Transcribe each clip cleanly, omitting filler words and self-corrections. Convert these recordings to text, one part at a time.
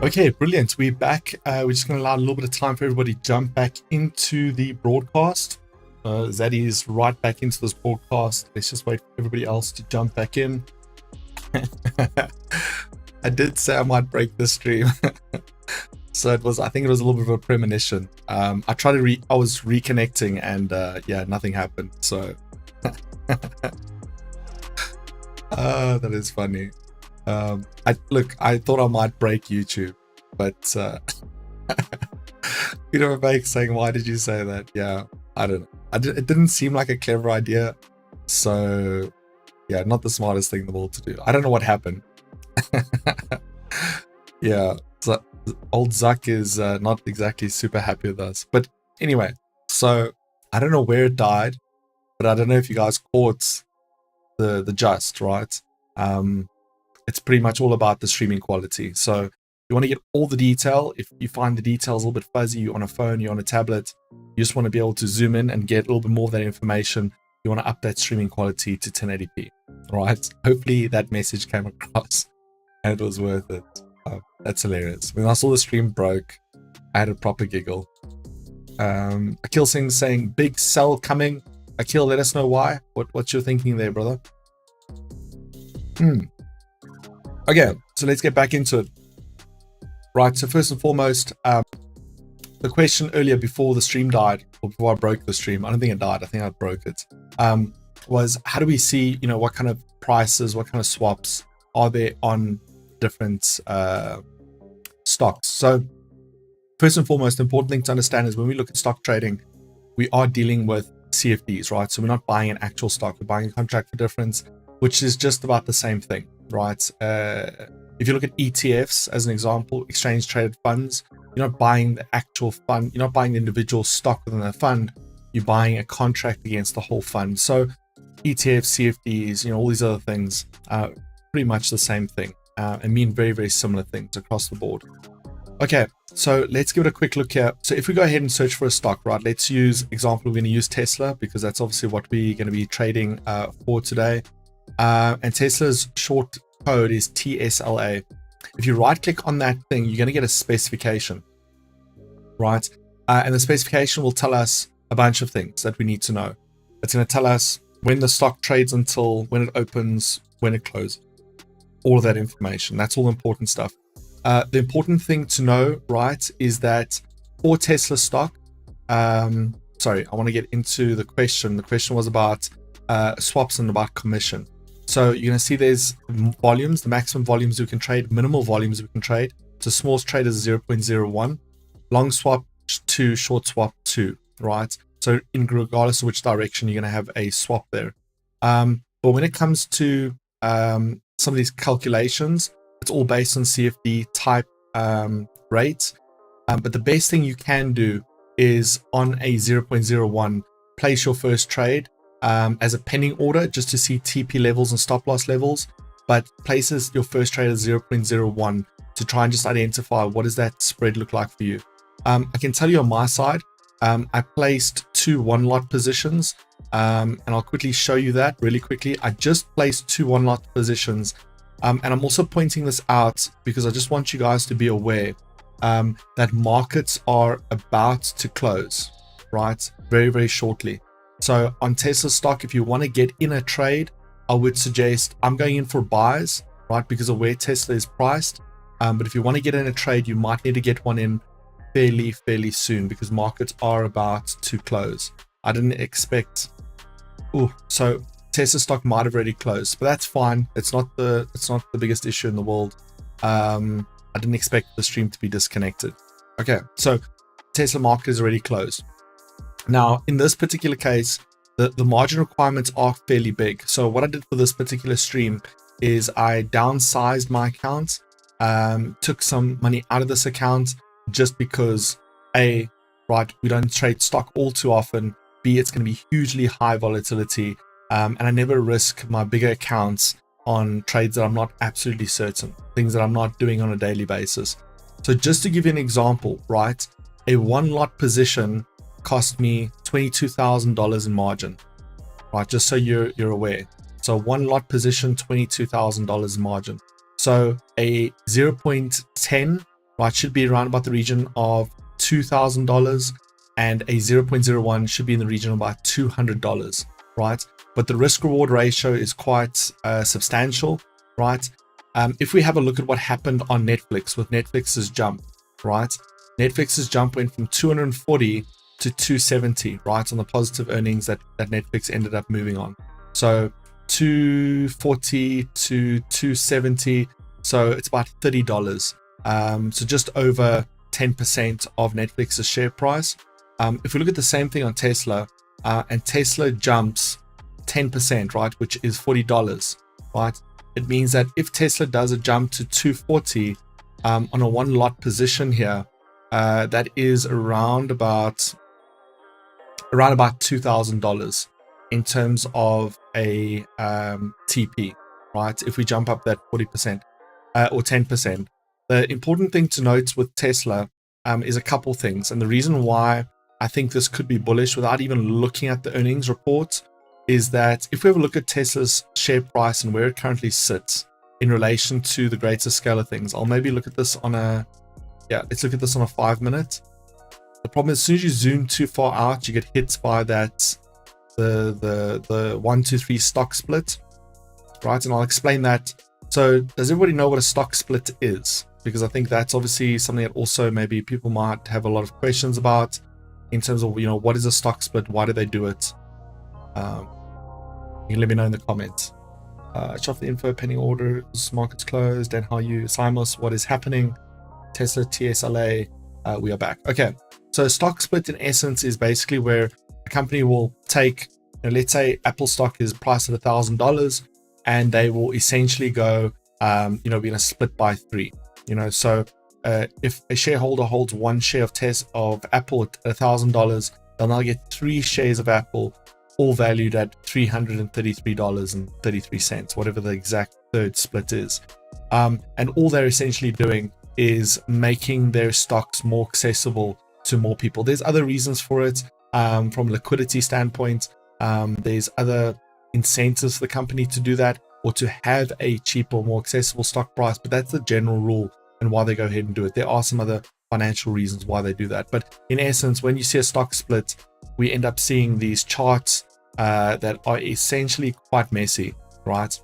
Okay, brilliant. We're back. We're just going to allow a little bit of time for everybody to jump back into the broadcast. Zaddy is right back into this broadcast. Let's just wait for everybody else to jump back in. I did say I might break the stream. So I think it was a little bit of a premonition. I was reconnecting and yeah, nothing happened. So that is funny. I thought I might break YouTube, but Peter Bank saying, why did you say that? Yeah, I don't know. It didn't seem like a clever idea. So yeah, not the smartest thing in the world to do. I don't know what happened. Yeah, so old Zuck is not exactly super happy with us. But anyway, so I don't know where it died, but I don't know if you guys caught the gist, right? It's pretty much all about the streaming quality. So you want to get all the detail. If you find the details a little bit fuzzy, you're on a phone, you're on a tablet, you just want to be able to zoom in and get a little bit more of that information. You want to up that streaming quality to 1080p, right? Hopefully that message came across and it was worth it. That's hilarious. When I saw the stream broke, I had a proper giggle. Akil Singh's saying, big sell coming. Akil, let us know why. What's your thinking there, brother? Okay, so let's get back into it. Right, so first and foremost, the question earlier before the stream died, or before I broke the stream, I don't think it died, I think I broke it, was how do we see, what kind of prices, what kind of swaps are there on different stocks? So first and foremost, the important thing to understand is when we look at stock trading, we are dealing with CFDs, right? So we're not buying an actual stock, we're buying a contract for difference, which is just about the same thing, right? If you look at ETFs as an example, exchange traded funds, you're not buying the actual fund, you're not buying the individual stock within the fund, you're buying a contract against the whole fund. So ETFs, CFDs, all these other things are pretty much the same thing and mean very, very similar things across the board. Okay, so let's give it a quick look here. So if we go ahead and search for a stock, right, let's use example, we're going to use Tesla because that's obviously what we're going to be trading for today. And Tesla's short code is TSLA. If you right click on that thing, you're going to get a specification, right? And the specification will tell us a bunch of things that we need to know. It's going to tell us when the stock trades until, when it opens, when it closes, all of that information. That's all important stuff. The important thing to know, right, is that for Tesla stock, sorry, I want to get into the question. The question was about swaps and about commission. So you're going to see there's volumes, the maximum volumes we can trade, minimal volumes we can trade. So small trade is 0.01, long swap 2, short swap 2, right? So regardless of which direction, you're going to have a swap there. But when it comes to some of these calculations, it's all based on CFD type rates. But the best thing you can do is on a 0.01, place your first trade as a pending order just to see TP levels and stop loss levels, but places your first trade at 0.01 to try and just identify what does that spread look like for you. I can tell you on my side, I placed 2 one-lot positions, and I'll quickly show you that really quickly. I just placed 2 one-lot positions, and I'm also pointing this out because I just want you guys to be aware that markets are about to close, right? Very, very shortly. So on Tesla stock, if you want to get in a trade, I would suggest I'm going in for buys, right? Because of where Tesla is priced. But if you want to get in a trade, you might need to get one in fairly soon because markets are about to close. I didn't expect, so Tesla stock might have already closed, but that's fine. It's not the biggest issue in the world. I didn't expect the stream to be disconnected. Okay, so Tesla market is already closed. Now, in this particular case, the margin requirements are fairly big. So what I did for this particular stream is I downsized my account, took some money out of this account just because A, right, we don't trade stock all too often. B, it's going to be hugely high volatility. And I never risk my bigger accounts on trades that I'm not absolutely certain, things that I'm not doing on a daily basis. So just to give you an example, right, a one-lot position cost me $22,000 in margin, right? Just so you're aware. So one lot position, $22,000 in margin. So a 0.10, right, should be around about the region of $2,000, and a 0.01 should be in the region of about $200, right? But the risk reward ratio is quite substantial, right? If we have a look at what happened on Netflix with Netflix's jump, right? Netflix's jump went from 240 to 270, right, on the positive earnings that Netflix ended up moving on. So 240 to 270, so it's about $30. So just over 10% of Netflix's share price. If we look at the same thing on Tesla, and Tesla jumps 10%, right, which is $40, right? It means that if Tesla does a jump to 240 on a one lot position here, that is around about $2,000 in terms of a TP, right? If we jump up that 40% or 10%. The important thing to note with Tesla is a couple things, and the reason why I think this could be bullish without even looking at the earnings report is that if we have a look at Tesla's share price and where it currently sits in relation to the greater scale of things, I'll maybe look at this on let's look at this on a 5 minute. The problem is, as soon as you zoom too far out, you get hit by that the 1, 2, 3 stock split, right? And I'll explain that. So does everybody know what a stock split is? Because I think that's obviously something that also maybe people might have a lot of questions about in terms of, what is a stock split? Why do they do it? You can let me know in the comments. Shop the info, pending orders, markets closed, and how you Simos, what is happening? Tesla, TSLA, we are back. Okay, so stock split in essence is basically where a company will take, let's say Apple stock is priced at $1,000, and they will essentially go, we're going to split by 3. So if a shareholder holds 1 share of Apple at $1,000, they'll now get 3 shares of Apple, all valued at $333.33, whatever the exact third split is. And all they're essentially doing is making their stocks more accessible to more people. There's other reasons for it, from a liquidity standpoint. There's other incentives for the company to do that, or to have a cheaper, more accessible stock price, but that's the general rule and why they go ahead and do it. There are some other financial reasons why they do that, but in essence, when you see a stock split, we end up seeing these charts that are essentially quite messy, right?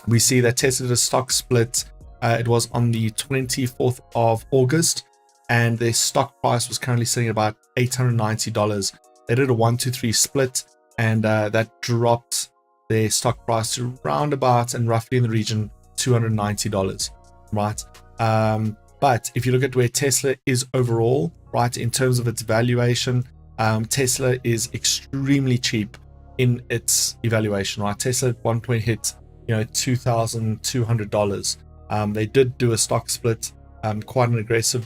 We see that Tesla's stock split, it was on the 24th of August, and their stock price was currently sitting at about $890. They did a 1, 2, 3 split, and that dropped their stock price to roundabout and roughly in the region $290, right? But if you look at where Tesla is overall, right, in terms of its valuation, Tesla is extremely cheap in its evaluation, right? Tesla at one point hit, $2,200. They did do a stock split, quite an aggressive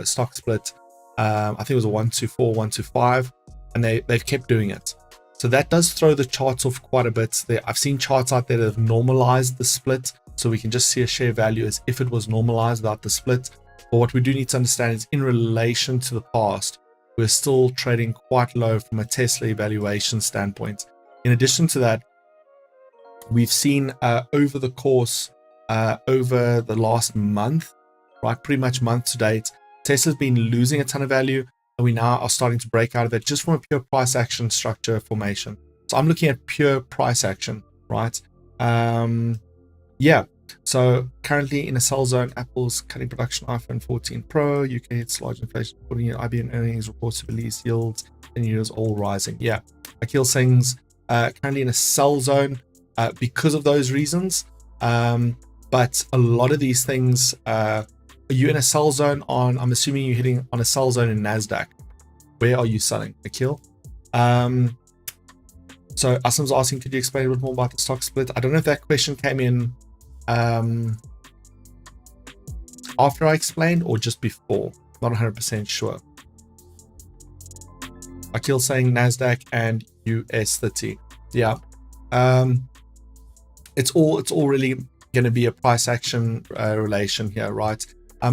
stock split. I think it was a 124, 125, and they've kept doing it. So that does throw the charts off quite a bit. I've seen charts out there that have normalized the split, so we can just see a share value as if it was normalized without the split. But what we do need to understand is, in relation to the past, we're still trading quite low from a Tesla evaluation standpoint. In addition to that, we've seen over the course, over the last month, right, pretty much month to date, Tesla's been losing a ton of value, and we now are starting to break out of it just from a pure price action structure formation. So I'm looking at pure price action, right? So currently in a sell zone, Apple's cutting production iPhone 14 Pro, UK hits large inflation, putting in IBM earnings, reports of release, yields, and years all rising. Yeah, Akil Singh's currently in a sell zone because of those reasons. But a lot of these things, are you in a sell zone on, I'm assuming you're hitting on a sell zone in NASDAQ. Where are you selling, Akil? So Asim's asking, could you explain a bit more about the stock split? I don't know if that question came in after I explained or just before. Not 100% sure. Akil saying NASDAQ and US 30. Yeah. It's all really going to be a price action relation here, right?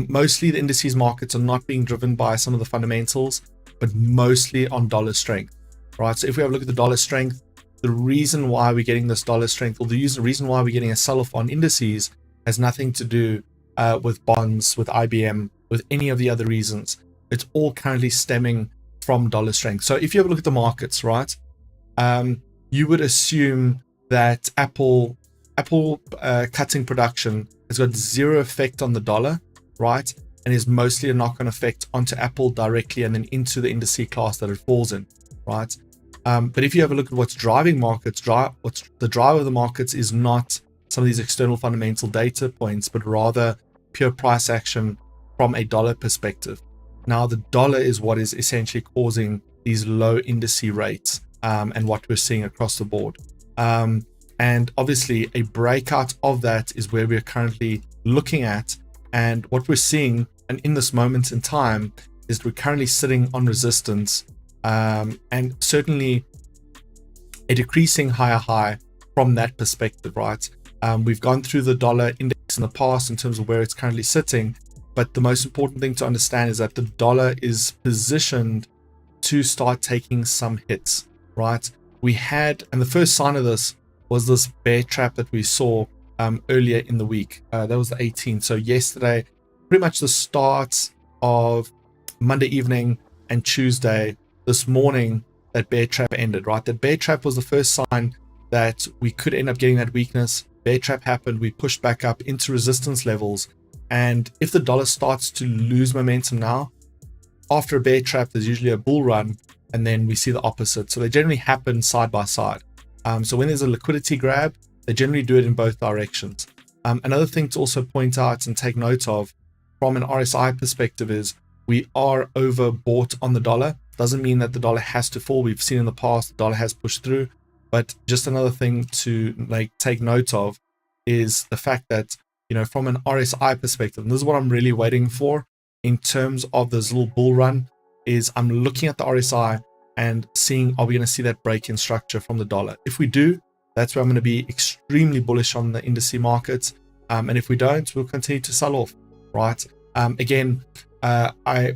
Mostly the indices markets are not being driven by some of the fundamentals, but mostly on dollar strength, right? So if we have a look at the dollar strength, the reason why we're getting this dollar strength, or the reason why we're getting a sell-off on indices, has nothing to do with bonds, with IBM, with any of the other reasons. It's all currently stemming from dollar strength. So if you have a look at the markets, right, you would assume that Apple cutting production has got zero effect on the dollar, right, and is mostly a knock-on effect onto Apple directly and then into the indice class that it falls in, right? But if you have a look at what's driving markets, what's the driver of the markets is not some of these external fundamental data points, but rather pure price action from a dollar perspective. Now, the dollar is what is essentially causing these low indice rates and what we're seeing across the board. And obviously, a breakout of that is where we're currently looking at. And what we're seeing, and in this moment in time, is we're currently sitting on resistance and certainly a decreasing higher high from that perspective, right? We've gone through the dollar index in the past in terms of where it's currently sitting, but the most important thing to understand is that the dollar is positioned to start taking some hits, right? We had, and the first sign of this was this bear trap that we saw earlier in the week. That was the 18th. So yesterday, pretty much the start of Monday evening and Tuesday, this morning, that bear trap ended, right? That bear trap was the first sign that we could end up getting that weakness. Bear trap happened. We pushed back up into resistance levels. And if the dollar starts to lose momentum now, after a bear trap, there's usually a bull run, and then we see the opposite. So they generally happen side by side. So when there's a liquidity grab, they generally do it in both directions. Another thing to also point out and take note of from an RSI perspective is we are overbought on the dollar. Doesn't mean that the dollar has to fall. We've seen in the past the dollar has pushed through. But just another thing to take note of is the fact that, from an RSI perspective, and this is what I'm really waiting for in terms of this little bull run, is I'm looking at the RSI and seeing, are we going to see that break in structure from the dollar? If we do, that's where I'm going to be extremely bullish on the indice markets. And if we don't, we'll continue to sell off, right? Again, I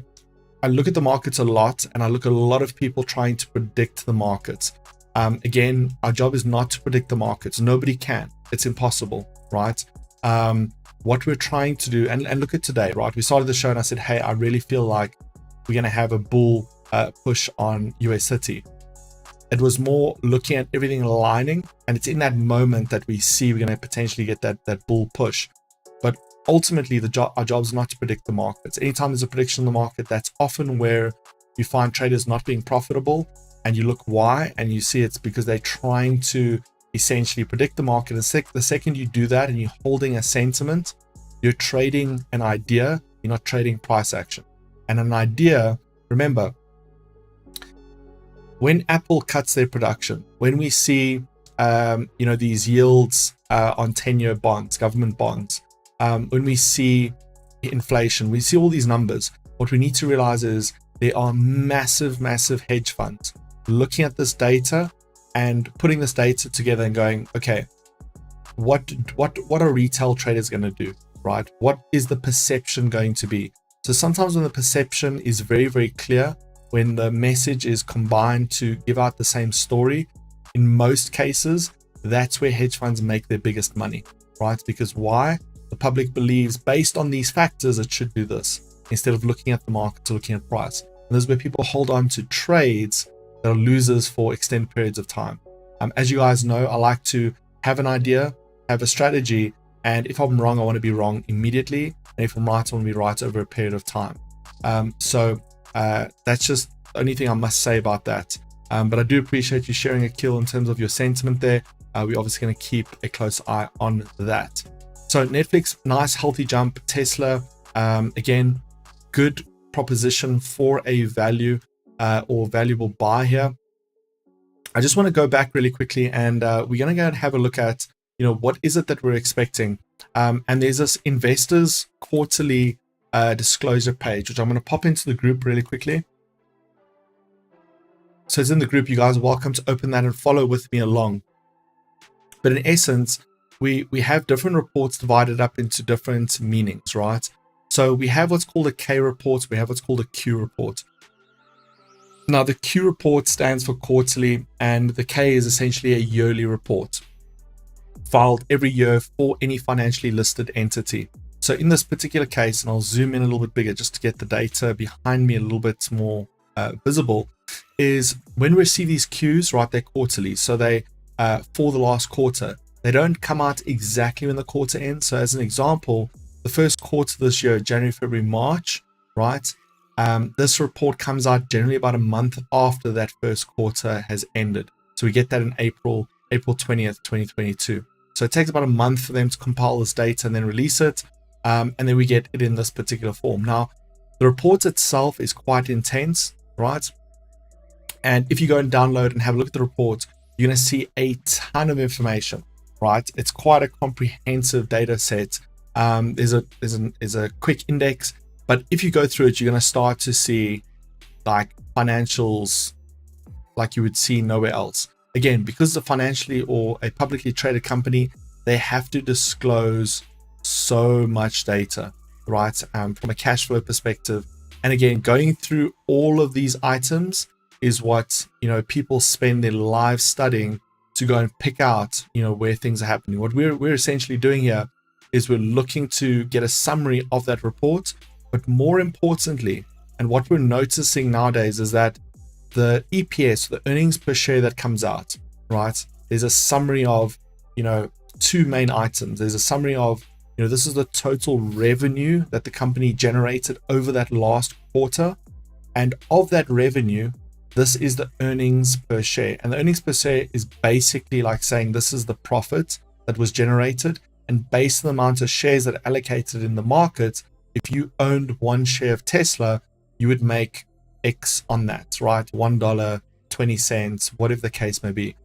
look at the markets a lot, and I look at a lot of people trying to predict the markets. Again, our job is not to predict the markets. Nobody can. It's impossible, right? What we're trying to do, and look at today, right? We started the show and I said, hey, I really feel like we're going to have a bull push on US City. It was more looking at everything aligning, and it's in that moment that we see we're going to potentially get that bull push. But ultimately, our job is not to predict the markets. Anytime there's a prediction in the market, that's often where you find traders not being profitable, and you look why, and you see it's because they're trying to essentially predict the market. And the second you do that and you're holding a sentiment, you're trading an idea, you're not trading price action. And an idea, remember, when Apple cuts their production, when we see these yields on 10-year bonds, government bonds, when we see inflation, we see all these numbers, what we need to realize is there are massive hedge funds looking at this data and putting this data together and going, okay, what are retail traders going to do, right? What is the perception going to be? So sometimes when the perception is very clear, when the message is combined to give out the same story, in most cases, that's where hedge funds make their biggest money, right? Because why? The public believes based on these factors, it should do this, instead of looking at the market or looking at price. And this is where people hold on to trades that are losers for extended periods of time. As you guys know, I like to have an idea, have a strategy, and if I'm wrong, I want to be wrong immediately. And if I'm right, I want to be right over a period of time. That's just the only thing I must say about that. But I do appreciate you sharing a kill in terms of your sentiment there. We're obviously going to keep a close eye on that. So Netflix, nice healthy jump. Tesla, again, good proposition for a value or valuable buy here. I just want to go back really quickly, and we're going to go and have a look at, what is it that we're expecting. And there's this investors quarterly disclosure page, which I'm going to pop into the group really quickly. So it's in the group. You guys are welcome to open that and follow with me along. But in essence, we have different reports divided up into different meanings, right? So we have what's called a K report. We have what's called a Q report. Now, the Q report stands for quarterly, and the K is essentially a yearly report filed every year for any financially listed entity. So in this particular case, and I'll zoom in a little bit bigger just to get the data behind me a little bit more visible, is when we see these Qs, right, they're quarterly. So they, for the last quarter, they don't come out exactly when the quarter ends. So as an example, the first quarter this year, January, February, March, right? This report comes out generally about a month after that first quarter has ended. So we get that in April 20th, 2022. So it takes about a month for them to compile this data and then release it. And then we get it in this particular form. Now, the report itself is quite intense, right? And if you go and download and have a look at the report, you're going to see a ton of information, right? It's quite a comprehensive data set. There's a quick index, but if you go through it, you're going to start to see like financials like you would see nowhere else. Again, because it's a financially or a publicly traded company, they have to disclose so much data, right? From a cash flow perspective. And again, going through all of these items is what, people spend their lives studying to go and pick out, where things are happening. What we're essentially doing here is we're looking to get a summary of that report, but more importantly, and what we're noticing nowadays is that the EPS, the earnings per share that comes out, right? There's a summary of, two main items. There's a summary of, this is the total revenue that the company generated over that last quarter. And of that revenue, this is the earnings per share. And the earnings per share is basically like saying this is the profit that was generated. And based on the amount of shares that are allocated in the market, if you owned one share of Tesla, you would make X on that, right? $1, 20 cents, whatever the case may be.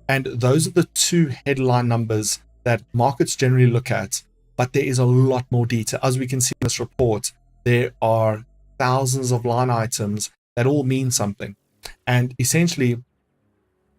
And those are the two headline numbers that markets generally look at. But there is a lot more detail. As we can see in this report, there are thousands of line items that all mean something. And essentially,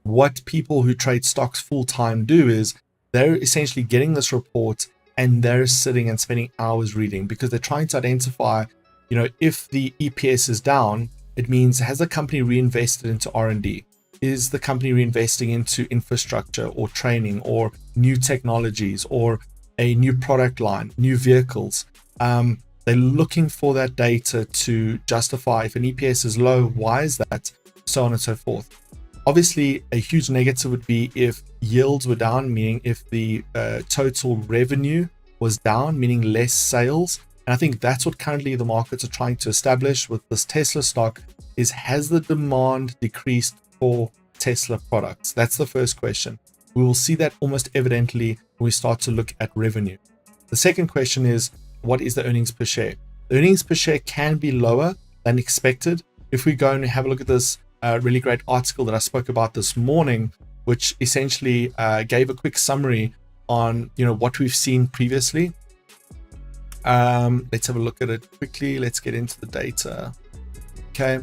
what people who trade stocks full-time do is they're essentially getting this report and they're sitting and spending hours reading because they're trying to identify, if the EPS is down, it means has the company reinvested into R&D? Is the company reinvesting into infrastructure or training or new technologies or a new product line, new vehicles? They're looking for that data to justify if an EPS is low, why is that? So on and so forth. Obviously, a huge negative would be if yields were down, meaning if the total revenue was down, meaning less sales. And I think that's what currently the markets are trying to establish with this Tesla stock is, has the demand decreased for Tesla products? That's the first question. We will see that almost evidently when we start to look at revenue. The second question is, what is the earnings per share? The earnings per share can be lower than expected. If we go and have a look at this really great article that I spoke about this morning, which essentially gave a quick summary on what we've seen previously. Let's have a look at it quickly. Let's get into the data. Okay.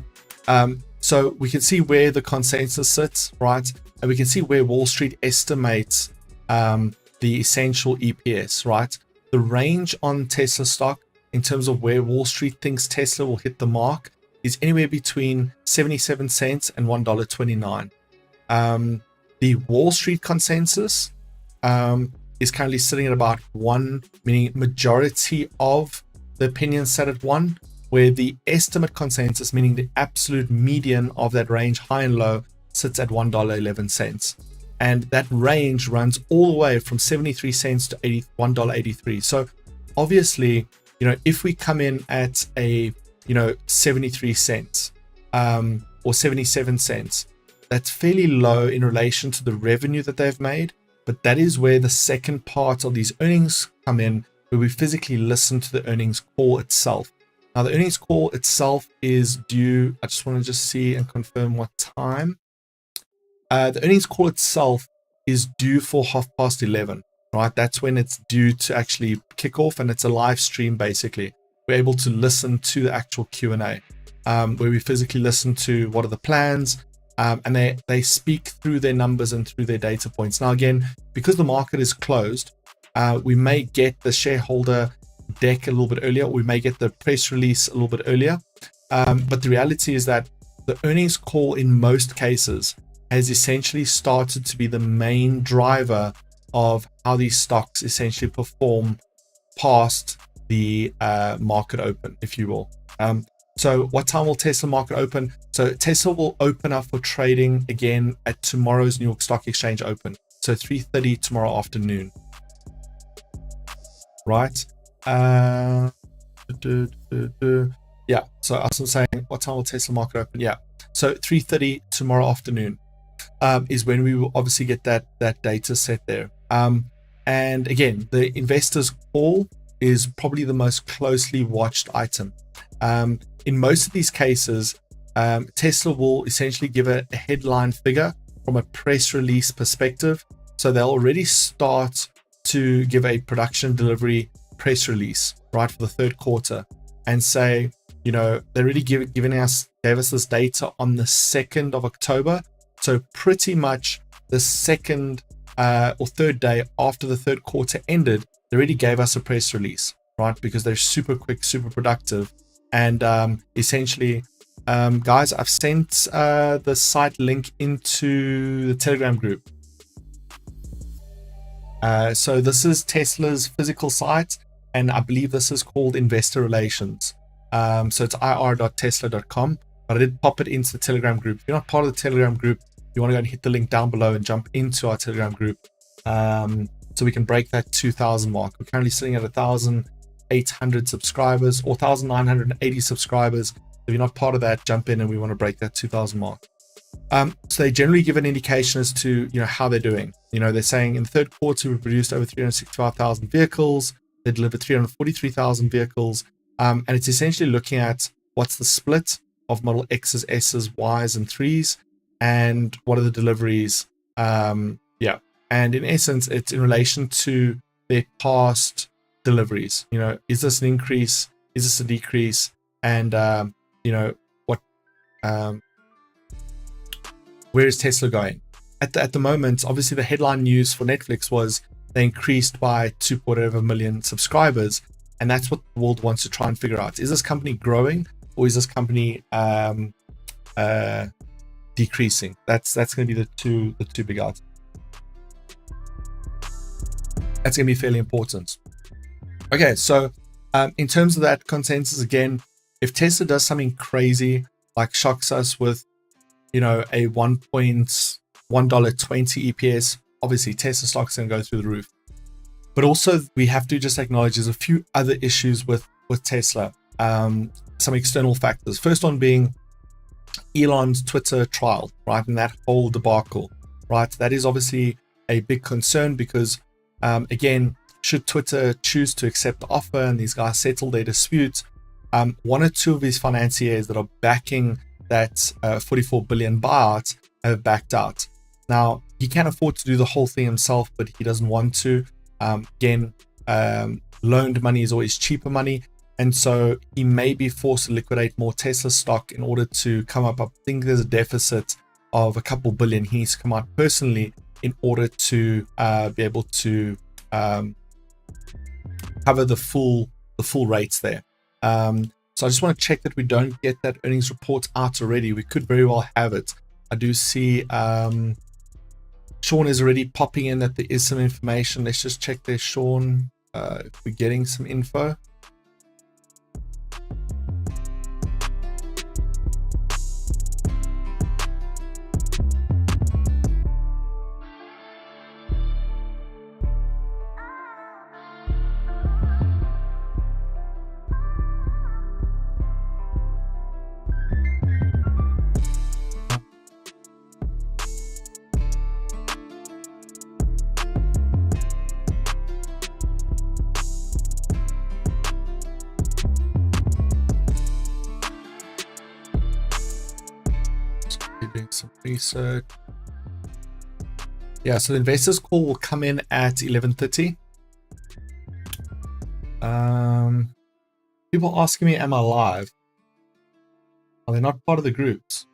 So we can see where the consensus sits, right? And we can see where Wall Street estimates the essential EPS, right? The range on Tesla stock in terms of where Wall Street thinks Tesla will hit the mark is anywhere between 77 cents and $1.29. The Wall Street consensus is currently sitting at about 1, meaning majority of the opinions set at 1, where the estimate consensus, meaning the absolute median of that range, high and low, sits at $1.11. And that range runs all the way from 73 cents to $1.83. So obviously, if we come in at a 73 cents or 77 cents, that's fairly low in relation to the revenue that they've made. But that is where the second part of these earnings come in, where we physically listen to the earnings call itself. Now, the earnings call itself is due, I just want to see and confirm what time. The earnings call itself is due for 11:30, right? That's when it's due to actually kick off, and it's a live stream basically. We're able to listen to the actual Q&A, where we physically listen to what are the plans, and they speak through their numbers and through their data points. Now, again, because the market is closed, we may get the shareholder deck a little bit earlier. We may get the press release a little bit earlier. But the reality is that the earnings call in most cases has essentially started to be the main driver of how these stocks essentially perform past the market open, if you will. So what time will Tesla market open? So Tesla will open up for trading again at tomorrow's New York Stock Exchange open. So 3:30 tomorrow afternoon. Right? Yeah. So as I'm saying, what time will Tesla market open? Yeah. So 3:30 tomorrow afternoon is when we will obviously get that data set there. And again, the investors call is probably the most closely watched item. In most of these cases, Tesla will essentially give a headline figure from a press release perspective. So they'll already start to give a production delivery press release, right, for the third quarter, and say, you know, they already gave us this data on the 2nd of October. So pretty much the second or third day after the third quarter ended, they already gave us a press release, right? Because they're super quick, super productive. And essentially, guys, I've sent the site link into the Telegram group. So this is Tesla's physical site, and I believe this is called Investor Relations. So it's ir.tesla.com, but I did pop it into the Telegram group. If you're not part of the Telegram group, you want to go and hit the link down below and jump into our Telegram group, so we can break that 2,000 mark. We're currently sitting at 1,800 subscribers, or 1,980 subscribers. If you're not part of that, jump in, and we want to break that 2,000 mark. So they generally give an indication as to, you know, how they're doing. You know, they're saying in the third quarter we produced over 365,000 vehicles. They delivered 343,000 vehicles, and it's essentially looking at what's the split of Model X's, S's, Y's, and 3s, and what are the deliveries. Yeah, and in essence, it's in relation to their past deliveries. You know, is this an increase? Is this a decrease? And you know, what? Where is Tesla going? At the moment, obviously the headline news for Netflix was they increased by 2.7 million subscribers, and that's what the world wants to try and figure out. Is this company growing, or is this company decreasing? That's going to be the two big items. That's going to be fairly important. Okay, so in terms of that consensus, again, if Tesla does something crazy, like shocks us with, you know, a $1.20 EPS, obviously Tesla stock's going to go through the roof. But also we have to just acknowledge there's a few other issues with Tesla, some external factors. First one being Elon's Twitter trial, right, and that whole debacle, right? That is obviously a big concern because, again, should Twitter choose to accept the offer and these guys settle their dispute, one or two of these financiers that are backing that 44 billion buyout have backed out. Now, he can't afford to do the whole thing himself, but he doesn't want to. Again, loaned money is always cheaper money. And so he may be forced to liquidate more Tesla stock in order to come up. I think there's a deficit of a couple billion he needs to come out personally in order to be able to cover the full rates there. So I just want to check that we don't get that earnings report out already. We could very well have it. I do see Sean is already popping in that there is some information. Let's just check there, Sean, if we're getting some info. Doing some research. Yeah, so the investors call will come in at 11:30. People asking me, am I live? Are they not part of the groups?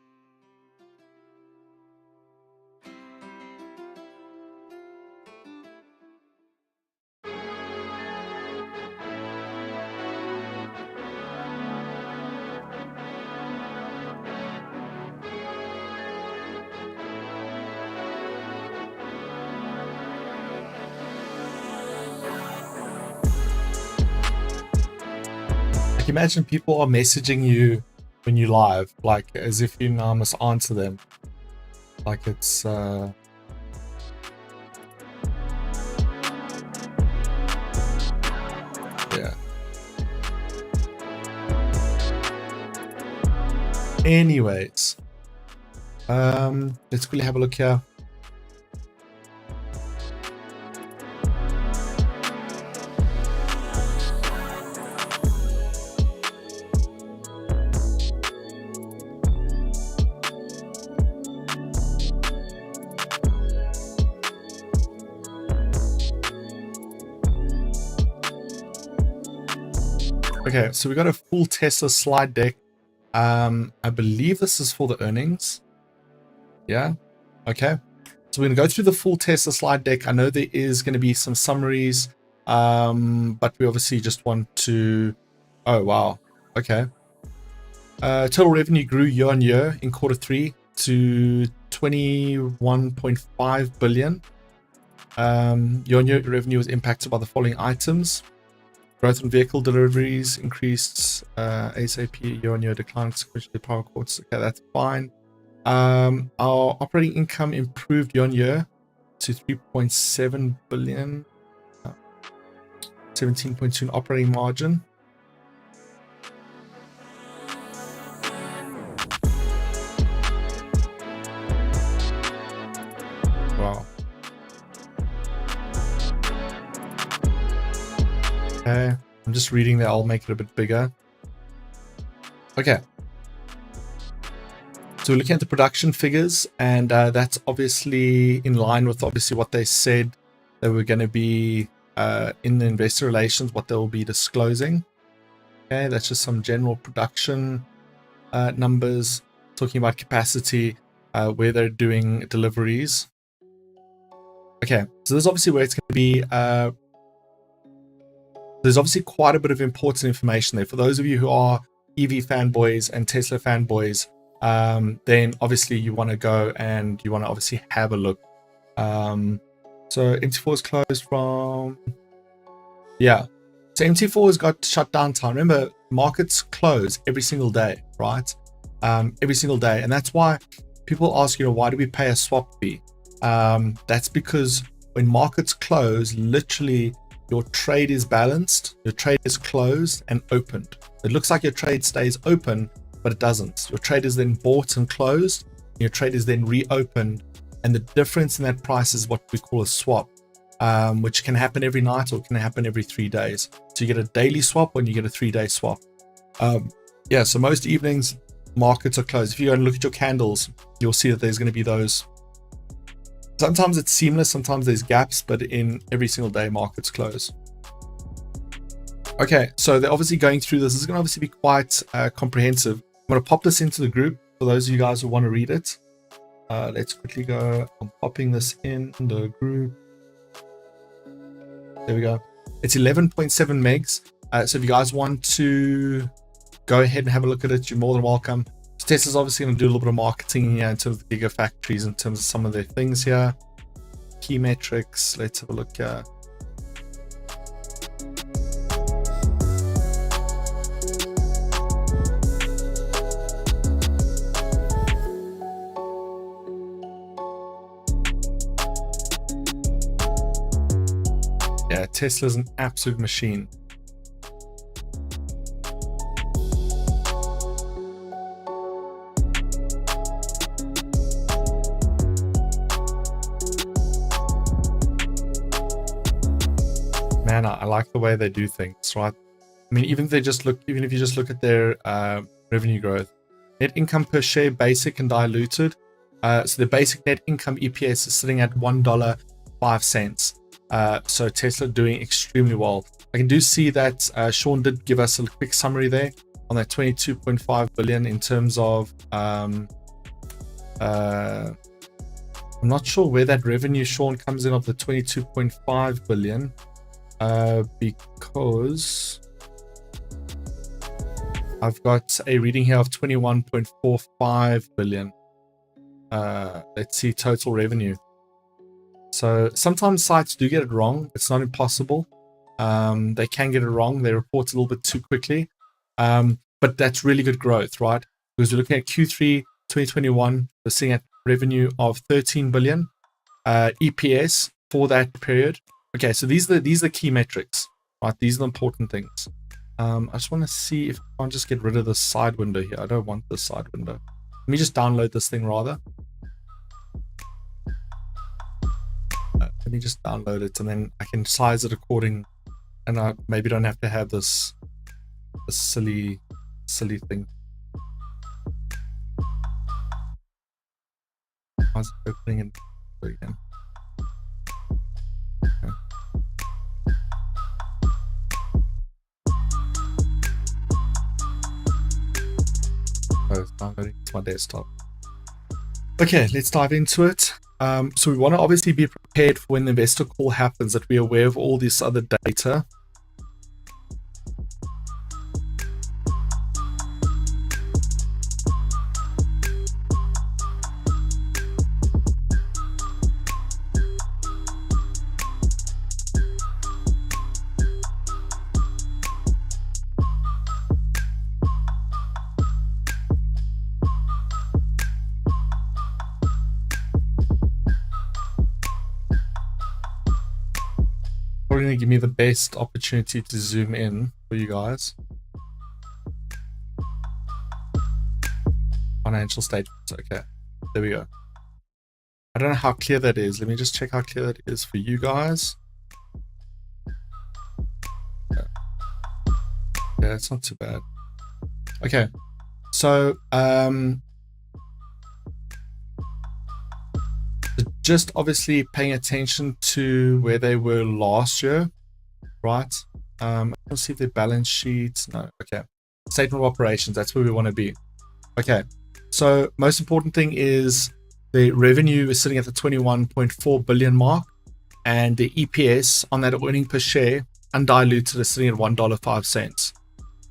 Like, imagine people are messaging you when you live, like as if you now must answer them. Like it's yeah. Anyways, let's quickly have a look here. Okay, so we got a full Tesla slide deck. I believe this is for the earnings. Yeah. Okay. So we're going to go through the full Tesla slide deck. I know there is going to be some summaries, but we obviously just want to... Oh, wow. Okay. Total revenue grew year on year in Q3 to 21.5 billion. Year on year revenue was impacted by the following items. Growth in vehicle deliveries increased ASAP year-on-year, declined sequentially power quarters. Okay, that's fine. Our operating income improved year-on-year to 3.7 billion, 17.2 operating margin. Wow. Okay, I'm just reading that. I'll make it a bit bigger. Okay. So we're looking at the production figures, and that's obviously in line with obviously what they said they were going to be in the investor relations, what they'll be disclosing. Okay, that's just some general production numbers, talking about capacity, where they're doing deliveries. Okay, so this is obviously where it's going to be. There's obviously quite a bit of important information there. For those of you who are EV fanboys and Tesla fanboys, then obviously you want to go and you want to obviously have a look. So MT4 is closed from... Yeah. So MT4 has got shut down time. Remember, markets close every single day, right? Every single day. And that's why people ask, why do we pay a swap fee? That's because when markets close, literally your trade is balanced, your trade is closed and opened. It looks like your trade stays open, but it doesn't. Your trade is then bought and closed, and your trade is then reopened, and the difference in that price is what we call a swap, which can happen every night or can happen every 3 days. So you get a daily swap when you get a 3-day swap. Yeah, so most evenings markets are closed. If you go and look at your candles, you'll see that there's going to be those. Sometimes it's seamless, sometimes there's gaps, but in every single day, markets close. Okay, so they're obviously going through this. This is going to obviously be quite comprehensive. I'm going to pop this into the group for those of you guys who want to read it. Let's quickly go. I'm popping this in the group. There we go. It's 11.7 megs. So if you guys want to go ahead and have a look at it, you're more than welcome. Tesla's obviously going to do a little bit of marketing here in terms of the gigafactories, in terms of some of their things here. Key metrics. Let's have a look here. Yeah, Tesla's an absolute machine. Man, I like the way they do things, right? I mean, even if you just look at their revenue growth, net income per share, basic and diluted. So the basic net income EPS is sitting at $1.05. So Tesla doing extremely well. I can see that Sean did give us a quick summary there on that 22.5 billion in terms of I'm not sure where that revenue, Sean, comes in of the 22.5 billion. Because I've got a reading here of 21.45 billion. Let's see total revenue. So sometimes sites do get it wrong. It's not impossible. They can get it wrong. They report a little bit too quickly. But that's really good growth, right? Because we're looking at Q3 2021, we're seeing a revenue of 13 billion, EPS for that period. Okay, so these are the key metrics, right? These are the important things. I just want to see if I can just get rid of the side window here. I don't want this side window. Let me just download this thing rather. Let me just download it and then I can size it according, and I maybe don't have to have this silly thing. I was opening it again. Okay. Oh, it's downloading to my desktop. Okay, let's dive into it. So we want to obviously be prepared for when the investor call happens, that we're aware of all this other data. Probably going to give me the best opportunity to zoom in for you guys. Financial statements. Okay, there we go. I don't know how clear that is. Let me just check how clear that is for you guys. Yeah, it's not too bad. Okay, so just obviously paying attention to where they were last year, right? Let's see their balance sheets. No, okay. Statement of operations, that's where we want to be. Okay, so most important thing is the revenue is sitting at the 21.4 billion mark, and the EPS on that earning per share, undiluted, is sitting at $1.05.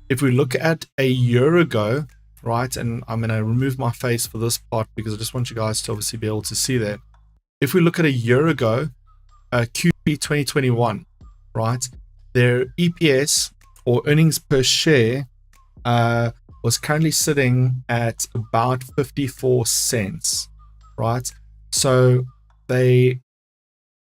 If we look at a year ago, right, and I'm going to remove my face for this part because I just want you guys to obviously be able to see that. If we look at a year ago, Q3 2021, right, their EPS or earnings per share was currently sitting at about 54 cents, right? So they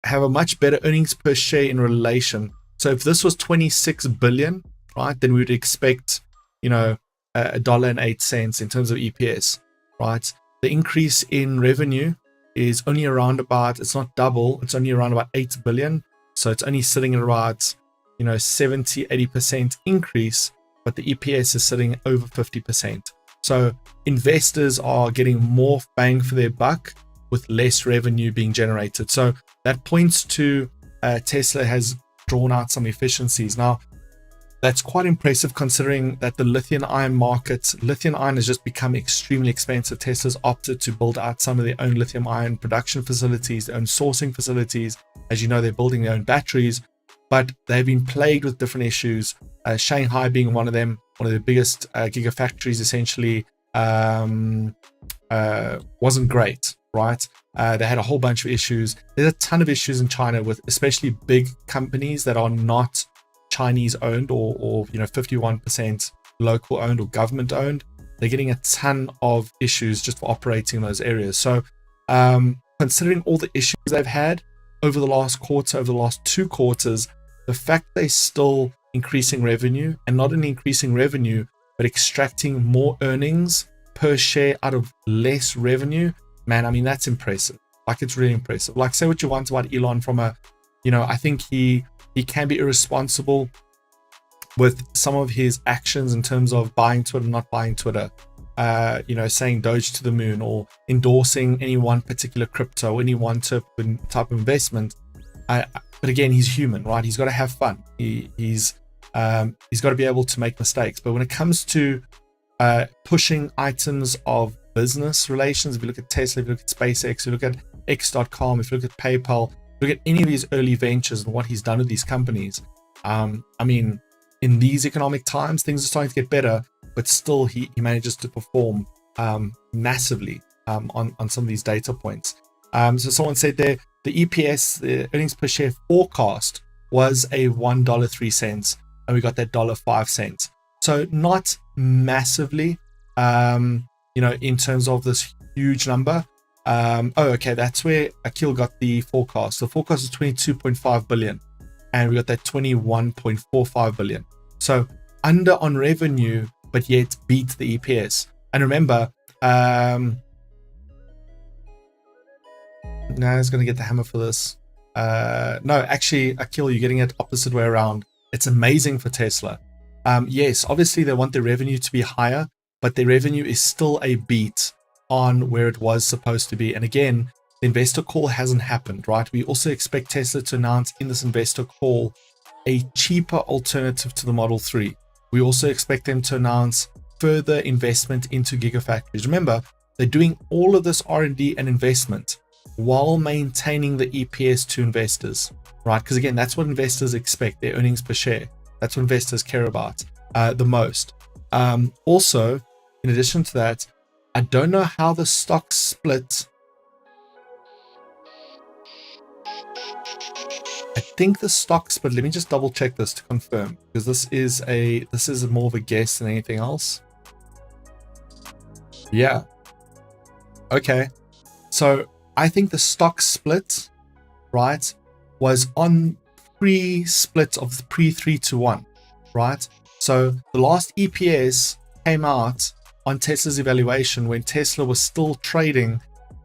have a much better earnings per share in relation. So if this was 26 billion, right, then we would expect, $1.08 in terms of EPS, right? The increase in revenue is only around about, it's not double, it's only around about 8 billion. So it's only sitting at about, 70-80% increase, but the EPS is sitting over 50%. So investors are getting more bang for their buck with less revenue being generated. So that points to Tesla has drawn out some efficiencies. Now, that's quite impressive considering that the lithium-ion market, lithium-ion has just become extremely expensive. Tesla's opted to build out some of their own lithium-ion production facilities, their own sourcing facilities. As you know, they're building their own batteries, but they've been plagued with different issues. Shanghai being one of them, one of the biggest gigafactories, essentially wasn't great, right? They had a whole bunch of issues. There's a ton of issues in China with especially big companies that are not Chinese owned or 51% local owned or government owned. They're getting a ton of issues just for operating in those areas. So considering all the issues they've had over the last quarter, over the last 2 quarters, the fact they're still increasing revenue, and not only increasing revenue, but extracting more earnings per share out of less revenue, man, I mean, that's impressive. Like, it's really impressive. Like, say what you want about Elon from a, I think he can be irresponsible with some of his actions in terms of buying Twitter, not buying Twitter, saying Doge to the moon, or endorsing any one particular crypto, any one type of investment. But again, he's human, right? He's got to have fun. He's got to be able to make mistakes. But when it comes to pushing items of business relations, if you look at Tesla, if you look at SpaceX, if you look at X.com, if you look at PayPal, look at any of these early ventures and what he's done with these companies. I mean, in these economic times, things are starting to get better, but still he manages to perform massively on some of these data points. So someone said there, the EPS, the earnings per share forecast, was a $1.03, and we got that $1.05. So not massively, in terms of this huge number. Okay, that's where Akil got the forecast. The forecast is 22.5 billion, and we got that 21.45 billion. So under on revenue, but yet beat the EPS. And remember, now it's going to get the hammer for this. No, actually, Akil, you're getting it opposite way around. It's amazing for Tesla. Yes, obviously they want their revenue to be higher, but their revenue is still a beat on where it was supposed to be. And again, the investor call hasn't happened, right? We also expect Tesla to announce in this investor call a cheaper alternative to the Model 3. We also expect them to announce further investment into gigafactories. Remember, they're doing all of this R&D and investment while maintaining the EPS to investors, right? Because again, that's what investors expect, their earnings per share. That's what investors care about the most. Also, in addition to that, I don't know how the stock split. I think the stock split, let me just double check this to confirm, because this is more of a guess than anything else. Yeah. Okay. So I think the stock split, right, was on pre-split of pre 3-to-1, right? So the last EPS came out on Tesla's evaluation when Tesla was still trading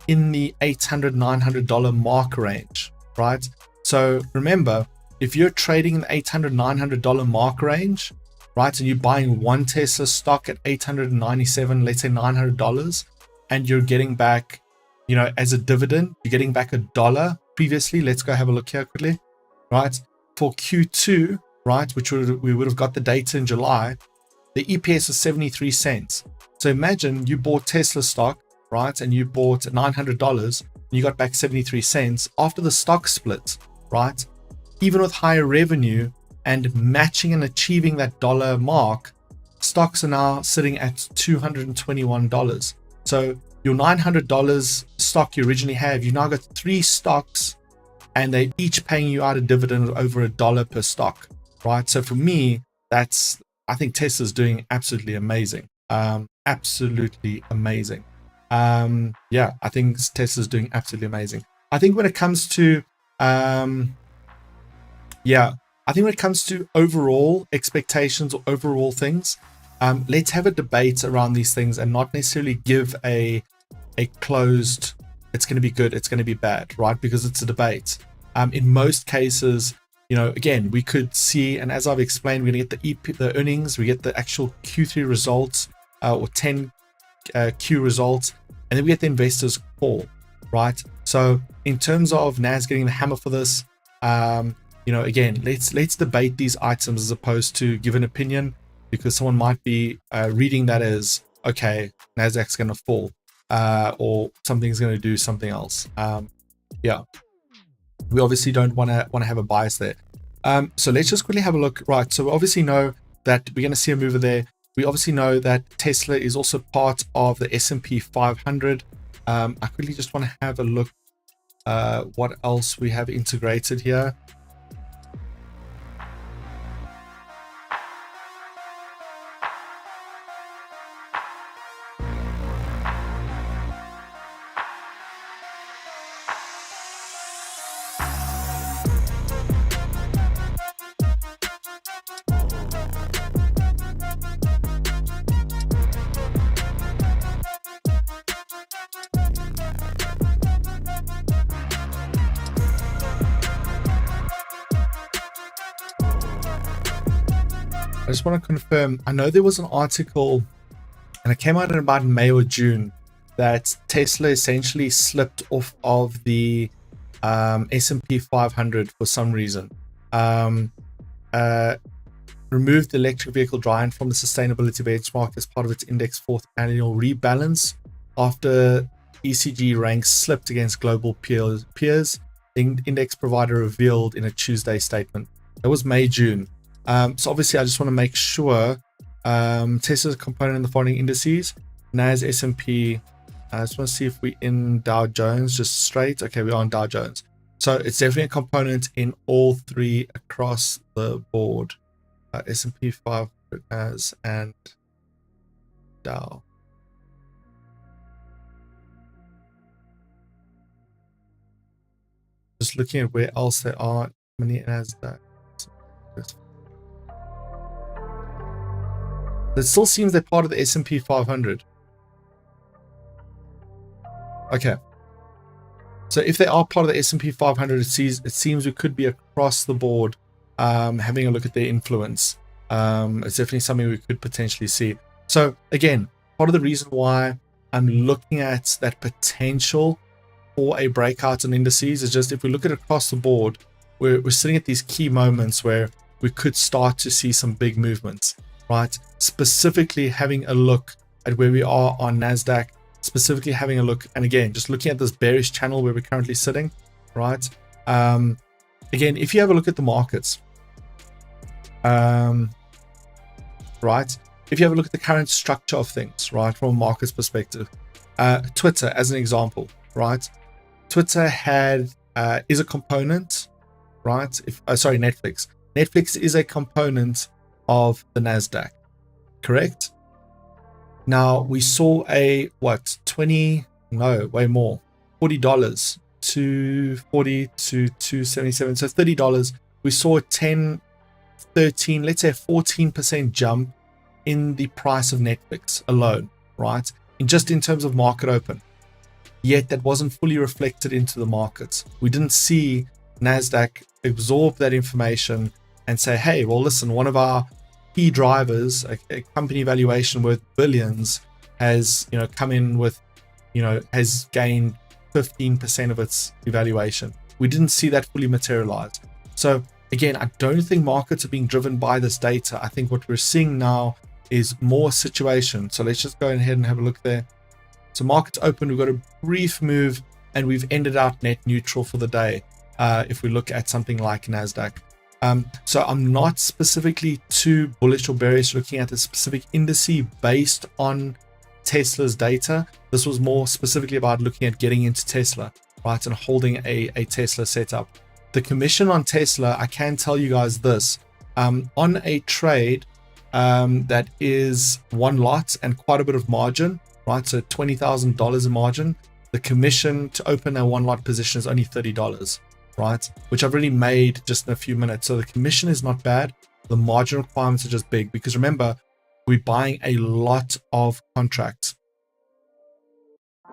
in the $800, $900 mark range, right? So remember, if you're trading in the $800, $900 mark range, right, and you're buying one Tesla stock at $897, let's say $900, and you're getting back, as a dividend, you're getting back $1 previously. Let's go have a look here quickly, right? For Q2, right, which we would have got the data in July, the EPS was 73 cents. So imagine you bought Tesla stock, right, and you bought $900, and you got back 73 cents after the stock split, right? Even with higher revenue and matching and achieving that dollar mark, stocks are now sitting at $221. So your $900 stock you originally have, you now got 3 stocks, and they're each paying you out a dividend of over $1 per stock, right? So for me, I think Tesla's doing absolutely amazing. Absolutely amazing. Yeah, I think Tesla's doing absolutely amazing. I think when it comes to, overall expectations or overall things, let's have a debate around these things and not necessarily give a closed, it's going to be good, it's going to be bad, right? Because it's a debate. In most cases, again, we could see, and as I've explained, we're going to get the earnings, we get the actual Q3 results, or 10Q results, and then we get the investors call, right? So in terms of Nas getting the hammer for this, again, let's debate these items as opposed to give an opinion, because someone might be reading that as, okay, Nasdaq's going to fall, or something's going to do something else. Yeah, we obviously don't want to have a bias there. So let's just quickly have a look. Right, so we obviously know that we're going to see a mover there. We obviously know that Tesla is also part of the S&P 500. I quickly just want to have a look what else we have integrated here. I just want to confirm, I know there was an article, and it came out in about May or June, that Tesla essentially slipped off of the S&P 500 for some reason. Removed the electric vehicle giant from the sustainability benchmark as part of its index fourth annual rebalance after ECG ranks slipped against global peers. The index provider revealed in a Tuesday statement. That was May, June. So obviously I just want to make sure Tesla's a component in the following indices: NAS, S&P. I just want to see if we're in Dow Jones just straight. Okay, we are on Dow Jones. So it's definitely a component in all three across the board. S&P 500. as and Dow. Just looking at where else there are many NASDAQ. It still seems they're part of the S&P 500. Okay. So if they are part of the S&P 500, it seems we could be across the board having a look at their influence. It's definitely something we could potentially see. So again, part of the reason why I'm looking at that potential for a breakout on indices is just if we look at it across the board, we're sitting at these key moments where we could start to see some big movements, right? Specifically having a look at where we are on NASDAQ, specifically having a look, and again, just looking at this bearish channel where we're currently sitting, right? Again, if you have a look at the markets, right? If you have a look at the current structure of things, right, from a market's perspective, Twitter as an example, right? Twitter is a component, right? Sorry, Netflix. Netflix is a component of the NASDAQ, correct? Now we saw a way more, $40 to 40 to 277, so $30. We saw a 10, 13, let's say 14% jump in the price of Netflix alone, right? In terms of market open. Yet that wasn't fully reflected into the markets. We didn't see NASDAQ absorb that information and say, hey, well, listen, one of our key drivers, a company valuation worth billions, has come in with, has gained 15% of its evaluation. We didn't see that fully materialize. So again, I don't think markets are being driven by this data. I think what we're seeing now is more situation. So let's just go ahead and have a look there. So markets open, we've got a brief move and we've ended out net neutral for the day. If we look at something like NASDAQ. So I'm not specifically too bullish or bearish looking at a specific indice based on Tesla's data. This was more specifically about looking at getting into Tesla, right, and holding a Tesla setup. The commission on Tesla, I can tell you guys this, on a trade that is one lot and quite a bit of margin, right, so $20,000 a margin, the commission to open a one lot position is only $30, right, which I've already made just in a few minutes. So the commission is not bad. The margin requirements are just big because remember, we're buying a lot of contracts.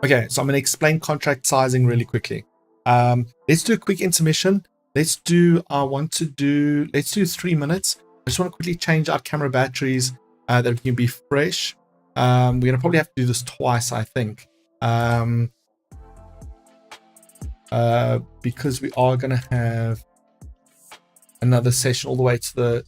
Okay, so I'm going to explain contract sizing really quickly. Let's do a quick intermission. Let's do 3 minutes. I just want to quickly change our camera batteries that we can be fresh. We're going to probably have to do this twice, I think. Because we are going to have another session all the way to the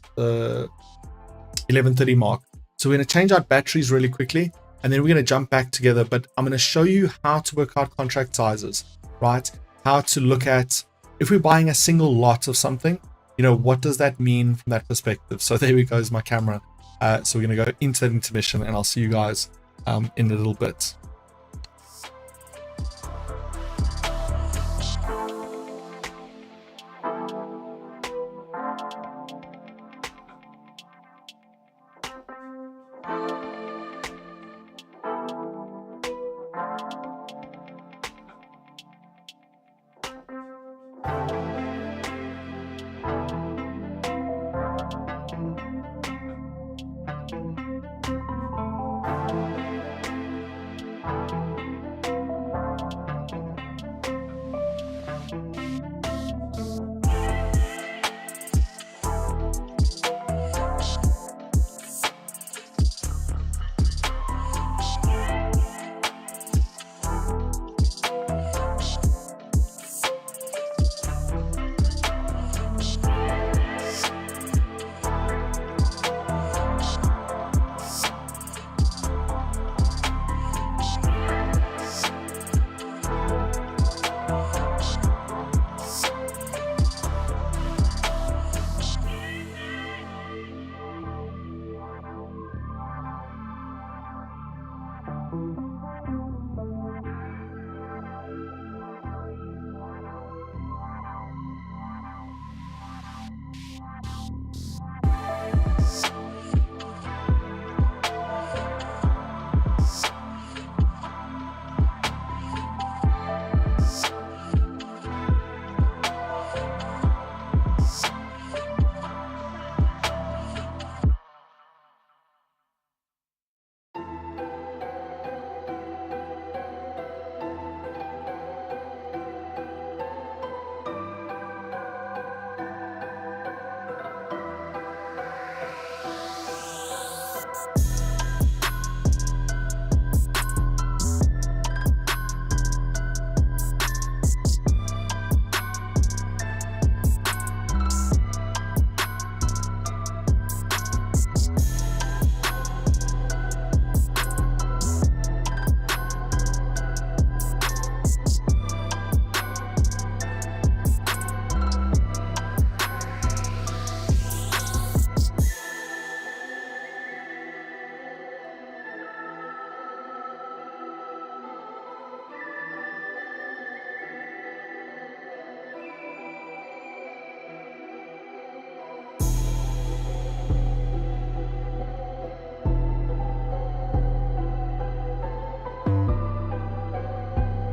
11:30 mark. So we're going to change out batteries really quickly, and then we're going to jump back together. But I'm going to show you how to work out contract sizes, right? How to look at, if we're buying a single lot of something, what does that mean from that perspective? So there we go, is my camera. So we're going to go into that intermission, and I'll see you guys in a little bit.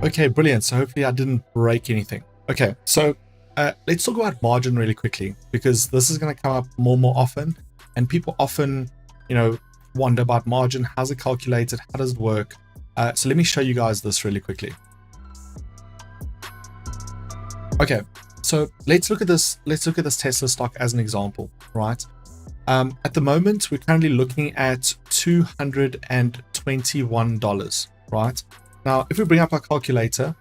Okay, brilliant. So hopefully I didn't break anything. Okay, so let's talk about margin really quickly, because this is going to come up more and more often, and people often, wonder about margin. How's it calculated? How does it work? So let me show you guys this really quickly. Okay, so let's look at this. Let's look at this Tesla stock as an example, right? At the moment, we're currently looking at $221, right? Now, if we bring up our calculator,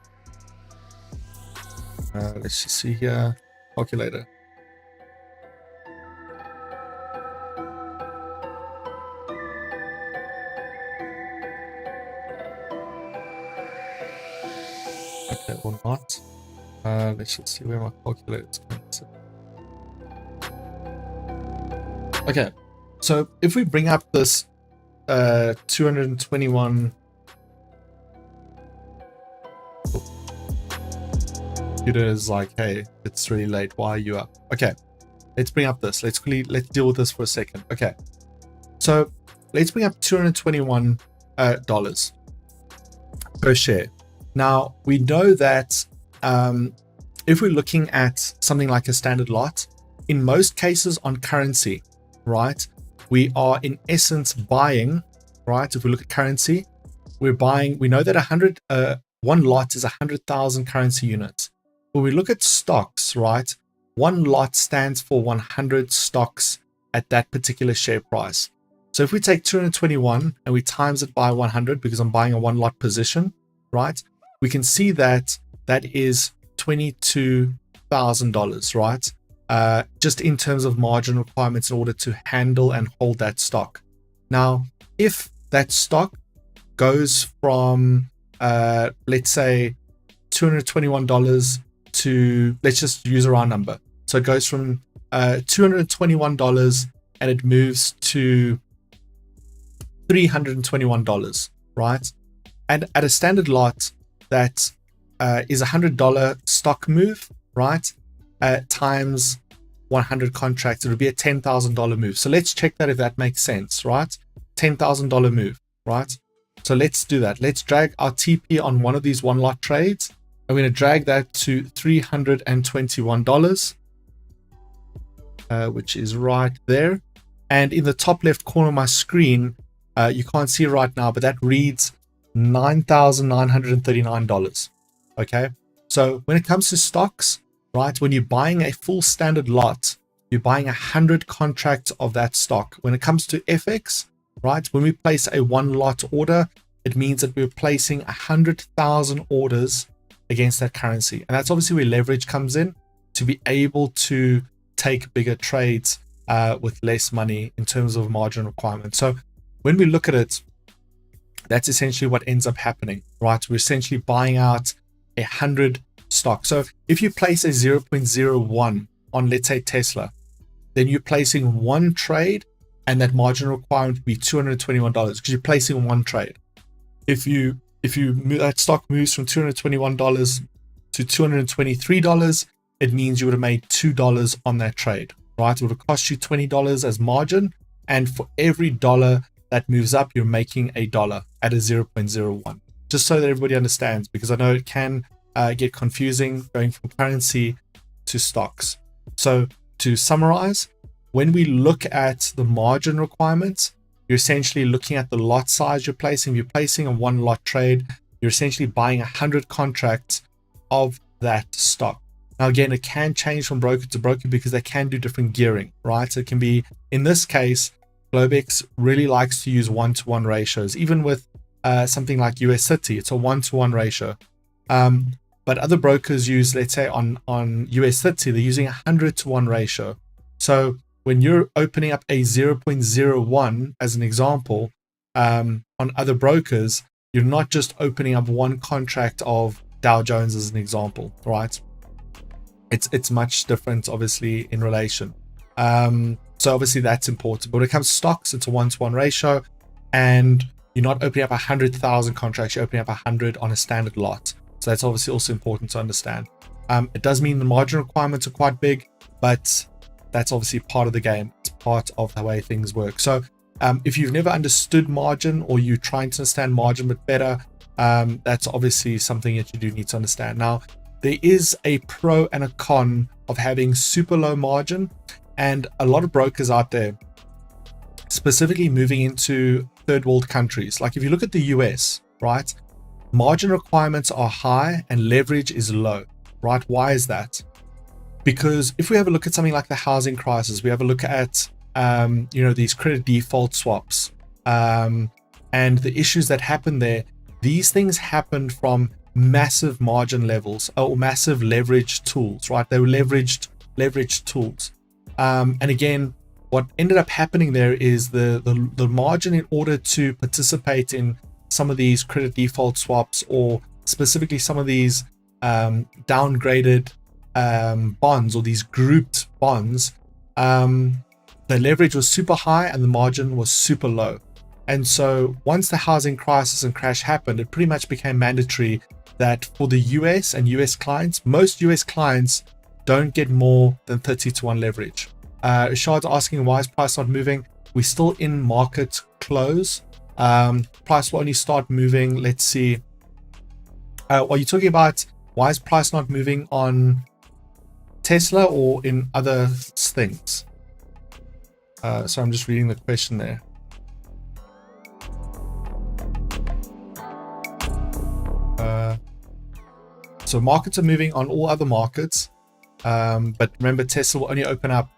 let's just see here, calculator. Okay, or not. Let's just see where my calculator is going to. Okay, so if we bring up this 221, computer is like, hey, it's really late, why are you up? Okay, let's bring up this. Let's deal with this for a second. Okay, so let's bring up $221 per share. Now we know that if we're looking at something like a standard lot, in most cases on currency, right, we are in essence buying, right? If we look at currency, we're buying, we know that one lot is 100,000 currency units. When we look at stocks, right, one lot stands for 100 stocks at that particular share price. So if we take 221 and we times it by 100, because I'm buying a one lot position, right, we can see that that is $22,000, right? Just in terms of margin requirements in order to handle and hold that stock. Now, if that stock goes from, let's say, $221 to, let's just use a round number. So it goes from $221 and it moves to $321, right? And at a standard lot, that is $100 stock move, right? Times 100 contracts, it would be a $10,000 move. So let's check that if that makes sense, right? $10,000 move, right? So let's do that. Let's drag our TP on one of these one lot trades. I'm going to drag that to $321, which is right there. And in the top left corner of my screen, you can't see it right now, but that reads $9,939. Okay. So when it comes to stocks, right, when you're buying a full standard lot, you're buying 100 contracts of that stock. When it comes to FX, right, when we place a one lot order, it means that we're placing 100,000 orders against that currency. And that's obviously where leverage comes in, to be able to take bigger trades with less money in terms of margin requirements. So when we look at it, that's essentially what ends up happening, right? We're essentially buying out 100 stock. So if you place a 0.01 on, let's say, Tesla, then you're placing one trade, and that margin requirement would be $221 because you're placing one trade. If that stock moves from $221 to $223, it means you would have made $2 on that trade, right? It would have cost you $20 as margin, and for every dollar that moves up, you're making $1 at a 0.01. Just so that everybody understands, because I know it can get confusing going from currency to stocks. So to summarize, when we look at the margin requirements, you're essentially looking at the lot size you're placing. If you're placing a one lot trade, you're essentially buying 100 contracts of that stock. Now, again, it can change from broker to broker because they can do different gearing, right? So it can be, in this case, Globex really likes to use 1-to-1 ratios. Even with something like US City, it's a 1-to-1 ratio. But other brokers use, let's say on US City, they're using a 100-to-1 ratio. So when you're opening up a 0.01 as an example, on other brokers, you're not just opening up one contract of Dow Jones as an example, right? It's much different, obviously, in relation. So obviously that's important. But when it comes to stocks, it's a 1-to-1 ratio, and you're not opening up 100,000 contracts, you're opening up 100 on a standard lot. So that's obviously also important to understand. It does mean the margin requirements are quite big, but that's obviously part of the game. It's part of the way things work. So if you've never understood margin, or you're trying to understand margin a bit better, That's obviously something that you do need to understand. Now, there is a pro and a con of having super low margin, and a lot of brokers out there, specifically moving into third world countries. Like if you look at the US, right? Margin requirements are high and leverage is low, right? Why is that? Because if we have a look at something like the housing crisis, we have a look at, these credit default swaps, and the issues that happen there. These things happened from massive margin levels or massive leverage tools, right? They were leveraged tools. And again, what ended up happening there is the margin in order to participate in some of these credit default swaps, or specifically some of these downgraded bonds or these grouped bonds, the leverage was super high and the margin was super low. And so once the housing crisis and crash happened, it pretty much became mandatory that for the US and US clients, most US clients don't get more than 30-to-1 leverage. Rashad's asking, why is price not moving? We're still in market close. Price will only start moving. Let's see. Are you talking about why is price not moving on Tesla or in other things? So I'm just reading the question there. So markets are moving on all other markets. But remember, Tesla will only open up.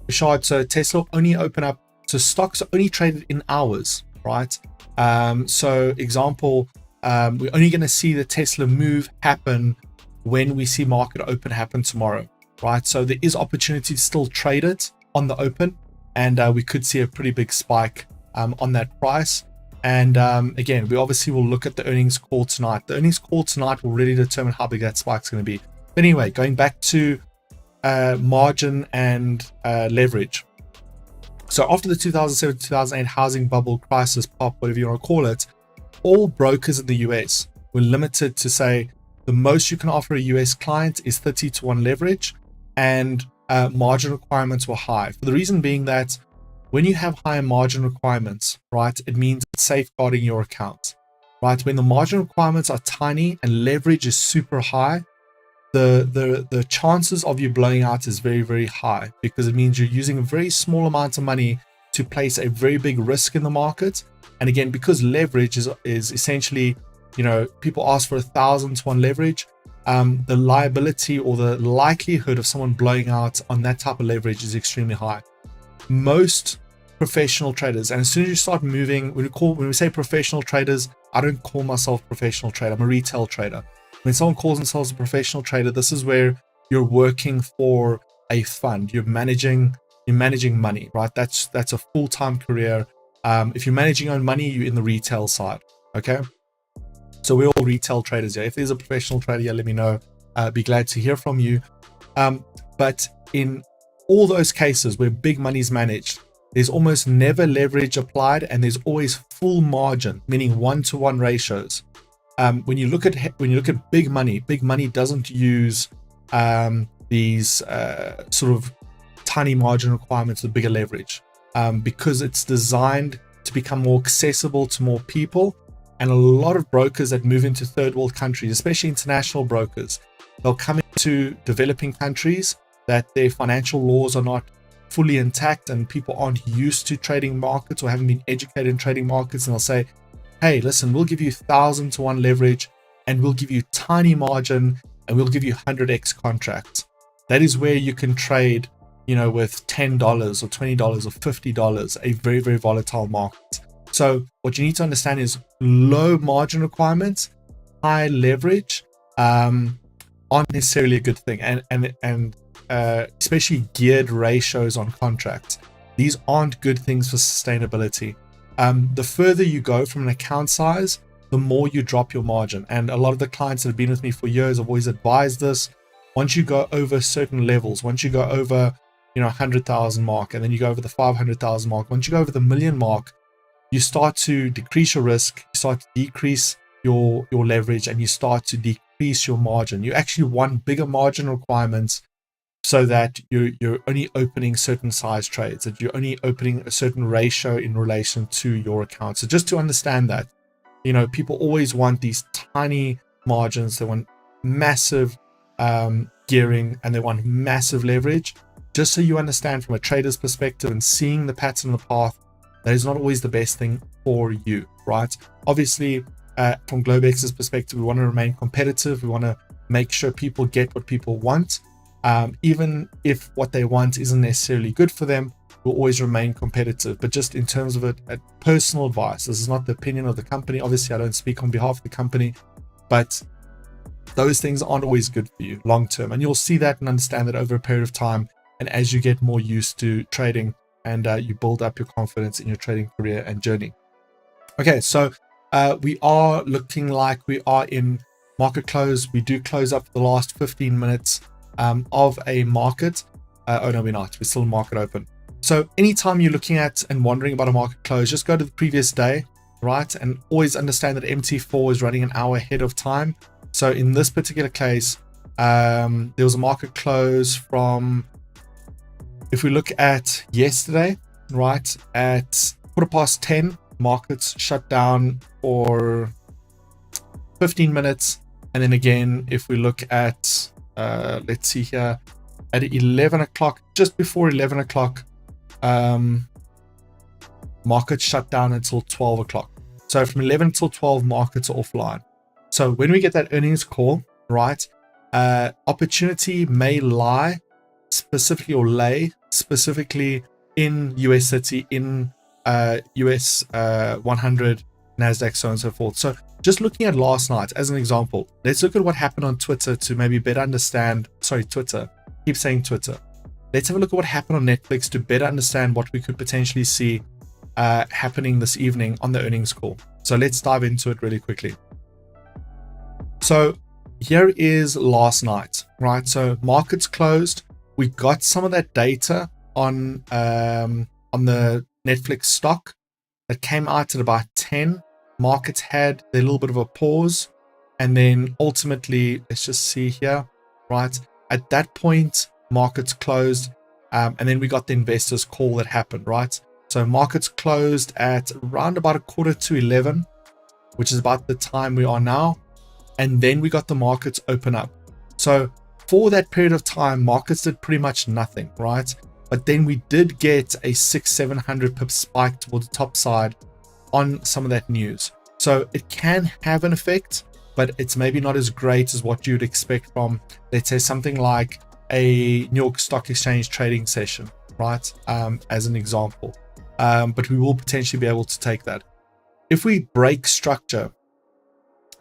Rashad, so Tesla will only open up. So stocks are only traded in hours, right? So example, we're only going to see the Tesla move happen when we see market open happen tomorrow, right? So there is opportunity to still trade it on the open, and we could see a pretty big spike on that price. And again, we obviously will look at the earnings call tonight. The earnings call tonight will really determine how big that spike is going to be. But anyway, going back to margin and leverage. So after the 2007-2008 housing bubble crisis pop, whatever you want to call it, all brokers in the US were limited to say the most you can offer a US client is 30-to-1 leverage, and margin requirements were high. For the reason being that when you have higher margin requirements, right, it means it's safeguarding your account, right? When the margin requirements are tiny and leverage is super high, the chances of you blowing out is very, very high, because it means you're using a very small amount of money to place a very big risk in the market. And again, because leverage is essentially, people ask for 1,000-to-1 leverage, the liability or the likelihood of someone blowing out on that type of leverage is extremely high. Most professional traders, and as soon as you start moving, when we say professional traders, I don't call myself a professional trader. I'm a retail trader. When someone calls themselves a professional trader, this is where you're working for a fund. You're managing money, right? That's a full-time career. If you're managing your own money, you're in the retail side. Okay. So we're all retail traders here. If there's a professional trader here, let me know. Be glad to hear from you. But in all those cases where big money is managed, there's almost never leverage applied, and there's always full margin, meaning 1-to-1 ratios. When you look at big money doesn't use these sort of tiny margin requirements with bigger leverage, because it's designed to become more accessible to more people. And a lot of brokers that move into third world countries, especially international brokers, they'll come into developing countries that their financial laws are not fully intact and people aren't used to trading markets or haven't been educated in trading markets, and they'll say, hey, listen, we'll give you 1,000-to-1 leverage, and we'll give you tiny margin, and we'll give you 100x contracts. That is where you can trade, with $10 or $20 or $50, a very, very volatile market. So what you need to understand is low margin requirements, high leverage, aren't necessarily a good thing, and especially geared ratios on contracts. These aren't good things for sustainability. The further you go from an account size, the more you drop your margin. And a lot of the clients that have been with me for years have always advised this. Once you go over certain levels, once you go over 100,000 mark, and then you go over the 500,000 mark, once you go over the million mark, you start to decrease your risk, you start to decrease your leverage, and you start to decrease your margin. You actually want bigger margin requirements so that you're only opening certain size trades, that you're only opening a certain ratio in relation to your account. So just to understand that. You know, people always want these tiny margins. They want massive gearing, and they want massive leverage. Just so you understand from a trader's perspective and seeing the pattern of the path, that is not always the best thing for you, right? Obviously, from Globex's perspective, we want to remain competitive. We want to make sure people get what people want. Even if what they want isn't necessarily good for them, we'll always remain competitive. But just in terms of a personal advice, this is not the opinion of the company. Obviously, I don't speak on behalf of the company, but those things aren't always good for you long term. And you'll see that and understand that over a period of time. And as you get more used to trading and you build up your confidence in your trading career and journey. Okay, so we are looking like we are in market close. We do close up the last 15 minutes of a market. Oh no, we're not. We're still market open. So anytime you're looking at and wondering about a market close, just go to the previous day, right? And always understand that MT4 is running an hour ahead of time. So in this particular case, there was a market close from, if we look at yesterday, right, at 10:15, markets shut down for 15 minutes. And then again, if we look at, let's see here, at 11 o'clock, just before 11 o'clock, markets shut down until 12 o'clock. So from 11 till 12, markets are offline. So when we get that earnings call, right, opportunity may lie specifically or lay specifically in US City, in US 100, NASDAQ, so on and so forth. So just looking at last night as an example, let's look at what happened on Twitter to maybe better understand, Twitter, keep saying Twitter. Let's have a look at what happened on Netflix to better understand what we could potentially see happening this evening on the earnings call. So let's dive into it really quickly. So here is last night, right? So markets closed. We got some of that data on the Netflix stock that came out at about 10. Markets had a little bit of a pause, and then ultimately, let's just see here, right? At that point, markets closed, and then we got the investors call that happened, right? So markets closed at around about 11:15, which is about the time we are now, and then we got the markets open up. So for that period of time, markets did pretty much nothing, right? But then we did get a 600-700 pip spike toward the top side on some of that news. So it can have an effect, but it's maybe not as great as what you'd expect from, let's say, something like a New York Stock Exchange trading session, right? As an example. But we will potentially be able to take that. If we break structure,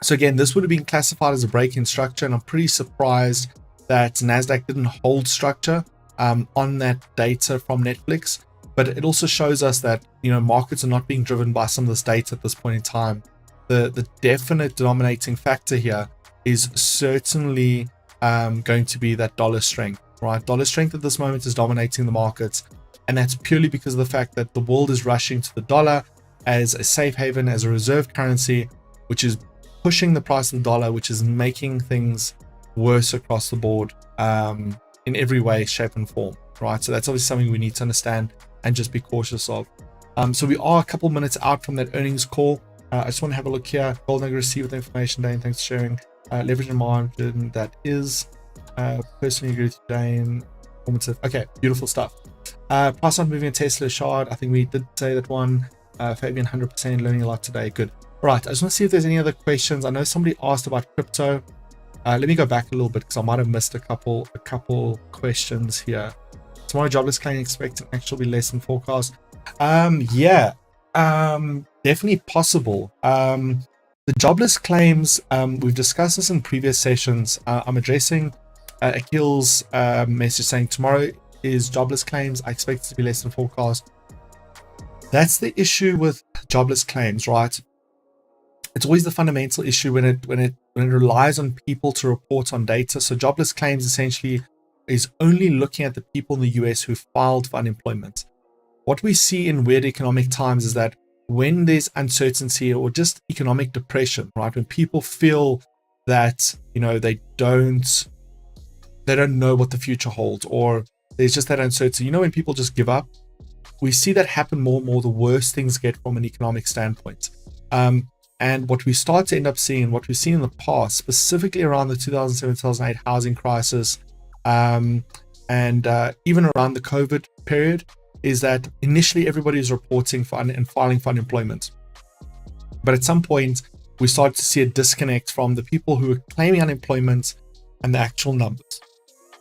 so again, this would have been classified as a break in structure, and I'm pretty surprised that NASDAQ didn't hold structure on that data from Netflix. But it also shows us that, you know, markets are not being driven by some of this data at this point in time. The definite dominating factor here is certainly going to be that dollar strength, right? Dollar strength at this moment is dominating the markets. And that's purely because of the fact that the world is rushing to the dollar as a safe haven, as a reserve currency, which is pushing the price of the dollar, which is making things worse across the board in every way, shape, and form, right? So that's obviously something we need to understand and just be cautious of. So we are a couple minutes out from that earnings call. I just want to have a look here. Gold Nugget received the information, Dane. Thanks for sharing. Leverage and margin, that is. Personally agree with you, Dane. Informative. Okay, beautiful stuff. Price on moving a Tesla shard. I think we did say that one. Fabian, 100% learning a lot today. Good. All right, I just want to see if there's any other questions. I know somebody asked about crypto. Let me go back a little bit because I might have missed a couple questions here. Tomorrow jobless claim expect actually be less than forecast. Definitely possible. The jobless claims, we've discussed this in previous sessions. I'm addressing Akhil's message saying tomorrow is jobless claims. I expect it to be less than forecast. That's the issue with jobless claims, right? It's always the fundamental issue when it relies on people to report on data. So jobless claims essentially is only looking at the people in the US who filed for unemployment. What we see in weird economic times is that when there's uncertainty or just economic depression, right? When people feel that, you know, they don't know what the future holds, or there's just that uncertainty, you know, when people just give up, we see that happen more and more the worse things get from an economic standpoint. And what we start to end up seeing, what we've seen in the past, specifically around the 2007-2008 housing crisis, and even around the COVID period, is that initially everybody is reporting for and filing for unemployment. But at some point, we started to see a disconnect from the people who are claiming unemployment and the actual numbers.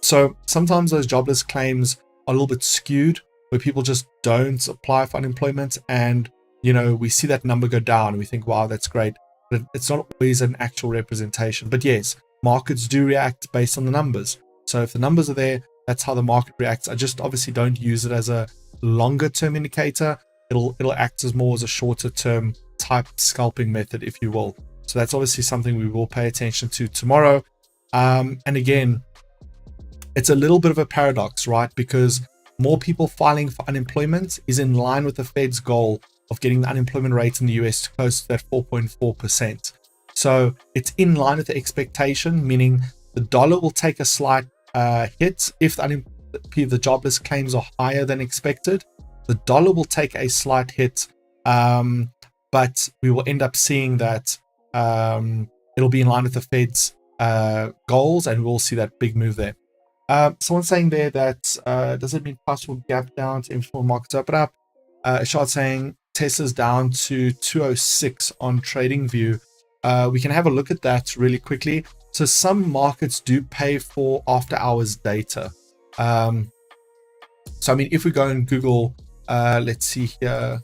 So sometimes those jobless claims are a little bit skewed, where people just don't apply for unemployment, and we see that number go down and we think, wow, that's great, but it's not always an actual representation. But yes, markets do react based on the numbers. So if the numbers are there, that's how the market reacts. I just obviously don't use it as a longer term indicator. It'll act as more as a shorter term type scalping method, if you will. So that's obviously something we will pay attention to tomorrow. And again, it's a little bit of a paradox, right? Because more people filing for unemployment is in line with the Fed's goal of getting the unemployment rate in the US to close to that 4.4%. So it's in line with the expectation, meaning the dollar will take a slight hit if the jobless claims are higher than expected. The dollar will take a slight hit, but we will end up seeing that it'll be in line with the Fed's goals, and we'll see that big move there. Someone's saying there that does it mean price will gap down to informal markets open up? Shard saying Tesla's down to 206 on TradingView. We can have a look at that really quickly. So some markets do pay for after hours data. So I mean, if we go and Google, let's see here.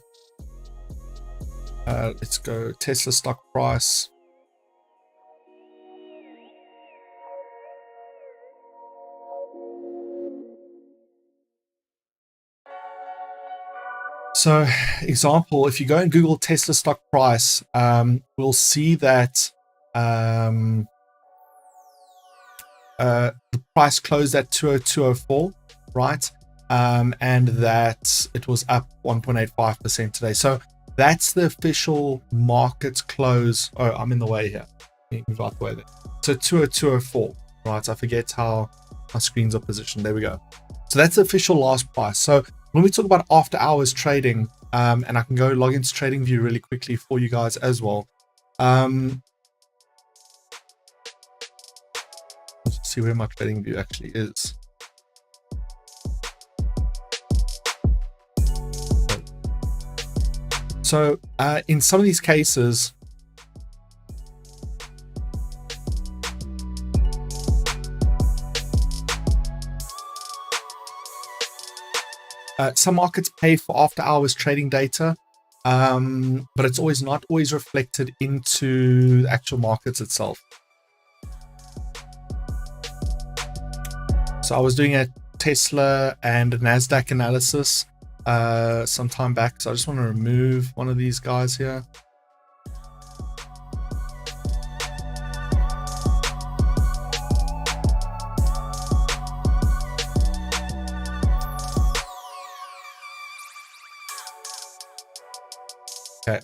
Let's go Tesla stock price. So example, if you go and Google Tesla stock price, we'll see that the price closed at 202.04, right? And that it was up 1.85% today. So that's the official market close. Oh, I'm in the way here. Let me move out the way there. So 202.04, right? I forget how my screens are positioned. There we go. So that's the official last price. So when we talk about after hours trading, and I can go log into TradingView really quickly for you guys as well. Let's see where my TradingView actually is. So in some of these cases, some markets pay for after hours trading data, but it's not always reflected into the actual markets itself. So I was doing a Tesla and a NASDAQ analysis some time back. So I just want to remove one of these guys here. Okay.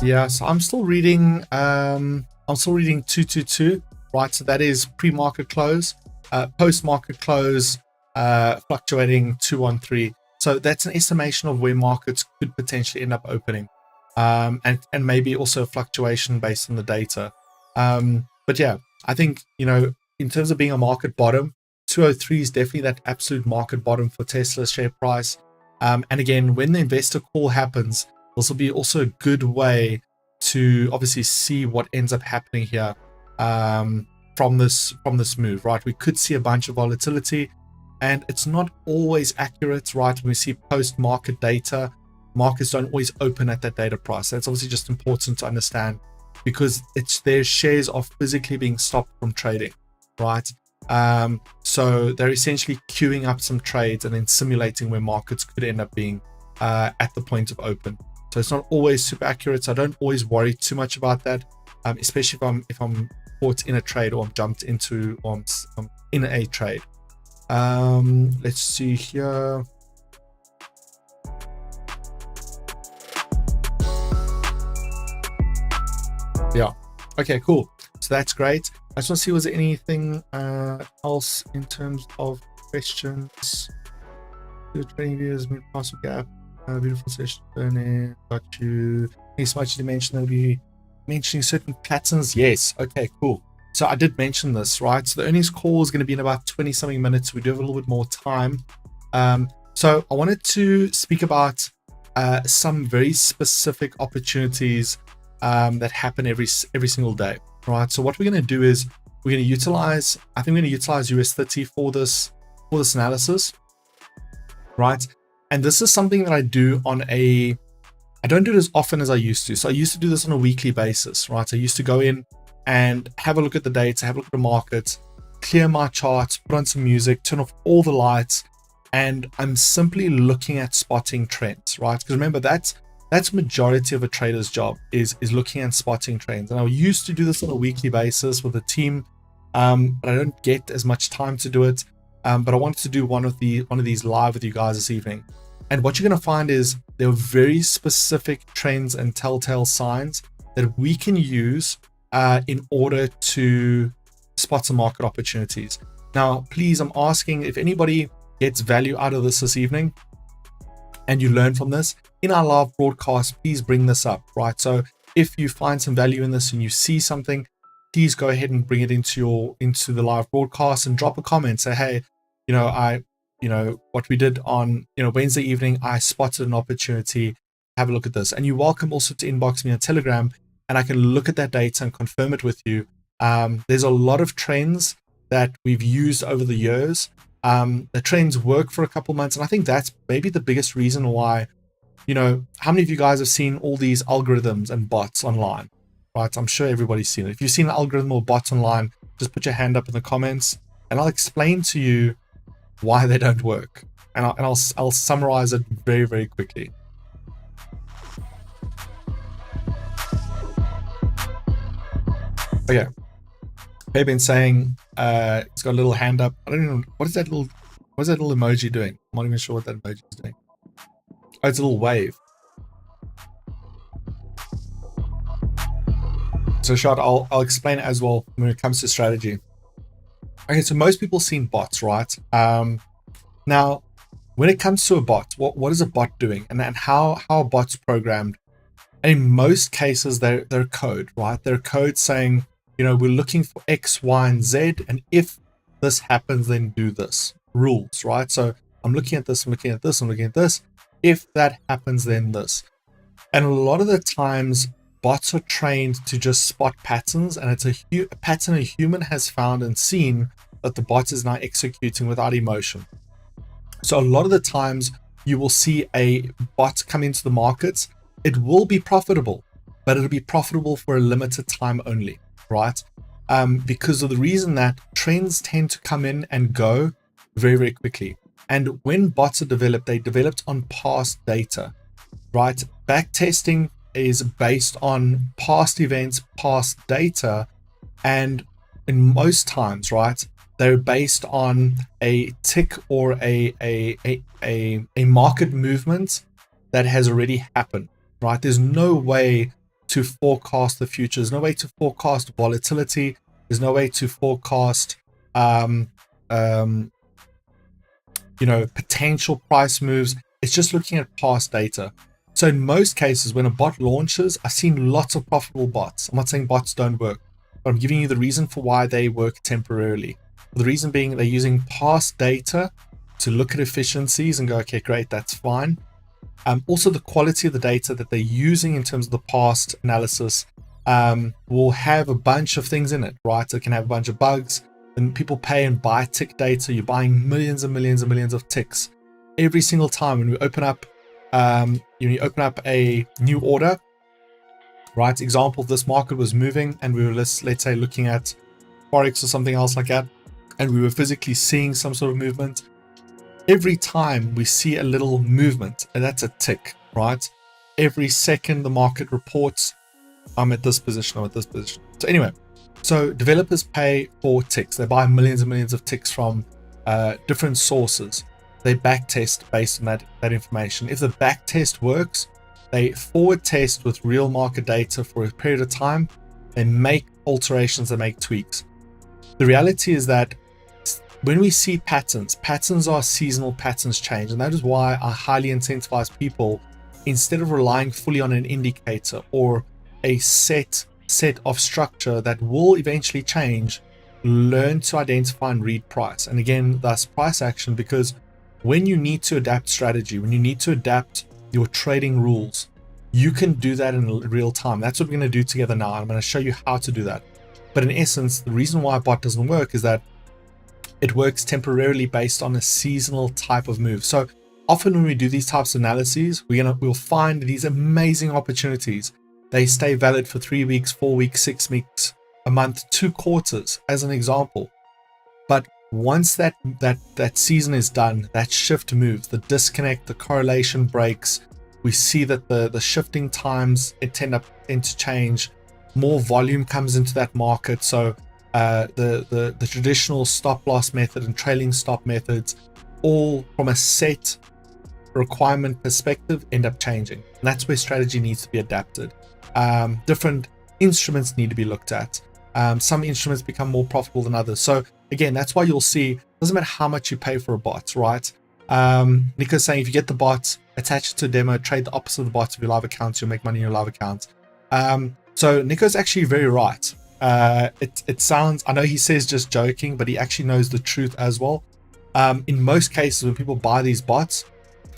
Yeah, so I'm still reading 222, right? So that is pre-market close, post-market close, fluctuating 213. So that's an estimation of where markets could potentially end up opening, and maybe also a fluctuation based on the data. But yeah, I think, in terms of being a market bottom, 203 is definitely that absolute market bottom for Tesla's share price. And again, when the investor call happens, this will be also a good way to obviously see what ends up happening here from this move, right? We could see a bunch of volatility, and it's not always accurate, right? When we see post-market data, markets don't always open at that data price. That's obviously just important to understand, because their shares are physically being stopped from trading, right? So they're essentially queuing up some trades and then simulating where markets could end up being at the point of open. So it's not always super accurate. So I don't always worry too much about that, especially if I'm caught in a trade or I'm jumped into or I'm in a trade. Let's see here. Yeah. Okay, cool. So that's great. I just want to see, was there anything else in terms of questions? The trading views, mid password gap, beautiful session learning. Got you. Thanks so much. You mentioned they'll be mentioning certain patterns. Yes. Okay, cool. So I did mention this, right? So the earnings call is going to be in about 20 something minutes. We do have a little bit more time. So I wanted to speak about some very specific opportunities that happen every single day, right? So what we're going to do is we're going to utilize, I think we're going to utilize US30 for this analysis, right? And this is something that I do I don't do it as often as I used to. So I used to do this on a weekly basis, right? I used to go in and have a look at the data, have a look at the markets, clear my charts, put on some music, turn off all the lights, and I'm simply looking at spotting trends, right? Because remember, that's majority of a trader's job is looking and spotting trends. And I used to do this on a weekly basis with a team, but I don't get as much time to do it. But I wanted to do one of these live with you guys this evening. And what you're going to find is there are very specific trends and telltale signs that we can use in order to spot some market opportunities. Now, please, I'm asking if anybody gets value out of this evening and you learn from this in our live broadcast, please bring this up, right? So if you find some value in this and you see something, please go ahead and bring it into the live broadcast and drop a comment. Say, hey, what we did on Wednesday evening, I spotted an opportunity. Have a look at this. And you're welcome also to inbox me on Telegram, and I can look at that data and confirm it with you. There's a lot of trends that we've used over the years. The trends work for a couple months, and I think that's maybe the biggest reason why, how many of you guys have seen all these algorithms and bots online, right? I'm sure everybody's seen it. If you've seen an algorithm or bots online, just put your hand up in the comments, and I'll explain to you why they don't work, and I'll summarize it very, very quickly. Okay, Fabian saying it's got a little hand up. I don't even know what is that little emoji doing. I'm not even sure what that emoji is doing. Oh, it's a little wave. So Shad, I'll explain it as well when it comes to strategy. Okay, so most people seen bots, right? Now, when it comes to a bot, what is a bot doing, and how are bots programmed? And in most cases, they're code, right? They're code saying, we're looking for X, Y, and Z, and if this happens, then do this. Rules, right? So I'm looking at this, I'm looking at this, I'm looking at this. If that happens, then this. And a lot of the times, bots are trained to just spot patterns, and it's a pattern a human has found and seen that the bot is now executing without emotion. So a lot of the times, you will see a bot come into the markets. It will be profitable, but it'll be profitable for a limited time only, right? Because of the reason that trends tend to come in and go very, very quickly. And when bots are developed, they developed on past data, right? Backtesting is based on past events, past data, and in most times, right, they're based on a tick or a market movement that has already happened, right? There's no way to forecast the future. There's no way to forecast volatility. There's no way to forecast, potential price moves. It's just looking at past data. So in most cases, when a bot launches, I've seen lots of profitable bots. I'm not saying bots don't work, but I'm giving you the reason for why they work temporarily. The reason being they're using past data to look at efficiencies and go, okay, great, that's fine. Also, the quality of the data that they're using in terms of the past analysis will have a bunch of things in it, right? So it can have a bunch of bugs, and people pay and buy tick data. You're buying millions and millions and millions of ticks every single time. When we open up, you open up a new order, right? Example, this market was moving, and we were let's say looking at Forex or something else like that, and we were physically seeing some sort of movement. every time we see a little movement, and that's a tick, right? Every second the market reports, I'm at this position, I'm at this position. So anyway, so developers pay for ticks. They buy millions and millions of ticks from different sources. They backtest based on that information. If the backtest works, they forward test with real market data for a period of time. They make alterations, they make tweaks. The reality is that when we see patterns are seasonal, patterns change. And that is why I highly incentivize people, instead of relying fully on an indicator or a set of structure that will eventually change, learn to identify and read price. And again, thus price action, because when you need to adapt strategy, when you need to adapt your trading rules, you can do that in real time. That's what we're going to do together now. I'm going to show you how to do that. But in essence, the reason why a bot doesn't work is that it works temporarily based on a seasonal type of move. So often when we do these types of analyses, we'll find these amazing opportunities. They stay valid for 3 weeks, 4 weeks, 6 weeks, a month, 2 quarters, as an example. But once that season is done, that shift moves, the disconnect, the correlation breaks. We see that the shifting times tend to change. More volume comes into that market. So the traditional stop loss method and trailing stop methods, all from a set requirement perspective, end up changing. And that's where strategy needs to be adapted. Different instruments need to be looked at. Some instruments become more profitable than others. So again, that's why you'll see, it doesn't matter how much you pay for a bot, right? Nico's saying if you get the bot, attach it to a demo, trade the opposite of the bot of your live accounts, you'll make money in your live accounts. So Nico's actually very right. It sounds, I know he says just joking, but he actually knows the truth as well. In most cases, when people buy these bots,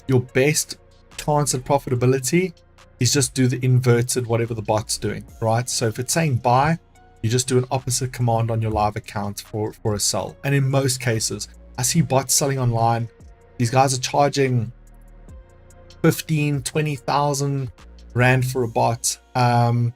your best chance at profitability is just do the inverted whatever the bot's doing, right? So if it's saying buy, you just do an opposite command on your live account for a sell. And in most cases, I see bots selling online. These guys are charging 15, 20,000 Rand for a bot, and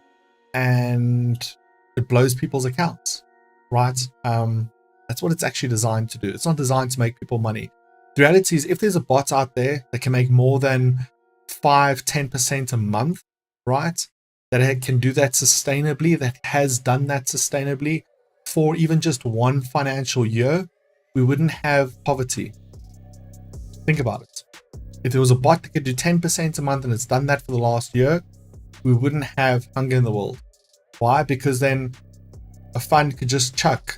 it blows people's accounts, right? That's what it's actually designed to do. It's not designed to make people money. The reality is, if there's a bot out there that can make more than 5-10% a month, right, that can do that sustainably, that has done that sustainably for even just one financial year, we wouldn't have poverty. Think about it. If there was a bot that could do 10% a month and it's done that for the last year, we wouldn't have hunger in the world. Why? Because then a fund could just chuck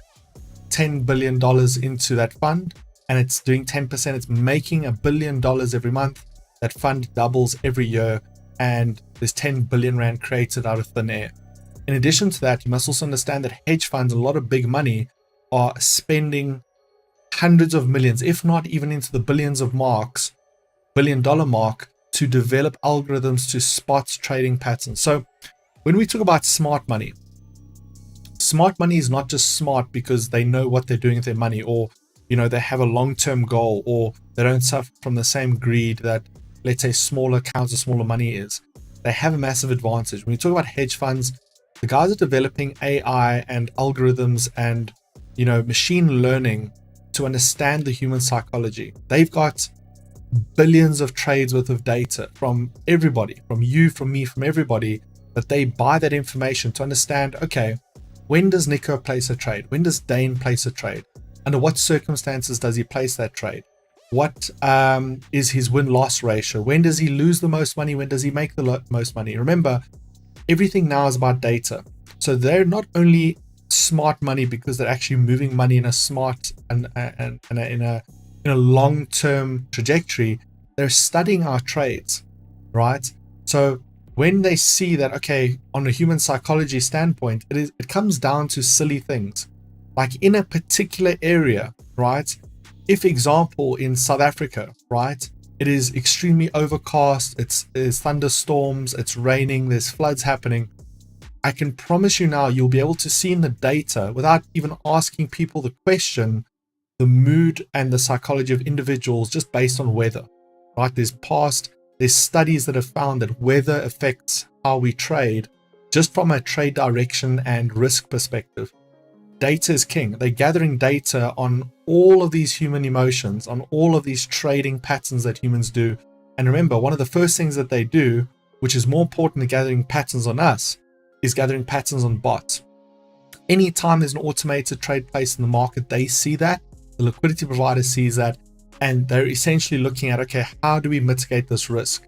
$10 billion into that fund, and it's doing 10%. It's making $1 billion every month. That fund doubles every year, and there's 10 billion Rand created out of thin air. In addition to that, you must also understand that hedge funds, a lot of big money, are spending hundreds of millions, if not even into the billions of marks, $1 billion mark, to develop algorithms to spot trading patterns. So when we talk about smart money is not just smart because they know what they're doing with their money, or they have a long-term goal, or they don't suffer from the same greed that, let's say, smaller accounts or smaller money is. They have a massive advantage. When you talk about hedge funds, the guys are developing AI and algorithms and machine learning to understand the human psychology. They've got billions of trades worth of data from everybody, from you, from me, from everybody, that they buy that information to understand, okay, when does Nico place a trade? When does Dane place a trade? Under what circumstances does he place that trade? What is his win-loss ratio? When does he lose the most money? When does he make the most money? Remember, everything now is about data. So they're not only smart money because they're actually moving money in a smart and in a long-term trajectory. They're studying our trades, right? So when they see that, okay, on a human psychology standpoint, it comes down to silly things. Like in a particular area, right? If, example, in South Africa, right, it is extremely overcast, there's thunderstorms, it's raining, there's floods happening, I can promise you now, you'll be able to see in the data, without even asking people the question, the mood and the psychology of individuals just based on weather, right? There's studies that have found that weather affects how we trade, just from a trade direction and risk perspective. Data is king. They're gathering data on all of these human emotions, on all of these trading patterns that humans do. And remember, one of the first things that they do, which is more important than gathering patterns on us, is gathering patterns on bots. Anytime there's an automated trade placed in the market, they see that, the liquidity provider sees that, and they're essentially looking at, okay, how do we mitigate this risk?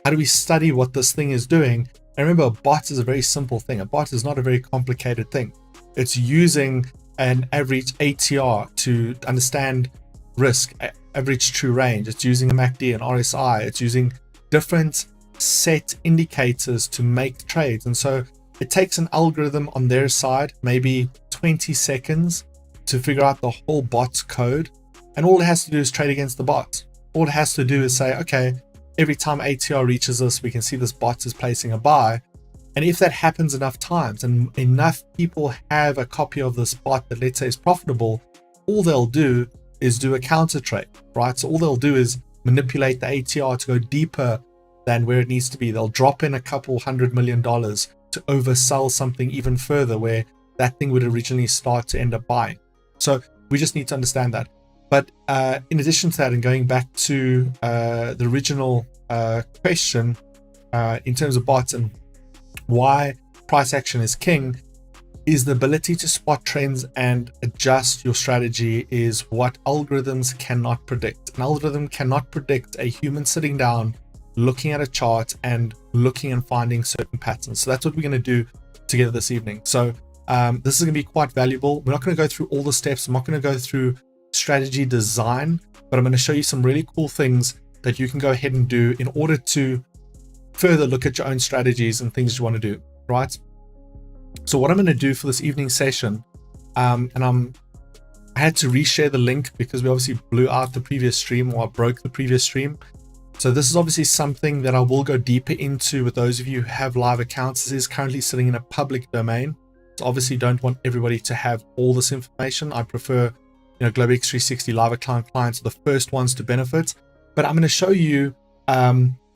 How do we study what this thing is doing? And remember, a bot is a very simple thing. A bot is not a very complicated thing. It's using an average ATR to understand risk, average true range. It's using a MACD, an RSI. It's using different set indicators to make trades. And so it takes an algorithm on their side, maybe 20 seconds to figure out the whole bot's code. And all it has to do is trade against the bot. All it has to do is say, okay, every time ATR reaches us, we can see this bot is placing a buy. And if that happens enough times and enough people have a copy of this bot that, let's say, is profitable, all they'll do is do a counter trade, right? So all they'll do is manipulate the ATR to go deeper than where it needs to be. They'll drop in a couple $100 million to oversell something even further where that thing would originally start to end up buying. So we just need to understand that. But in addition to that, and going back to the original question in terms of bots and why price action is king, is the ability to spot trends and adjust your strategy is what algorithms cannot predict. An algorithm cannot predict a human sitting down, looking at a chart and looking and finding certain patterns. So that's what we're going to do together this evening. So this is going to be quite valuable. We're not going to go through all the steps. I'm not going to go through strategy design, but I'm going to show you some really cool things that you can go ahead and do in order to further look at your own strategies and things you want to do, right? So what I'm going to do for this evening session, I had to reshare the link because we obviously blew out the previous stream, or I broke the previous stream. So this is obviously something that I will go deeper into with those of you who have live accounts. This is currently sitting in a public domain. So obviously don't want everybody to have all this information. I prefer, GlobeX 360 live account clients are the first ones to benefit. But I'm going to show you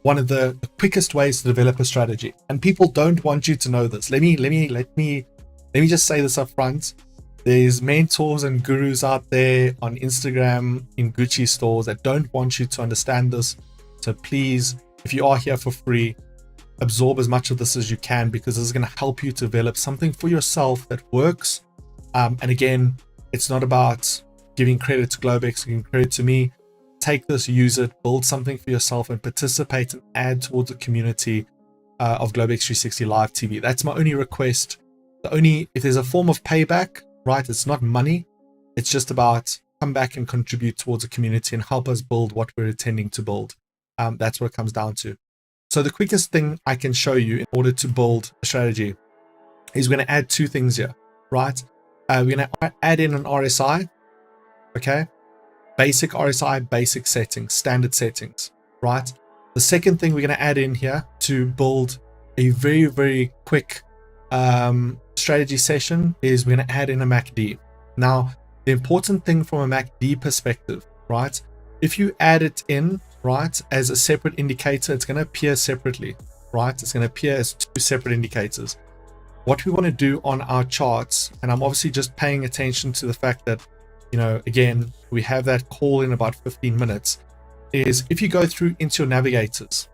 one of the quickest ways to develop a strategy. And people don't want you to know this. Let me just say this up front. There's mentors and gurus out there on Instagram in Gucci stores that don't want you to understand this. So please, if you are here for free, absorb as much of this as you can, because this is going to help you to develop something for yourself that works. And again, it's not about giving credit to GlobeX, giving credit to me. Take this, use it, build something for yourself, and participate and add towards the community of GlobeX 360 Live TV. That's my only request. If there's a form of payback, right? It's not money. It's just about come back and contribute towards the community and help us build what we're intending to build. That's what it comes down to. So the quickest thing I can show you in order to build a strategy is we're going to add two things here, right? We're going to add in an RSI, okay? Basic RSI, basic settings, standard settings, right? The second thing we're going to add in here to build a very, very quick strategy session is we're going to add in a MACD. Now, the important thing from a MACD perspective, right? If you add it in, right, as a separate indicator, it's going to appear separately, right? It's going to appear as two separate indicators. What we want to do on our charts, and I'm obviously just paying attention to the fact that, again, we have that call in about 15 minutes, is if you go through into your navigators,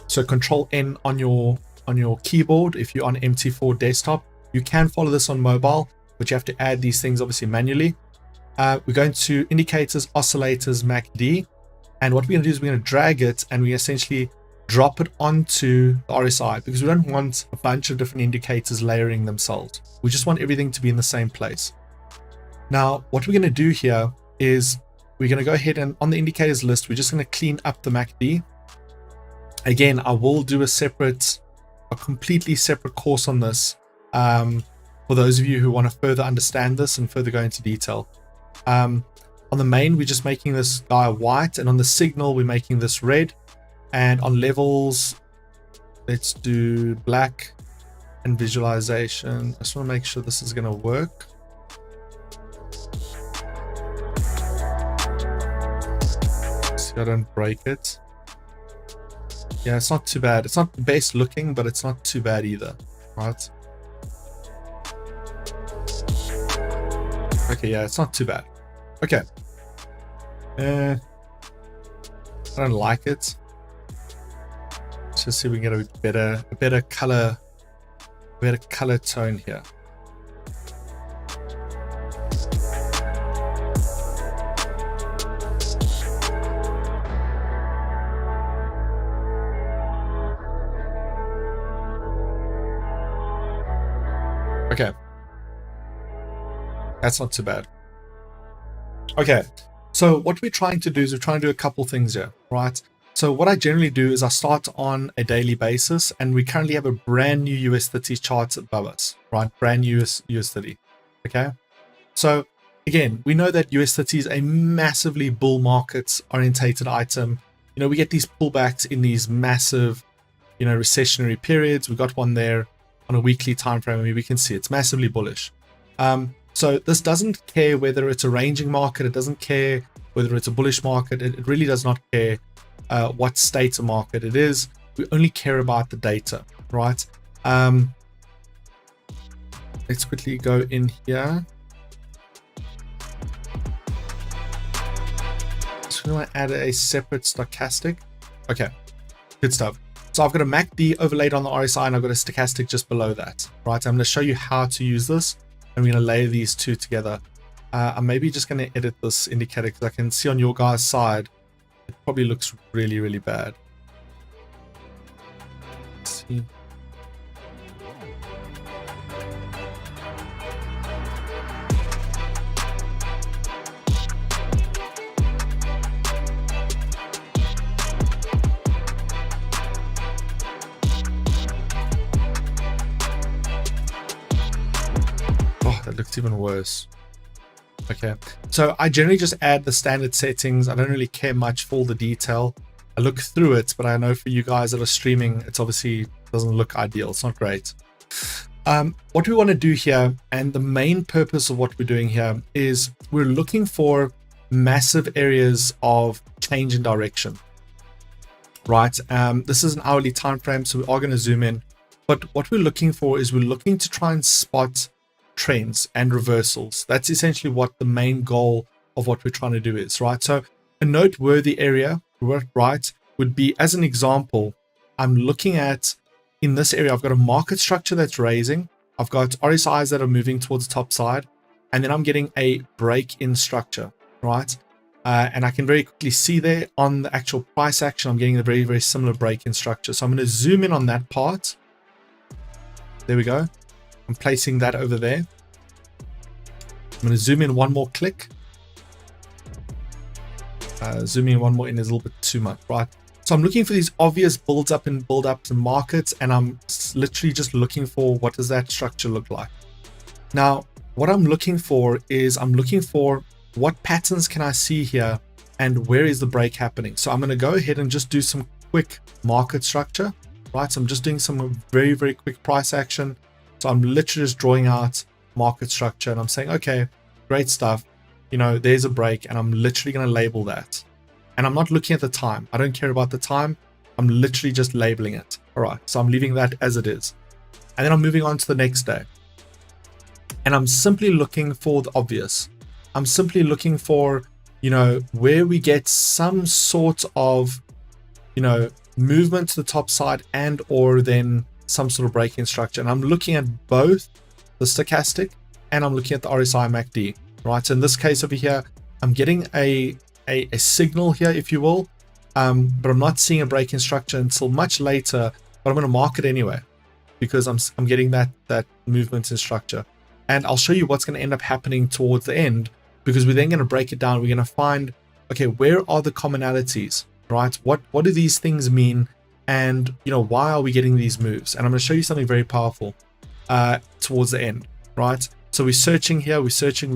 so Control N on your keyboard, if you're on MT4 desktop, you can follow this on mobile, but you have to add these things obviously manually. We're going to indicators, oscillators, MACD, and what we're going to do is we're going to drag it and we essentially drop it onto the RSI, because we don't want a bunch of different indicators layering themselves. We just want everything to be in the same place. Now, what we're going to do here is we're going to go ahead and on the indicators list, we're just going to clean up the MACD. Again, I will do a completely separate course on this for those of you who want to further understand this and further go into detail. On the main, we're just making this guy white, and on the signal, we're making this red. And on levels, let's do black and visualization. I just want to make sure this is going to work. See, I don't break it. Yeah, it's not too bad. It's not the best looking, but it's not too bad either, right? Okay, yeah, it's not too bad. Okay. I don't like it. Let's just see if we can get a better color tone here. Okay, that's not too bad. Okay, so what we're trying to do is we're trying to do a couple things here, right? So what I generally do is I start on a daily basis, and we currently have a brand new US30 chart above us, right? Brand new US30. Okay, so again, we know that US30 is a massively bull market orientated item. You know, we get these pullbacks in these massive, you know, recessionary periods. We got one there on a weekly time frame. I mean, we can see it's massively bullish. So this doesn't care whether it's a ranging market. It doesn't care whether it's a bullish market. It really does not care what state of market it is. We only care about the data, right? Let's quickly go in here. So we want to add a separate stochastic. Okay, good stuff. So I've got a MACD overlaid on the RSI, and I've got a stochastic just below that, right? I'm going to show you how to use this, and we're going to layer these two together. I'm maybe just going to edit this indicator because I can see on your guys' side, it probably looks really, really bad. Let's see. That looks even worse. Okay, so I generally just add the standard settings. I don't really care much for the detail. I look through it, but I know for you guys that are streaming, it's obviously doesn't look ideal. It's not great. What we want to do here, and the main purpose of what we're doing here, is we're looking for massive areas of change in direction, right? This is an hourly time frame, so we are going to zoom in. But what we're looking for is we're looking to try and spot trends and reversals. That's essentially what the main goal of what we're trying to do is, right? So a noteworthy area, right, would be, as an example, I'm looking at, in this area, I've got a market structure that's raising. I've got RSIs that are moving towards the top side, and then I'm getting a break in structure, right? And I can very quickly see there on the actual price action, I'm getting a very, very similar break in structure. So I'm going to zoom in on that part. There we go. I'm placing that over there. I'm going to zoom in one more click. Zooming in one more in is a little bit too much, right? So I'm looking for these obvious build-ups in markets, and I'm literally just looking for what does that structure look like. Now, what I'm looking for is I'm looking for what patterns can I see here and where is the break happening. So I'm going to go ahead and just do some quick market structure, right? So I'm just doing some very, very quick price action. So I'm literally just drawing out market structure, and I'm saying, okay, great stuff. You know, there's a break, and I'm literally going to label that. And I'm not looking at the time. I don't care about the time. I'm literally just labeling it. All right. So I'm leaving that as it is. And then I'm moving on to the next day. And I'm simply looking for the obvious. I'm simply looking for, you know, where we get some sort of, you know, movement to the top side and or then some sort of break-in structure. And I'm looking at both the stochastic and I'm looking at the RSI MACD, right? So in this case over here, I'm getting a signal here, if you will, but I'm not seeing a break-in structure until much later, but I'm going to mark it anyway because I'm getting that movement in structure. And I'll show you what's going to end up happening towards the end, because we're then going to break it down. We're going to find, okay, where are the commonalities, right? What do these things mean? And, you know, why are we getting these moves? And I'm going to show you something very powerful towards the end, right? So we're searching here, we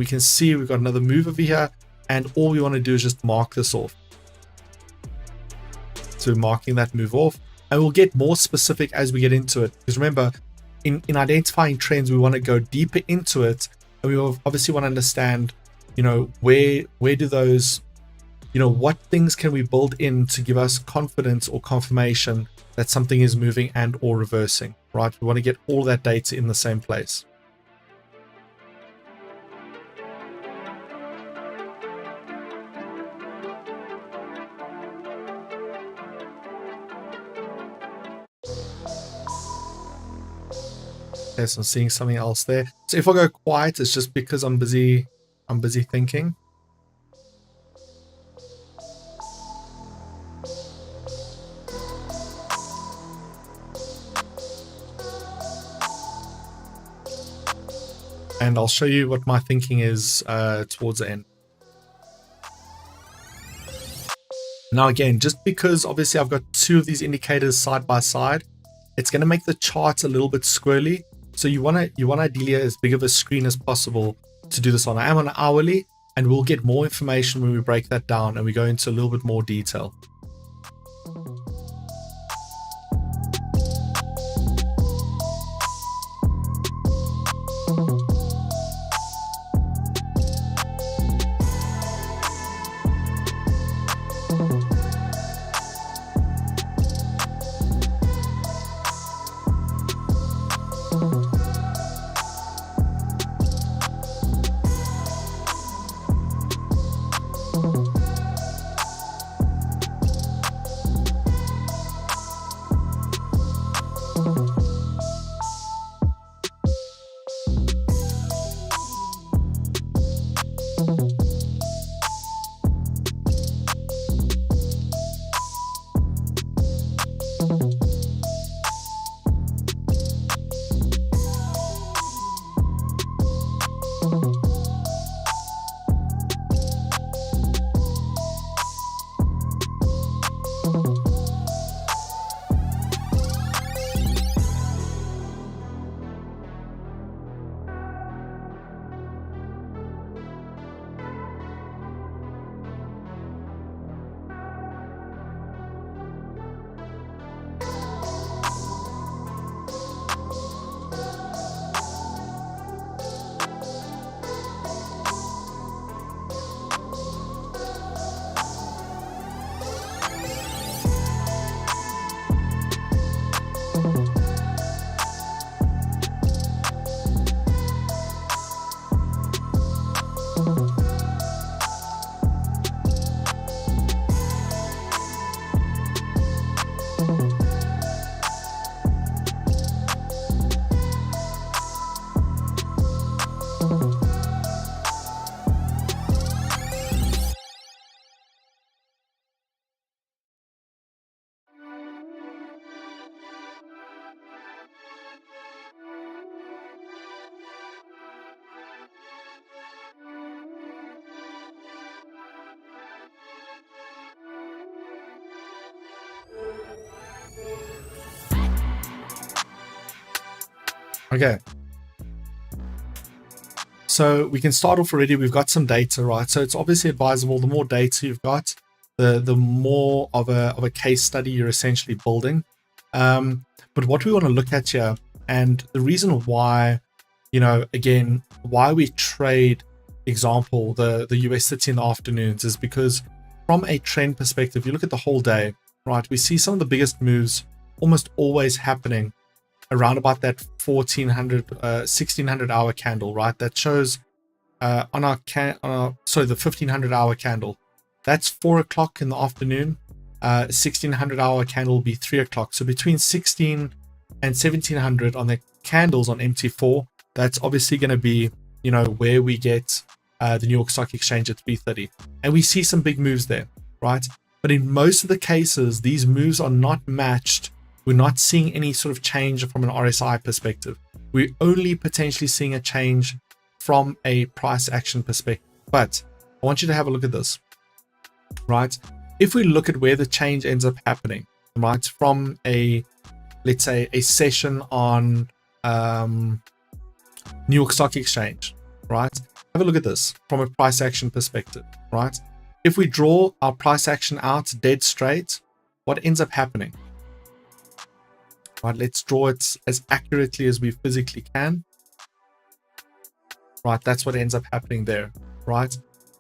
can see we've got another move over here, and all we want to do is just mark this off. So we're marking that move off, and we'll get more specific as we get into it. Because remember, in identifying trends, we want to go deeper into it, and we obviously want to understand, you know, where do those, you know, what things can we build in to give us confidence or confirmation that something is moving and or reversing, right? We want to get all that data in the same place. Okay, so I'm seeing something else there. So if I go quiet, it's just because I'm busy thinking. And I'll show you what my thinking is towards the end. Now again, just because obviously I've got two of these indicators side by side, it's going to make the chart a little bit squirrely. So you want ideally as big of a screen as possible to do this on. I am on hourly, and we'll get more information when we break that down and we go into a little bit more detail. Okay. So we can start off already. We've got some data, right? So it's obviously advisable. The more data you've got, the more of a case study you're essentially building. But what we want to look at here, and the reason why, again, why we trade, example, the US City in the afternoons is because from a trend perspective, you look at the whole day, right? We see some of the biggest moves almost always happening around about that 1600 hour candle, right? That shows the 1500 hour candle. That's 4 o'clock in the afternoon. 1600 hour candle will be 3 o'clock. So between 16 and 1700 on the candles on MT4, that's obviously going to be, where we get the New York Stock Exchange at 3:30. And we see some big moves there, right? But in most of the cases, these moves are not matched. We're not seeing any sort of change from an RSI perspective. We're only potentially seeing a change from a price action perspective. But I want you to have a look at this, right? If we look at where the change ends up happening, right, from let's say a session on New York Stock Exchange, right? Have a look at this from a price action perspective, right? If we draw our price action out dead straight, what ends up happening? Right, let's draw it as accurately as we physically can. Right, that's what ends up happening there, right?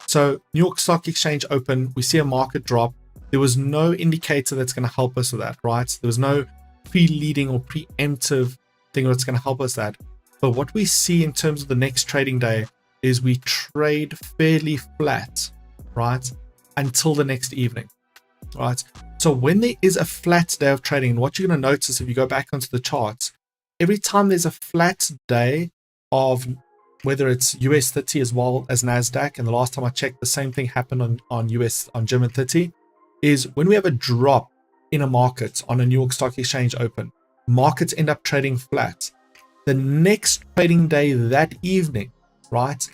So New York Stock Exchange open, we see a market drop. There was no indicator that's going to help us with that, right? There was no pre-leading or preemptive thing that's going to help us that. But what we see in terms of the next trading day is we trade fairly flat, right, until the next evening, right? So when there is a flat day of trading, what you're going to notice if you go back onto the charts, every time there's a flat day of whether it's US 30 as well as NASDAQ, and the last time I checked, the same thing happened on German 30, is when we have a drop in a market on a New York Stock Exchange open, markets end up trading flat. The next trading day that evening, right,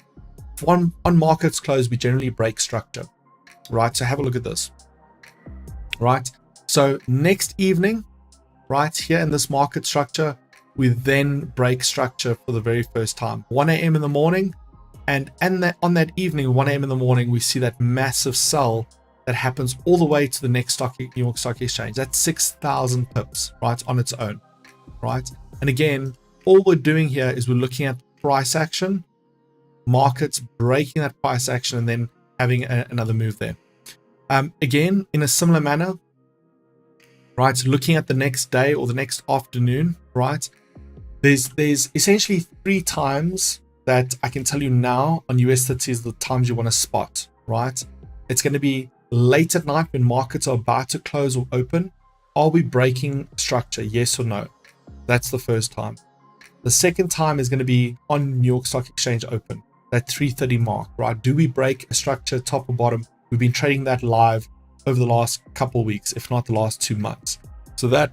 on markets close, we generally break structure, right? So have a look at this, right? So next evening, right here in this market structure, we then break structure for the very first time, 1 a.m. in the morning. And on that evening, 1 a.m. in the morning, we see that massive sell that happens all the way to the next New York Stock Exchange. That's 6,000 pips, right, on its own, right? And again, all we're doing here is we're looking at price action, markets breaking that price action, and then having another move there. Again, in a similar manner, right, looking at the next day or the next afternoon, right, there's essentially 3 times that I can tell you now on US 30 is the times you want to spot, right? It's going to be late at night when markets are about to close or open. Are we breaking structure? Yes or no? That's the first time. The second time is going to be on New York Stock Exchange open, that 3:30 mark, right? Do we break a structure top or bottom? We've been trading that live over the last couple of weeks, if not the last 2 months. So that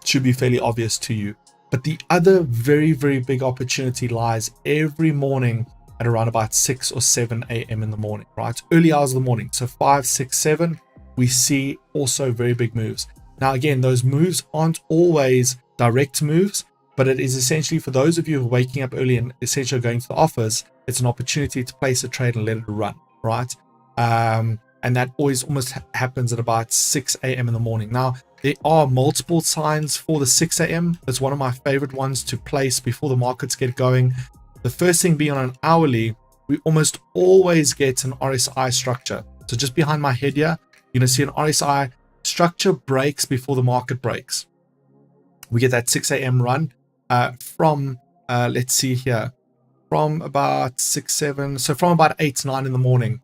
should be fairly obvious to you. But the other very, very big opportunity lies every morning at around about 6 or 7 a.m. in the morning, right? Early hours of the morning. So 5, 6, 7, we see also very big moves. Now, again, those moves aren't always direct moves, but it is essentially for those of you who are waking up early and essentially going to the office, it's an opportunity to place a trade and let it run, right? And that always almost happens at about 6 a.m. in the morning. Now, there are multiple signs for the 6 a.m. It's one of my favorite ones to place before the markets get going. The first thing being on an hourly, we almost always get an RSI structure. So just behind my head here, you're going to see an RSI structure breaks before the market breaks. We get that 6 a.m. run from, let's see here, from about 6, 7, so from about 8, 9 in the morning,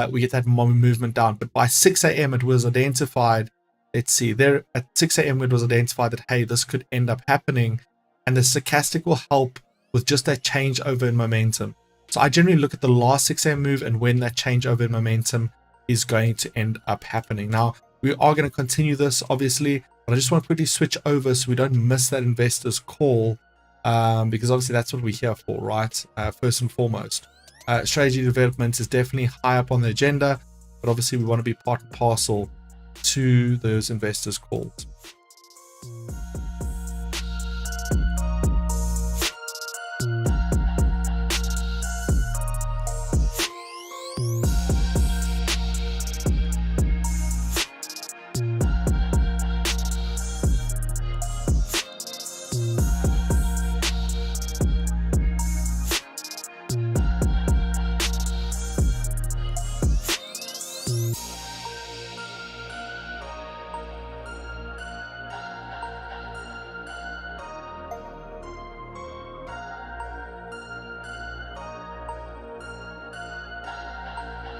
we get that movement down. But by 6 a.m. it was identified, let's see, there at 6 a.m. it was identified that, hey, this could end up happening. And the stochastic will help with just that changeover in momentum. So I generally look at the last 6 a.m. move and when that changeover in momentum is going to end up happening. Now, we are going to continue this, obviously, but I just want to quickly switch over so we don't miss that investor's call, because obviously that's what we're here for, right? First and foremost. Strategy development is definitely high up on the agenda, but obviously we want to be part and parcel to those investors' calls.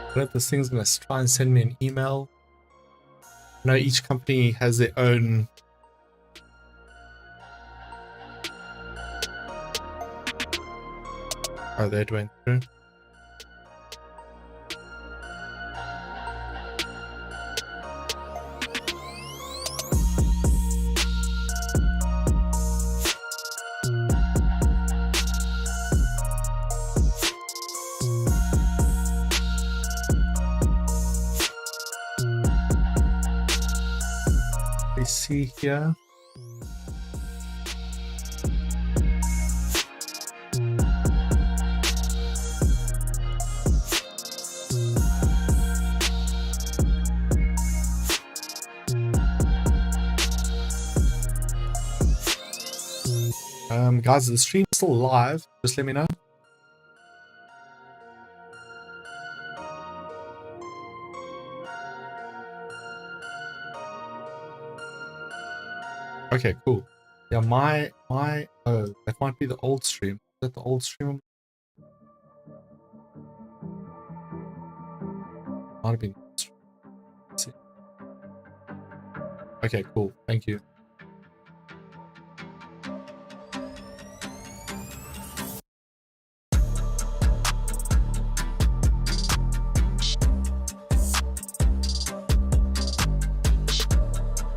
I don't know if this thing's going to try and send me an email. I know each company has their own oh, they're doing through. See here. Guys, is the stream still live? Just let me know. Okay, cool. Yeah, my oh, that might be the old stream. Is that the old stream? Might have been. Let's see. Okay, cool. Thank you.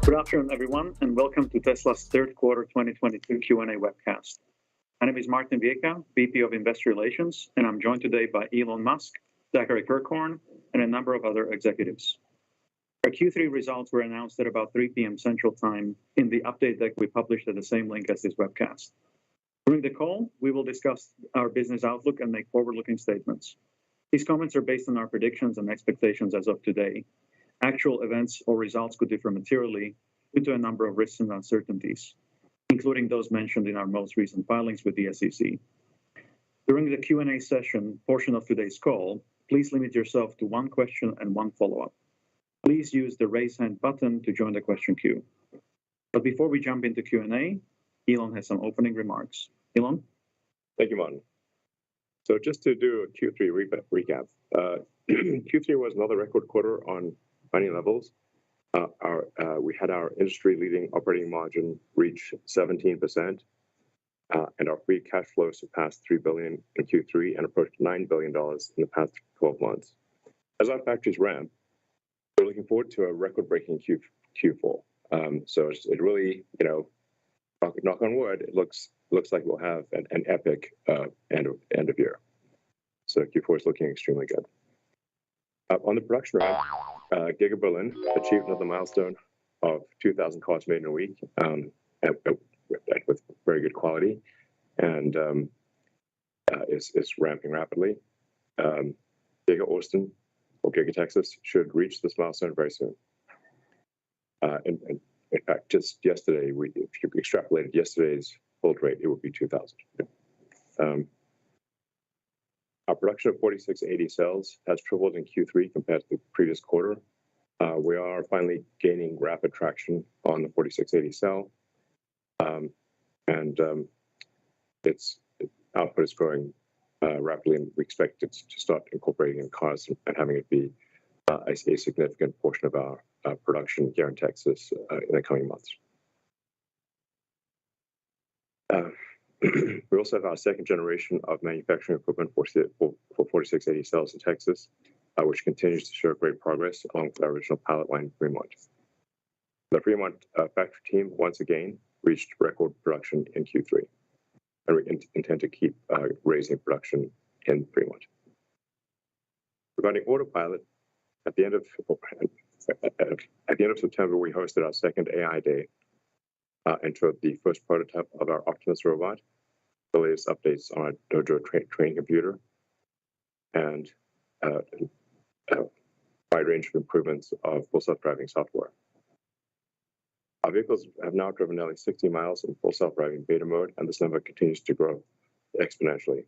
Good afternoon, everyone, and welcome to Tesla's third quarter 2022 Q&A webcast. My name is Martin Viecha, VP of Investor Relations, and I'm joined today by Elon Musk, Zachary Kirkhorn, and a number of other executives. Our Q3 results were announced at about 3 p.m. Central Time in the update deck we published at the same link as this webcast. During the call, we will discuss our business outlook and make forward-looking statements. These comments are based on our predictions and expectations as of today. Actual events or results could differ materially due to a number of risks and uncertainties, including those mentioned in our most recent filings with the SEC. During the Q&A session portion of today's call, please limit yourself to one question and one follow-up. Please use the raise hand button to join the question queue. But before we jump into Q&A, Elon has some opening remarks. Elon? Thank you, Martin. So just to do a Q3 recap, Q3 was another record quarter on many levels. We had our industry-leading operating margin reach 17%, and our free cash flow surpassed $3 billion in Q3 and approached $9 billion in the past 12 months. As our factories ramp, we're looking forward to a record-breaking Q4. So it really, knock on wood, it looks like we'll have an epic end of year. So Q4 is looking extremely good. On the production ramp, Giga Berlin achieved another milestone of 2,000 cars made in a week, with very good quality, and is ramping rapidly. Giga Austin or Giga Texas should reach this milestone very soon. In fact, just yesterday, if you extrapolated yesterday's build rate, it would be 2,000. Our production of 4680 cells has tripled in Q3 compared to the previous quarter. We are finally gaining rapid traction on the 4680 cell, and its output is growing rapidly, and we expect it to start incorporating in cars and having it be a significant portion of our production here in Texas in the coming months. We also have our second generation of manufacturing equipment for 4680 cells in Texas, which continues to show great progress along with our original pilot line in Fremont. The Fremont factory team once again reached record production in Q3, and we intend to keep raising production in Fremont. Regarding Autopilot, at the end of September, we hosted our second AI Day and showed the first prototype of our Optimus robot, the latest updates on our Dojo training computer, and a wide range of improvements of full self-driving software. Our vehicles have now driven nearly 60 miles in full self-driving beta mode, and this number continues to grow exponentially.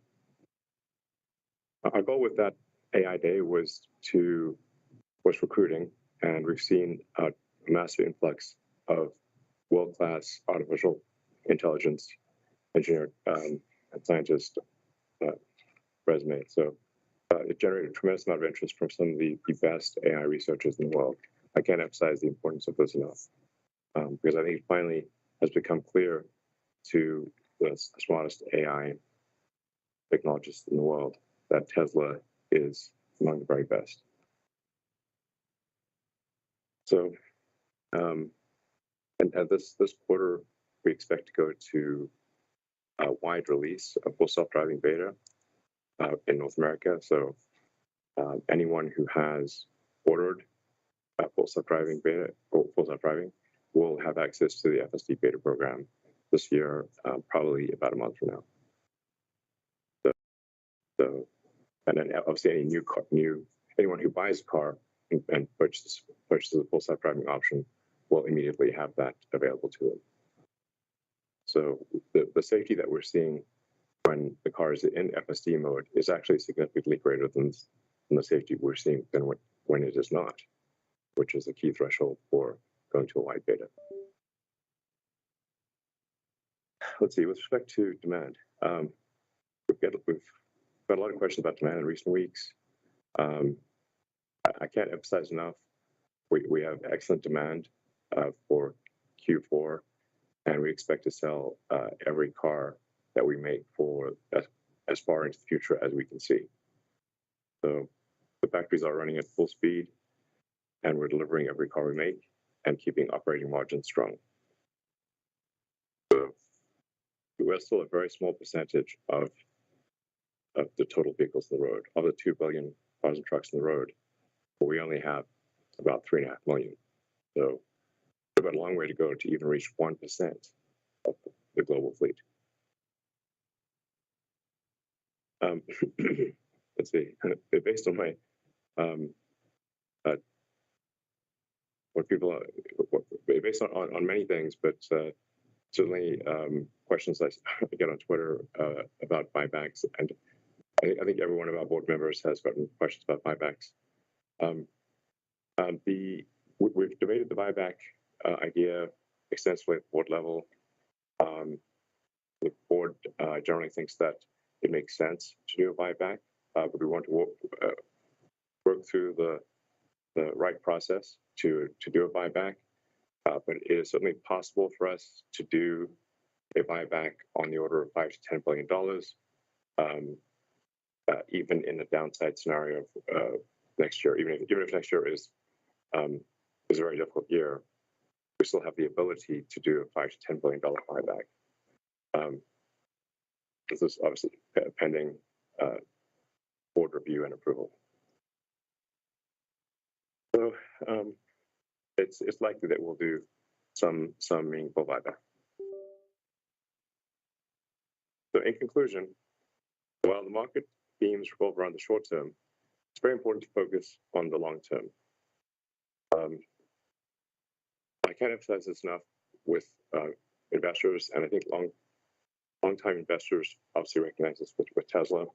Our goal with that AI Day was recruiting, and we've seen a massive influx of world-class artificial intelligence engineer and scientist resumes. So it generated a tremendous amount of interest from some of the best AI researchers in the world. I can't emphasize the importance of this enough, because I think it finally has become clear to the smartest AI technologists in the world that Tesla is among the very best. So, and this quarter, we expect to go to a wide release of full self-driving beta in North America. So anyone who has ordered full self-driving beta or full self-driving will have access to the FSD beta program this year, probably about a month from now. So and then obviously anyone who buys a car and purchases a full self-driving option will immediately have that available to them. So the safety that we're seeing when the car is in FSD mode is actually significantly greater than the safety we're seeing than when it is not, which is a key threshold for going to a wide beta. Let's see, with respect to demand, we've got a lot of questions about demand in recent weeks. I can't emphasize enough, we have excellent demand for Q4, and we expect to sell every car that we make for as far into the future as we can see. So the factories are running at full speed, and we're delivering every car we make. and keeping operating margins strong. So we're still a very small percentage of the total vehicles on the road. Of the 2 billion cars and trucks on the road, but we only have about 3.5 million. So we've got a long way to go to even reach 1% of the global fleet. Let's see, based on my what people based on many things, but certainly questions I get on Twitter about buybacks, and I think every one of our board members has gotten questions about buybacks. We've debated the buyback idea extensively at the board level. The board generally thinks that it makes sense to do a buyback, but we want to work through the right process to do a buyback. But it is certainly possible for us to do a buyback on the order of $5 to $10 billion, even in a downside scenario of next year. Even if next year is a very difficult year, we still have the ability to do a $5 to $10 billion buyback. This is obviously pending board review and approval. So it's likely that we'll do some meaningful buyback. So in conclusion, while the market themes revolve around the short term, it's very important to focus on the long term. I can't emphasize this enough with investors, and I think long-time investors obviously recognize this with Tesla.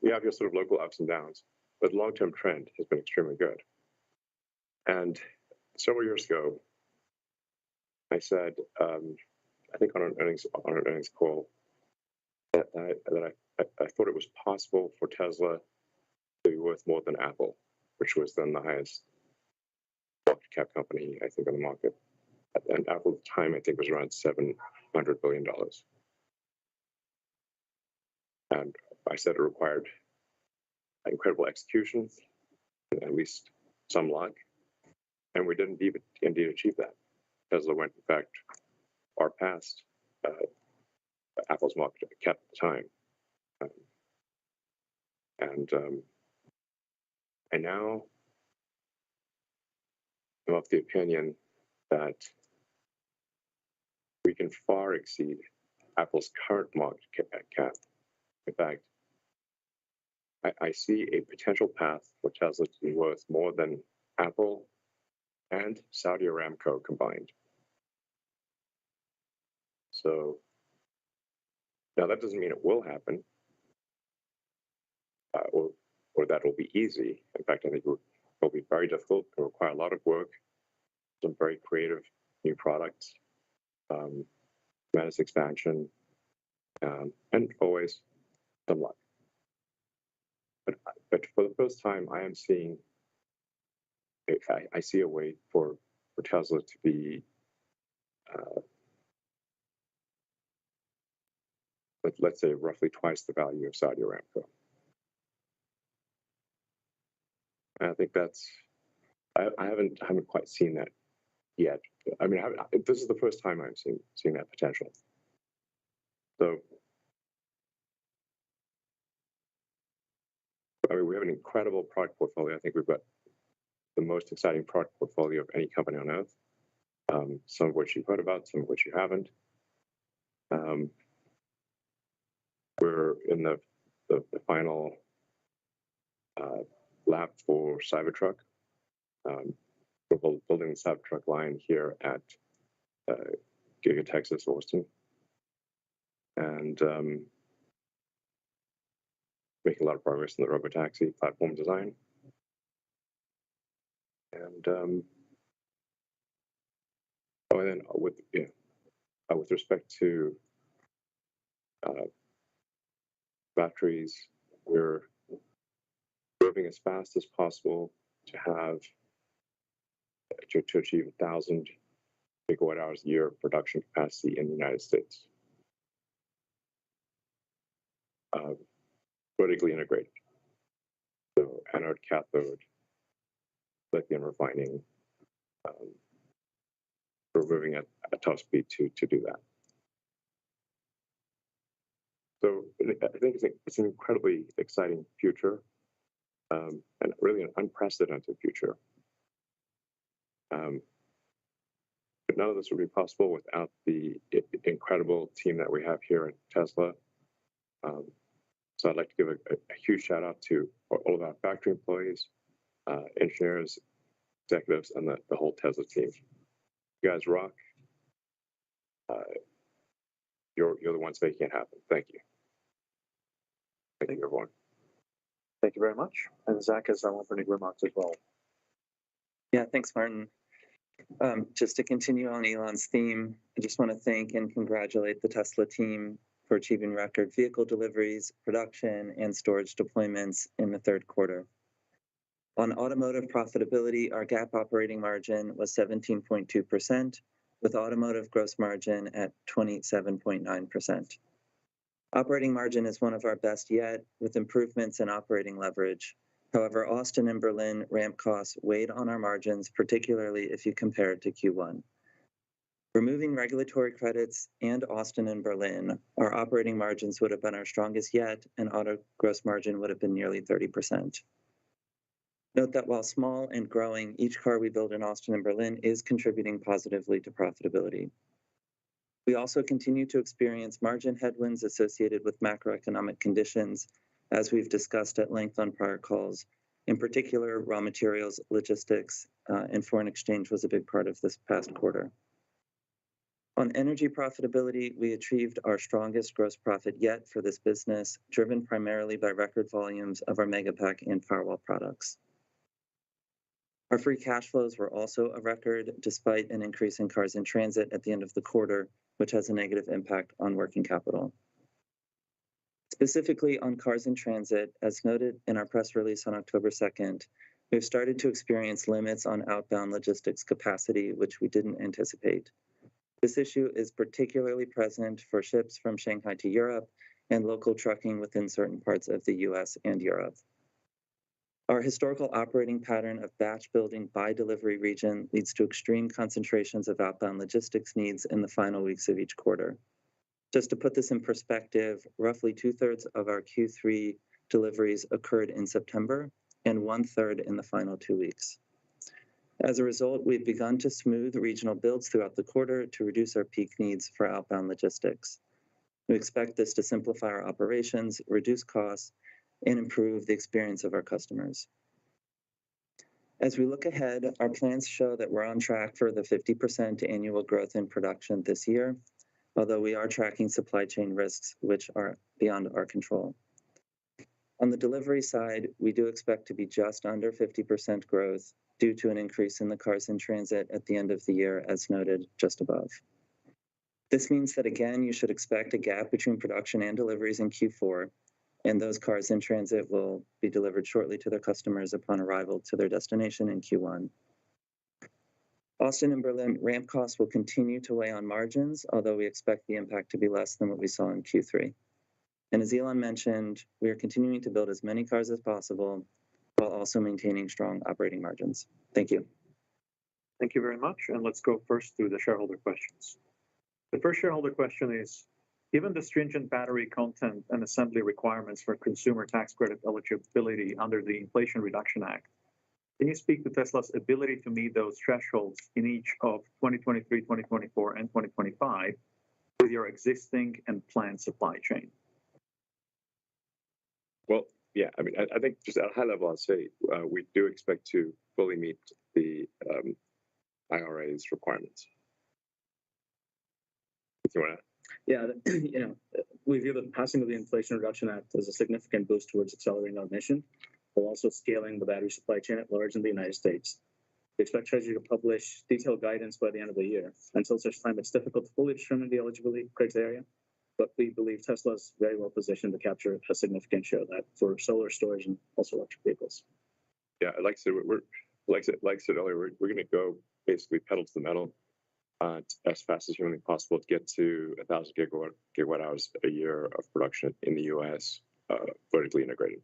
You have your sort of local ups and downs, but the long-term trend has been extremely good. And several years ago, I said, I think on an earnings call, that I thought it was possible for Tesla to be worth more than Apple, which was then the highest market cap company, I think, on the market. And Apple at the time, I think, was around $700 billion. And I said it required incredible execution, and at least some luck. And we didn't indeed achieve that. Tesla went, in fact, far past Apple's market cap at the time. And now I'm of the opinion that we can far exceed Apple's current market cap. In fact, I see a potential path for Tesla to be worth more than Apple and Saudi Aramco combined. So now that doesn't mean it will happen, or that will be easy. In fact, I think it will be very difficult and require a lot of work, some very creative new products, tremendous expansion, and always some luck. But for the first time, I am seeing, I see a way for Tesla to be, let's say, roughly twice the value of Saudi Aramco. And I think that's, I haven't quite seen that yet. I mean, this is the first time I'm seeing that potential. So, I mean, we have an incredible product portfolio. I think we've got the most exciting product portfolio of any company on earth. Some of which you've heard about, some of which you haven't. We're in the final lap for Cybertruck. We're building the Cybertruck line here at Giga Texas, Austin, and making a lot of progress in the robotaxi platform design. And and then with respect to batteries, we're moving as fast as possible to have to achieve 1,000 gigawatt hours a year of production capacity in the United States. Vertically integrated, so anode, cathode, lithium refining. We're moving at a top speed to do that. So I think it's an incredibly exciting future, and really an unprecedented future. But none of this would be possible without the incredible team that we have here at Tesla. So I'd like to give a huge shout out to all of our factory employees, engineers, executives, and the whole Tesla team. You guys rock. You're the ones making it happen. Thank you. Thank you, everyone. Thank you very much. And Zach has some opening remarks as well. Yeah, thanks, Martin. Just to continue on Elon's theme, I just want to thank and congratulate the Tesla team for achieving record vehicle deliveries, production, and storage deployments in the third quarter. On automotive profitability, our GAAP operating margin was 17.2%, with automotive gross margin at 27.9%. Operating margin is one of our best yet, with improvements in operating leverage. However, Austin and Berlin ramp costs weighed on our margins, particularly if you compare it to Q1. Removing regulatory credits and Austin and Berlin, our operating margins would have been our strongest yet, and auto gross margin would have been nearly 30%. Note that while small and growing, each car we build in Austin and Berlin is contributing positively to profitability. We also continue to experience margin headwinds associated with macroeconomic conditions, as we've discussed at length on prior calls. In particular, raw materials, logistics, and foreign exchange was a big part of this past quarter. On energy profitability, we achieved our strongest gross profit yet for this business, driven primarily by record volumes of our Megapack and Firewall products. Our free cash flows were also a record, despite an increase in cars in transit at the end of the quarter, which has a negative impact on working capital. Specifically on cars in transit, as noted in our press release on October 2nd, we've started to experience limits on outbound logistics capacity, which we didn't anticipate. This issue is particularly present for ships from Shanghai to Europe and local trucking within certain parts of the US and Europe. Our historical operating pattern of batch building by delivery region leads to extreme concentrations of outbound logistics needs in the final weeks of each quarter. Just to put this in perspective, roughly 2/3 of our Q3 deliveries occurred in September and 1/3 in the final 2 weeks. As a result, we've begun to smooth regional builds throughout the quarter to reduce our peak needs for outbound logistics. We expect this to simplify our operations, reduce costs, and improve the experience of our customers. As we look ahead, our plans show that we're on track for the 50% annual growth in production this year, although we are tracking supply chain risks which are beyond our control. On the delivery side, we do expect to be just under 50% growth due to an increase in the cars in transit at the end of the year, as noted just above. This means that, again, you should expect a gap between production and deliveries in Q4, and those cars in transit will be delivered shortly to their customers upon arrival to their destination in Q1. Austin and Berlin ramp costs will continue to weigh on margins, although we expect the impact to be less than what we saw in Q3. And as Elon mentioned, we are continuing to build as many cars as possible while also maintaining strong operating margins. Thank you. Thank you very much. And let's go first through the shareholder questions. The first shareholder question is, given the stringent battery content and assembly requirements for consumer tax credit eligibility under the Inflation Reduction Act, can you speak to Tesla's ability to meet those thresholds in each of 2023, 2024, and 2025 with your existing and planned supply chain? Well, yeah, I mean, I think just at a high level, I'll say we do expect to fully meet the IRA's requirements. Do you want to? Yeah, we view the passing of the Inflation Reduction Act as a significant boost towards accelerating our mission, while also scaling the battery supply chain at large in the United States. We expect Treasury to publish detailed guidance by the end of the year. Until such time, it's difficult to fully determine the eligibility criteria, but we believe Tesla is very well positioned to capture a significant share of that for solar storage and also electric vehicles. Yeah, like I said earlier, we're going to go basically pedal to the metal as fast as humanly possible to get to 1,000 gigawatt hours a year of production in the US, vertically integrated.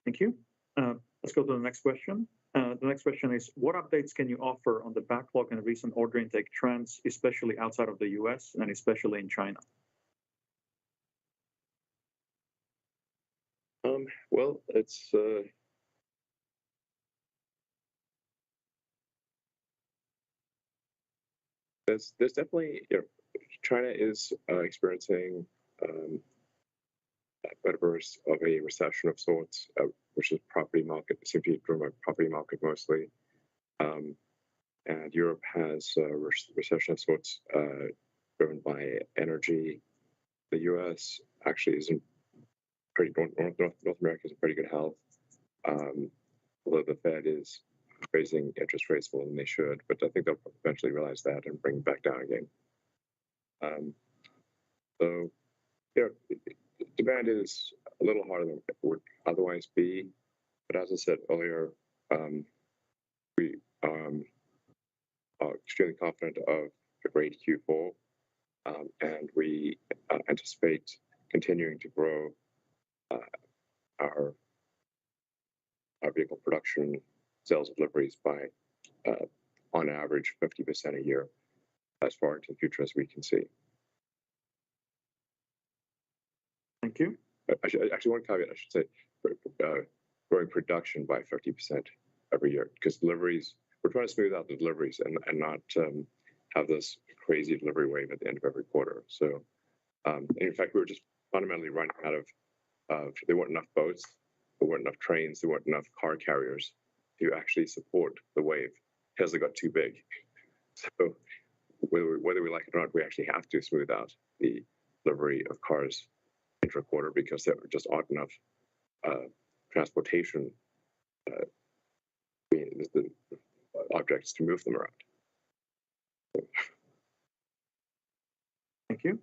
Thank you. Let's go to the next question. The next question is, what updates can you offer on the backlog and recent order intake trends, especially outside of the US and especially in China? Well, it's there's definitely, China is experiencing a bit of a recession of sorts, which is property market, simply driven by property market mostly. And Europe has a recession of sorts driven by energy. The US actually is in pretty, North America is in pretty good health. Although the Fed is raising interest rates more than they should, but I think they'll eventually realize that and bring it back down again. So, demand is a little harder than it would otherwise be, but as I said earlier, we are extremely confident of a great Q4, and we anticipate continuing to grow our vehicle production, sales deliveries by, on average, 50% a year, as far into the future as we can see. Thank you. Actually, one caveat I should say, growing production by 50% every year, because deliveries, we're trying to smooth out the deliveries and not have this crazy delivery wave at the end of every quarter. So, in fact, we were just fundamentally running out of, there weren't enough boats, there weren't enough trains, there weren't enough car carriers to actually support the wave. Tesla got too big. So whether we like it or not, we actually have to smooth out the delivery of cars intra-quarter because there just aren't enough transportation the objects to move them around. Thank you.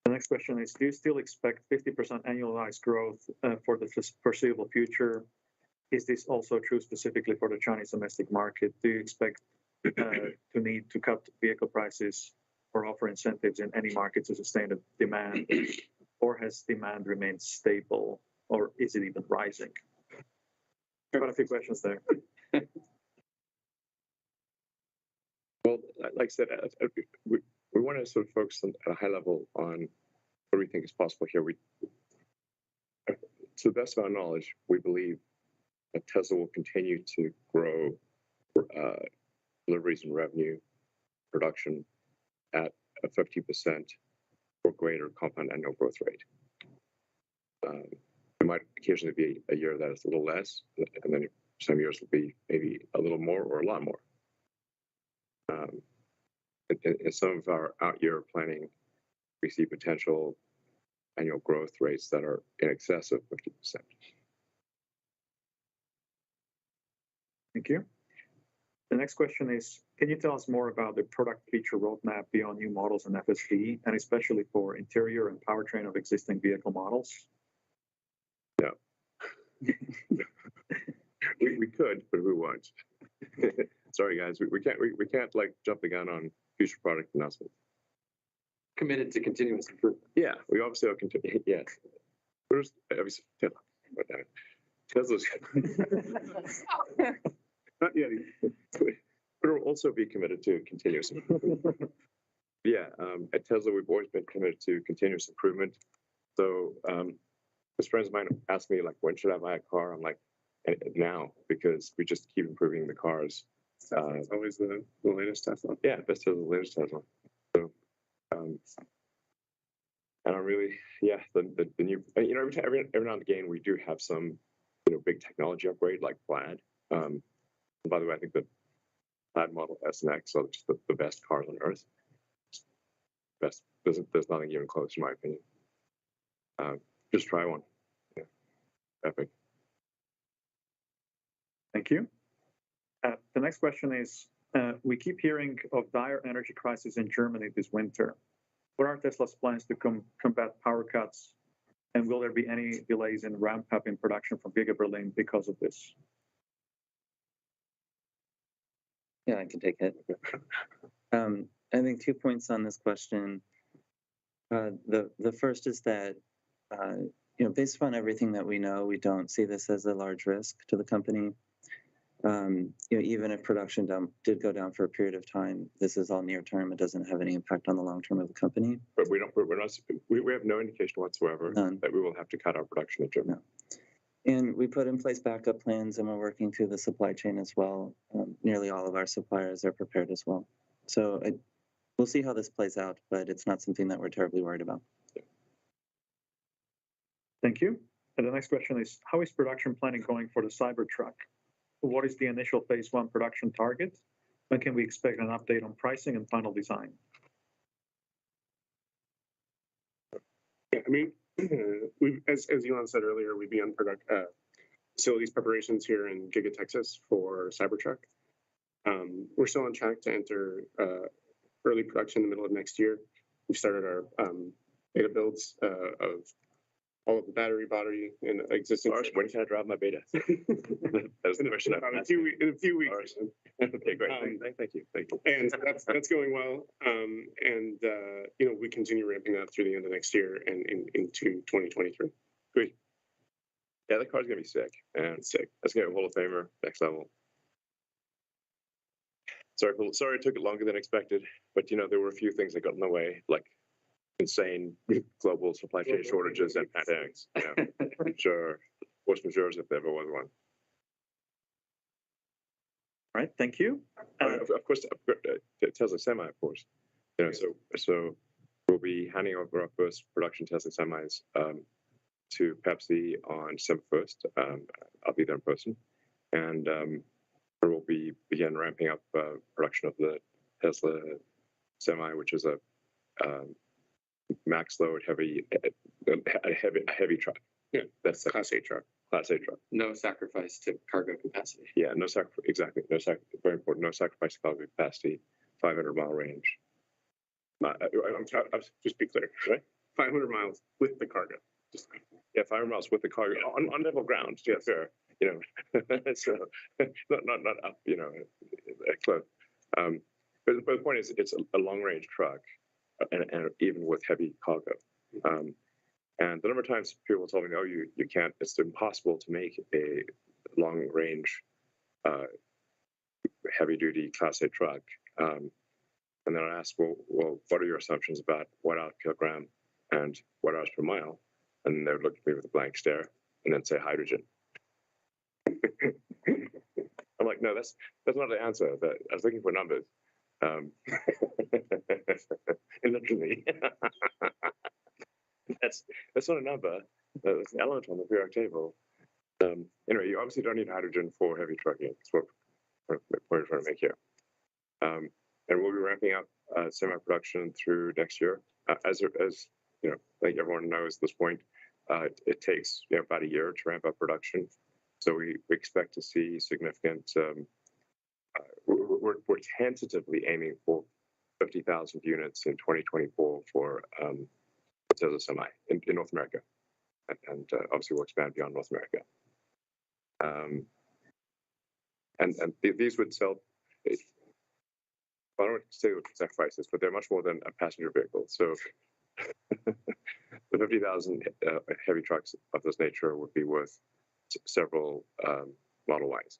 The next question is, do you still expect 50% annualized growth for the foreseeable future? Is this also true specifically for the Chinese domestic market? Do you expect to need to cut vehicle prices or offer incentives in any market to sustain the demand? Or has demand remained stable, or is it even rising? Quite a few questions there. Well, like I said, we want to sort of focus at a high level on what we think is possible here. To the best of our knowledge, we believe that Tesla will continue to grow deliveries and revenue production at a 50% or greater compound annual growth rate. It might occasionally be a year that is a little less, and then some years will be maybe a little more or a lot more. In some of our out-year planning, we see potential annual growth rates that are in excess of 50%. Thank you. The next question is, can you tell us more about the product feature roadmap beyond new models and FSD, and especially for interior and powertrain of existing vehicle models? No. we could, but we won't. Sorry, guys, we can't like jump the gun on future product announcements. Committed to continuous improvement. Yeah, we obviously are continuing. Yes, we're just obviously Tesla's not yet. We'll also be committed to continuous improvement. Yeah, at Tesla, we've always been committed to continuous improvement. So, as friends of mine ask me, like, when should I buy a car? I'm like, now, because we just keep improving the cars. It's always the latest Tesla. Yeah, best of the latest Tesla. So, and I'm really, yeah, the new, every now and again, we do have some, big technology upgrade like Plaid. And by the way, I think the Plaid Model S and X are just the best cars on earth. Best. There's nothing even close, in my opinion. Just try one. Yeah, epic. Thank you. The next question is, we keep hearing of dire energy crisis in Germany this winter. What are Tesla's plans to combat power cuts? And will there be any delays in ramp up in production from Giga Berlin because of this? Yeah, I can take it. I think 2 points on this question. The first is that based upon everything that we know, we don't see this as a large risk to the company. Even if production did go down for a period of time, this is all near term. It doesn't have any impact on the long term of the company. But we have no indication whatsoever that we will have to cut our production at Jim. No. And we put in place backup plans, and we're working through the supply chain as well. Nearly all of our suppliers are prepared as well. So we'll see how this plays out, but it's not something that we're terribly worried about. Thank you. And the next question is, how is production planning going for the Cybertruck? What is the initial phase 1 production target? When can we expect an update on pricing and final design? Yeah, I mean, as Elon said earlier, we began facilities preparations here in Giga, Texas for Cybertruck. We're still on track to enter early production in the middle of next year. We've started our beta builds of all of the body in existence. When can I drive my beta? That's the question. In a few weeks. Okay, great. Thank you. And that's going well. We continue ramping up through the end of next year and into 2023. Great. Yeah, that car's gonna be sick. And sick. That's gonna be a Hall of Famer, next level. Sorry, it took it longer than expected, but there were a few things that got in the way, like insane global supply chain shortages and pandemics. Sure, force majeure if there ever was one. All right, thank you. Of course, Tesla Semi, of course. So we'll be handing over our first production Tesla semis to Pepsi on December 1st. I'll be there in person, and we'll begin ramping up production of the Tesla Semi, which is a max load heavy truck. Yeah, that's the Class 8 truck. Class 8 truck. No sacrifice to cargo capacity. Yeah, no sacrifice. Exactly. No sacrifice. Very important. No sacrifice to cargo capacity. 500-mile range. Just be clear, right? 500 miles with the cargo. 500 miles with the cargo on level ground. Yeah, fair. So not up. Close. But the point is, it's a long range truck, and even with heavy cargo. And the number of times people told me, "Oh, you can't. It's impossible to make a long range, heavy duty Class 8 truck." And then I asked, well, what are your assumptions about watt-hour kilogram and watt-hours per mile? And they would look at me with a blank stare and then say hydrogen. I'm like, no, that's not the answer. I was looking for numbers. Literally. That's not a number. That's an element on the periodic table. Anyway, you obviously don't need hydrogen for heavy trucking. That's what we're trying to make here. And we'll be ramping up semi-production through next year. As like everyone knows at this point, it takes about a year to ramp up production. So we expect to see significant. We're tentatively aiming for 50,000 units in 2024 for Tesla Semi in North America, and obviously we'll expand beyond North America. And these would sell. I don't want to say what sacrifices, but they're much more than a passenger vehicle. So the 50,000 heavy trucks of this nature would be worth several Model Ys.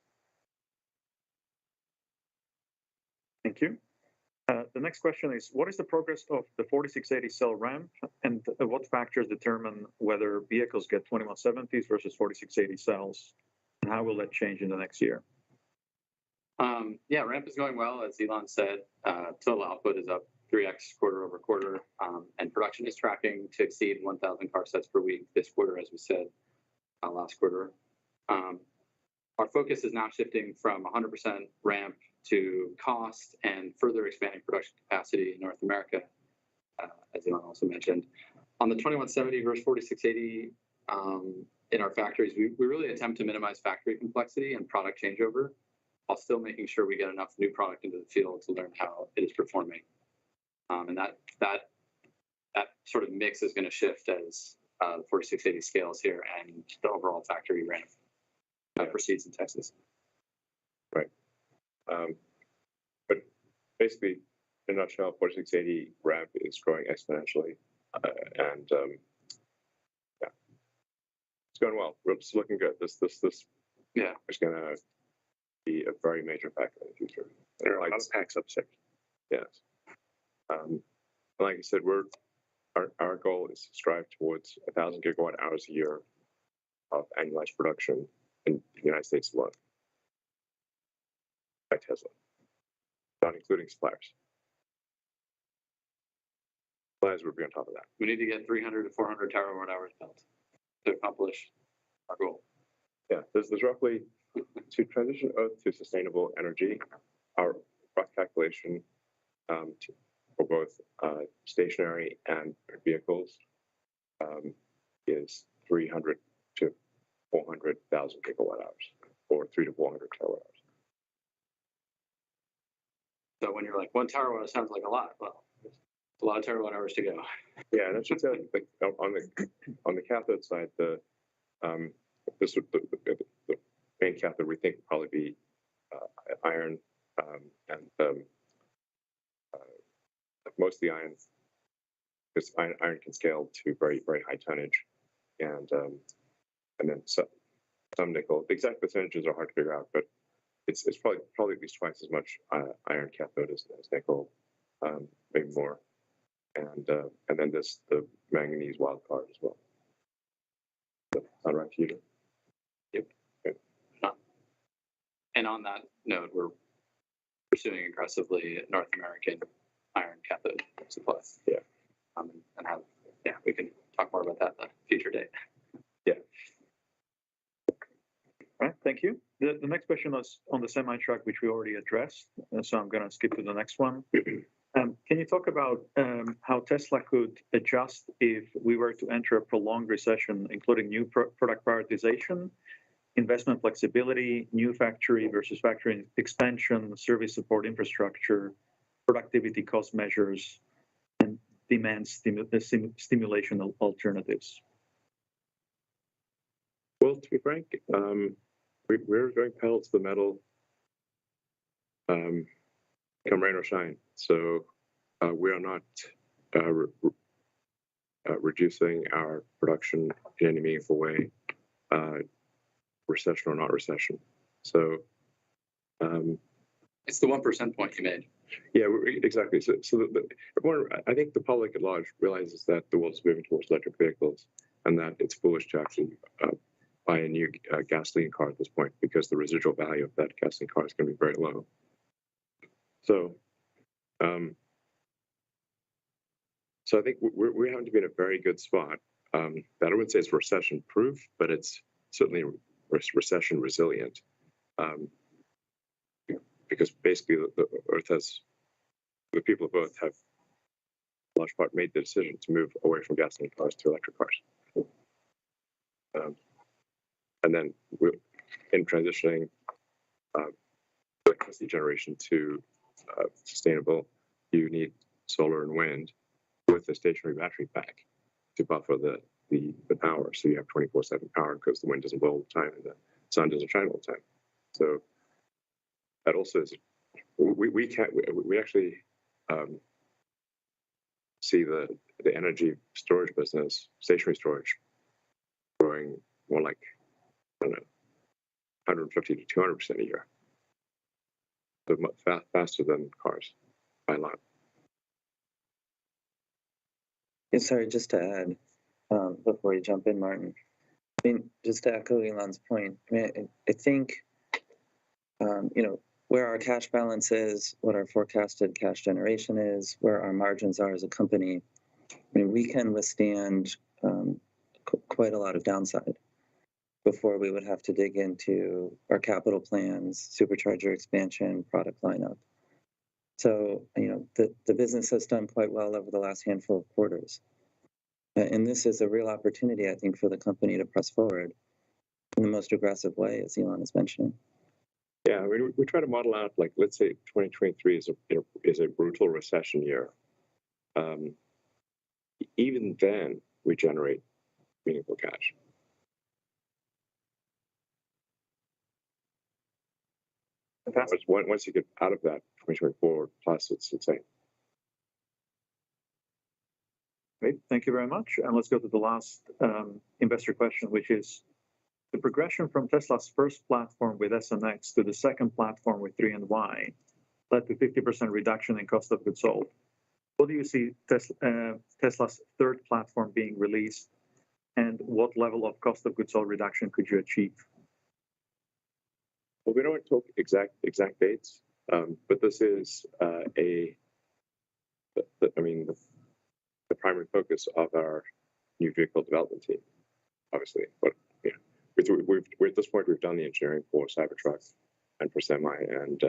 Thank you. The next question is, what is the progress of the 4680 cell ramp, and what factors determine whether vehicles get 2170s versus 4680 cells, and how will that change in the next year? Ramp is going well, as Elon said. Total output is up 3x quarter over quarter, and production is tracking to exceed 1,000 car sets per week this quarter, as we said last quarter. Our focus is now shifting from 100% ramp to cost and further expanding production capacity in North America, as Elon also mentioned. On the 2170 versus 4680 in our factories, we really attempt to minimize factory complexity and product changeover, while still making sure we get enough new product into the field to learn how it is performing. And that sort of mix is going to shift as the 4680 scales here and the overall factory ramp proceeds in Texas. Right. But basically, in a nutshell, 4680 ramp is growing exponentially, and going well. It's looking good. This Yeah. is going to be a very major factor in the future. There are a lot of packs up six. Yes. Like I said, our goal is to strive towards 1,000 gigawatt hours a year of annualized production in the United States alone by Tesla, not including suppliers. Suppliers would be on top of that. We need to get 300 to 400 terawatt hours built to accomplish our goal. Yeah, there's roughly, to transition Earth to sustainable energy, our rough calculation for both stationary and vehicles is 300 to 400,000 gigawatt hours, or 3 to 400 terawatt hours. So when you're like 1 terawatt sounds like a lot, well, it's a lot of terawatt hours to go. Yeah, and I should say, like, on the cathode side, the main cathode we think will probably be iron, and mostly iron, because iron can scale to very, very high tonnage, and then some nickel. The exact percentages are hard to figure out, but it's probably at least twice as much iron cathode as nickel, maybe more, and then the manganese wild card as well. Does that sound right to you? Yep. Okay. And on that note, we're pursuing aggressively North American iron cathode supply. Yeah. And have, we can talk more about that at a future date. Yeah. All right, thank you. The next question was on the semi-truck, which we already addressed, so I'm going to skip to the next one. Can you talk about how Tesla could adjust if we were to enter a prolonged recession, including new product prioritization, investment flexibility, new factory versus factory expansion, service support infrastructure, productivity cost measures, and demand stimulation alternatives? Well, to be frank, we're going pedal to the metal, come rain or shine. So we are not reducing our production in any meaningful way, recession or not recession. So It's the 1% point you made. yeah, exactly. So everyone, I think the public at large realizes that the world's moving towards electric vehicles, and that it's foolish to actually buy a new gasoline car at this point, because the residual value of that gasoline car is going to be very low. So, so I think we happen to be in a very good spot. That I wouldn't say it's recession-proof, but it's certainly recession resilient. Because basically the people of Earth have, in large part, made the decision to move away from gasoline cars to electric cars. And then we're in transitioning electricity generation to sustainable, you need solar and wind with a stationary battery pack to buffer the power. So you have 24/7 power, because the wind doesn't blow all the time and the sun doesn't shine all the time. So that also is, we actually see the energy storage business, stationary storage, growing more like, I don't know, 150 to 200% a year. So much faster than cars by a lot. Yeah, sorry, just to add, before you jump in, Martin, I mean, just to echo Elon's point, I mean, I think, where our cash balance is, what our forecasted cash generation is, where our margins are as a company, I mean, we can withstand quite a lot of downside before we would have to dig into our capital plans, supercharger expansion, product lineup. So, the business has done quite well over the last handful of quarters. And this is a real opportunity, I think, for the company to press forward in the most aggressive way, as Elon is mentioning. Yeah, I mean, we try to model out, like, let's say 2023 is a brutal recession year. Even then, we generate meaningful cash. Once you get out of that 2024 plus, it's insane. Great, thank you very much. And let's go to the last investor question, which is, The progression from Tesla's first platform with S and X to the second platform with 3 and Y led to 50% reduction in cost of goods sold. What do you see Tesla's third platform being released, and what level of cost of goods sold reduction could you achieve? Well, we don't talk exact dates, but this is the primary focus of our new vehicle development team, obviously. But yeah, we're at this point, we've done the engineering for Cybertruck and for Semi, and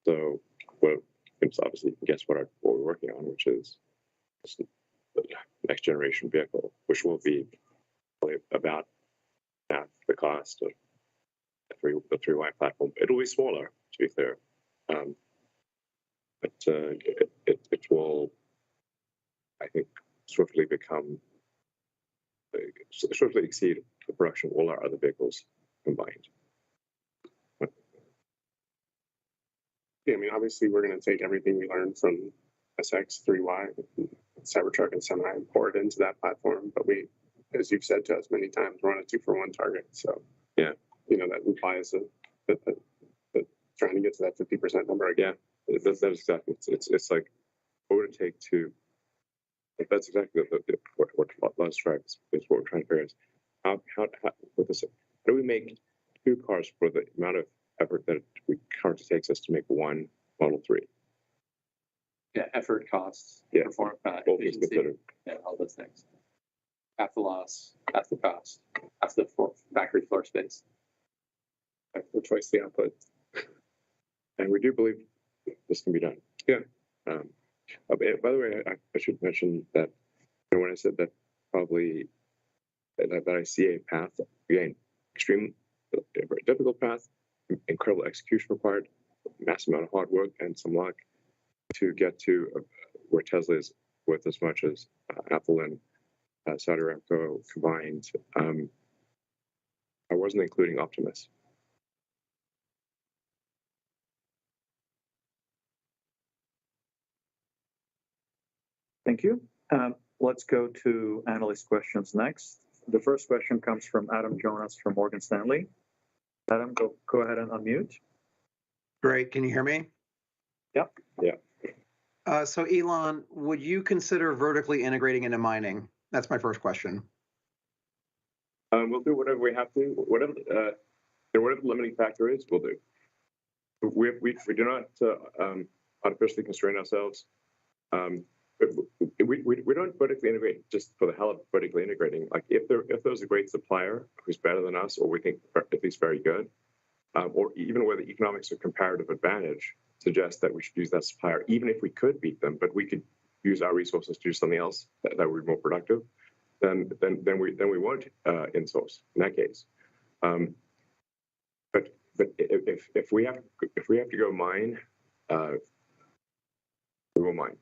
so well, it's obviously you can guess what we're working on, which is the next generation vehicle, which will be probably about half the cost of the 3Y platform. It'll be smaller, to be clear, but it will, I think, swiftly exceed the production of all our other vehicles combined. Yeah, I mean, obviously, we're going to take everything we learned from SX, 3Y, Cybertruck, and Semi and pour it into that platform. But we, as you've said to us many times, we're on a 2-for-1 target. So yeah, that implies that trying to get to that 50% number again. Yeah, that's exactly. It's like what would it take to. That's exactly what Lars describes is what we're trying to figure is how do we make 2 cars for the amount of effort that it currently takes us to make 1 Model 3? Yeah, effort, costs, Yeah, perform, both things efficiency, considered. yeah, all those things. Half the loss, half the cost, half the factory floor space. For twice the output. And we do believe this can be done. Yeah. By the way, I should mention that when I said that probably that I see a path, again, extreme, very difficult path, incredible execution required, massive amount of hard work and some luck to get to where Tesla is worth as much as Apple and Saudi Aramco combined. I wasn't including Optimus. Thank you. Let's go to analyst questions next. The first question comes from Adam Jonas from Morgan Stanley. Adam, go ahead and unmute. Great. Can you hear me? Yep. Yeah. So Elon, would you consider vertically integrating into mining? That's my first question. We'll do whatever we have to. Whatever the limiting factor is, we'll do. We do not artificially constrain ourselves. We don't vertically integrate just for the hell of vertically integrating. Like if there's a great supplier who's better than us, or we think at least very good, or even where the economics of comparative advantage suggests that we should use that supplier, even if we could beat them, but we could use our resources to do something else that would be more productive, then we won't insource in that case. But if we have to go mine, we will mine.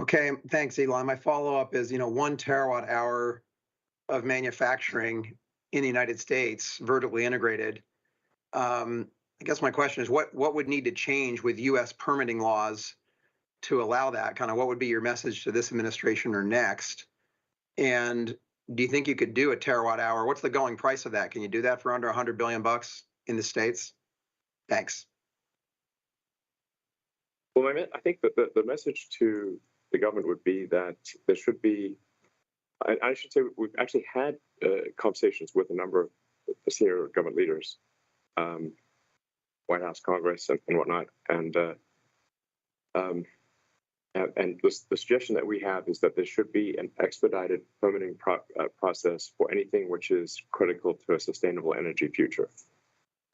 Okay, thanks, Elon. My follow-up is, 1 terawatt hour of manufacturing in the United States, vertically integrated. I guess my question is, what would need to change with U.S. permitting laws to allow that? Kind of what would be your message to this administration or next? And do you think you could do a terawatt hour? What's the going price of that? Can you do that for under $100 billion in the States? Thanks. Well, I think that the message to the government would be that there should be, I should say we've actually had conversations with a number of senior government leaders, White House, Congress, and whatnot, and the suggestion that we have is that there should be an expedited permitting process for anything which is critical to a sustainable energy future.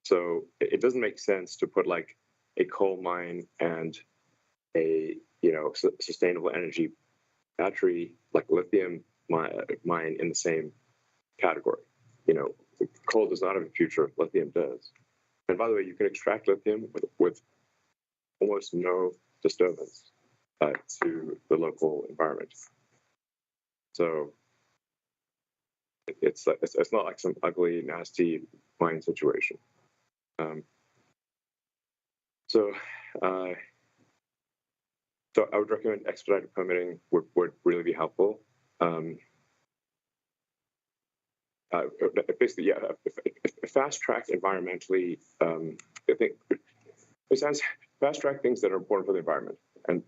So it doesn't make sense to put like a coal mine and a sustainable energy battery like lithium mine in the same category. Coal does not have a future, lithium does. And by the way, you can extract lithium with almost no disturbance to the local environment. So it's not like some ugly, nasty mine situation. So I would recommend expedited permitting would really be helpful. basically, yeah, fast track environmentally. I think besides fast track things that are important for the environment and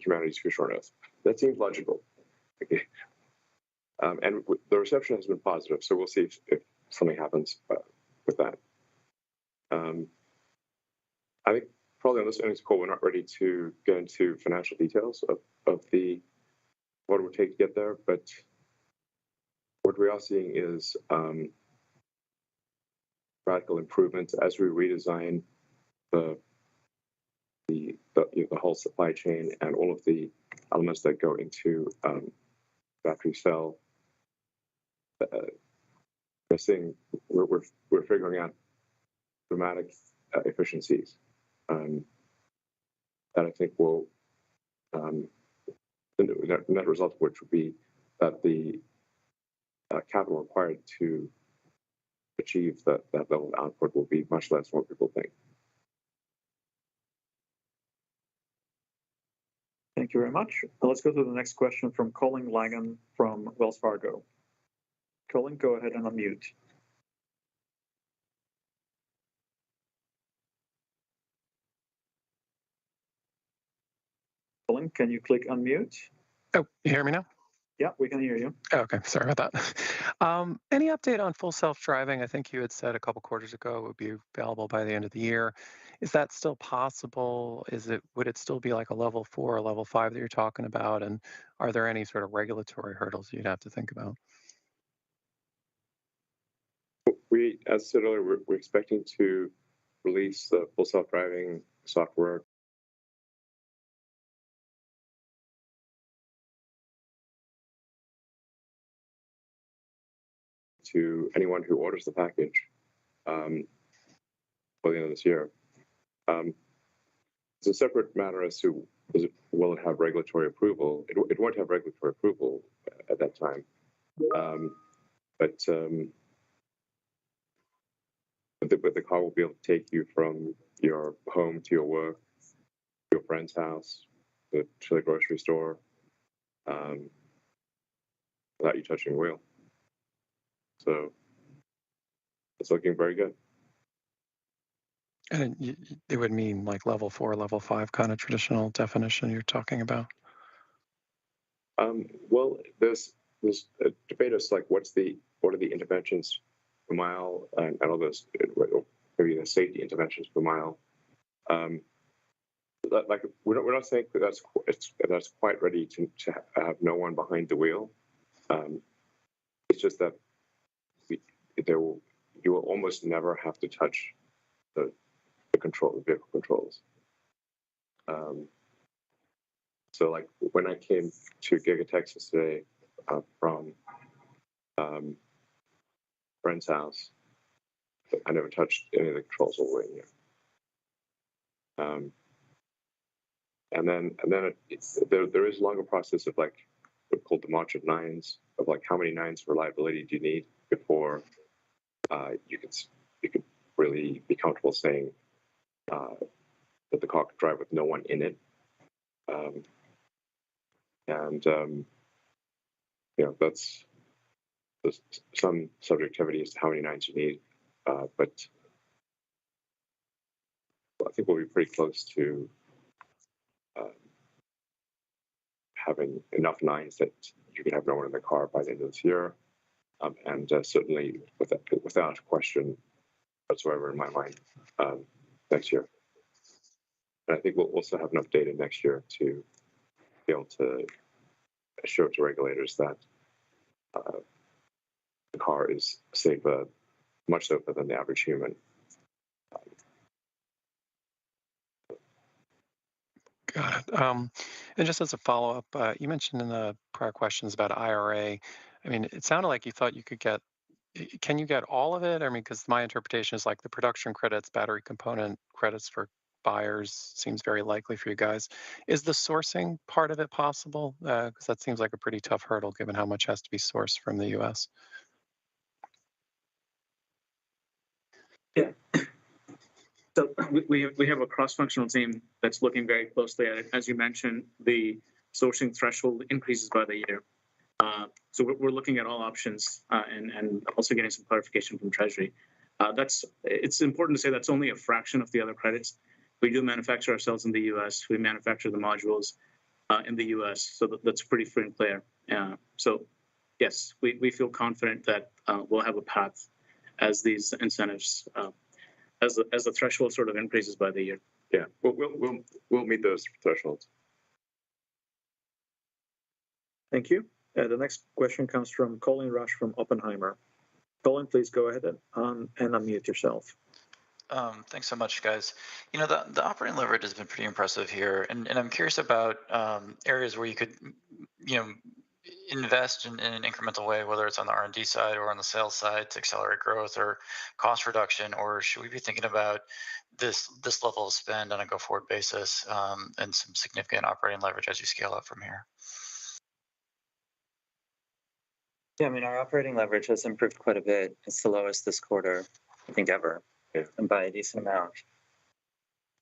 humanity's future on Earth. That seems logical. Okay. And the reception has been positive, so we'll see if something happens with that. I think probably on this earnings call, we're not ready to get into financial details of what it would take to get there, but what we are seeing is radical improvements as we redesign the whole supply chain and all of the elements that go into battery cell. We're figuring out dramatic efficiencies that I think will the net result of which would be that the capital required to achieve that level of output will be much less than what people think. Thank you very much. Now let's go to the next question from Colin Langan from Wells Fargo. Colin, go ahead and unmute. Colin, can you click unmute? Oh, you hear me now? Yeah, we can hear you. Oh, okay, sorry about that. Any update on full self-driving? I think you had said a couple quarters ago it would be available by the end of the year. Is that still possible? Would it still be like a level 4 or level 5 that you're talking about? And are there any sort of regulatory hurdles you'd have to think about? As I said earlier, we're expecting to release the full self-driving software to anyone who orders the package for the end of this year. It's a separate matter as to will it have regulatory approval. It won't have regulatory approval at that time, but the car will be able to take you from your home to your work, your friend's house, to the grocery store, without you touching the wheel. So it's looking very good. And it would mean like level 4, level 5 kind of traditional definition you're talking about? Well, there's a debate as like what are the interventions per mile and all those, maybe the safety interventions per mile. Like we're not saying that that's quite ready to have no one behind the wheel. It's just that you will almost never have to touch the vehicle controls. So like when I came to Giga Texas today from friend's house, I never touched any of the controls all the way in here. And then there is a longer process of like what's called the March of Nines, of like how many nines for reliability do you need before you could really be comfortable saying that the car could drive with no one in it. There's some subjectivity as to how many nines you need, but I think we'll be pretty close to having enough nines that you can have no one in the car by the end of this year, and certainly without question whatsoever in my mind next year. And I think we'll also have enough data next year to be able to show to regulators that the car is safer, much safer than the average human. Got it. And just as a follow-up, you mentioned in the prior questions about IRA. I mean, it sounded like you thought you could get. Can you get all of it? I mean, because my interpretation is like the production credits, battery component credits for buyers seems very likely for you guys. Is the sourcing part of it possible? Because that seems like a pretty tough hurdle given how much has to be sourced from the U.S. Yeah. So we have a cross-functional team that's looking very closely at it. As you mentioned, the sourcing threshold increases by the year. So we're looking at all options and also getting some clarification from Treasury. It's important to say that's only a fraction of the other credits. We do manufacture ourselves in the U.S. We manufacture the modules in the U.S. So that's pretty free and clear. So yes, we feel confident that we'll have a path as these incentives, as the threshold sort of increases by the year. Yeah, we'll meet those thresholds. Thank you. The next question comes from Colin Rush from Oppenheimer. Colin, please go ahead and unmute yourself. Thanks so much, guys. You know, the operating leverage has been pretty impressive here, and I'm curious about areas where you could, you know, invest in an incremental way, whether it's on the R&D side or on the sales side to accelerate growth or cost reduction, or should we be thinking about this level of spend on a go-forward basis and some significant operating leverage as you scale up from here? Yeah, I mean, our operating leverage has improved quite a bit. It's the lowest this quarter, I think, ever, and by a decent amount.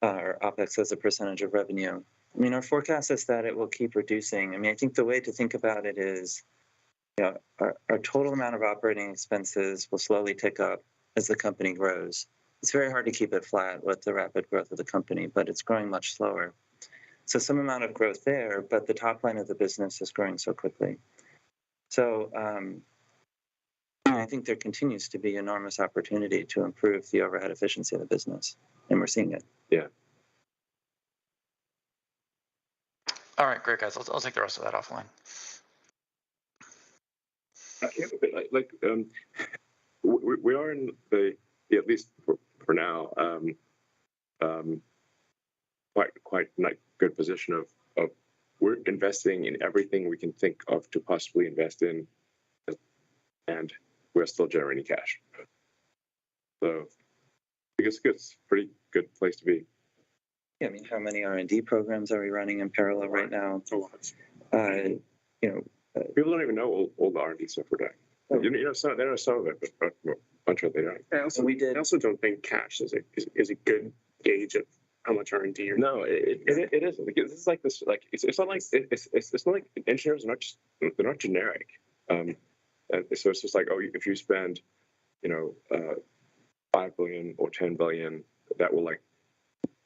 Our OpEx as a percentage of revenue. I mean, our forecast is that it will keep reducing. I mean, I think the way to think about it is, you know, our total amount of operating expenses will slowly tick up as the company grows. It's very hard to keep it flat with the rapid growth of the company, but it's growing much slower. So some amount of growth there, but the top line of the business is growing so quickly. So I think there continues to be enormous opportunity to improve the overhead efficiency of the business, and we're seeing it. Yeah. All right, great, guys. I'll take the rest of that offline. We are in the at least for now quite good position of we're investing in everything we can think of to possibly invest in, and we're still generating cash. So I guess it's a pretty good place to be. Yeah, I mean, how many R&D programs are we running in parallel right now? You know, people don't even know all the R&D stuff we're doing. Oh. You know, they know some of it, but a bunch of it they don't. I also don't think cash is a good gauge of how much R&D you're. No, it isn't. Because this is like this. Like it's not like engineers are they're not generic. And so it's just like, oh, if you spend, you know, 5 billion or 10 billion, that will like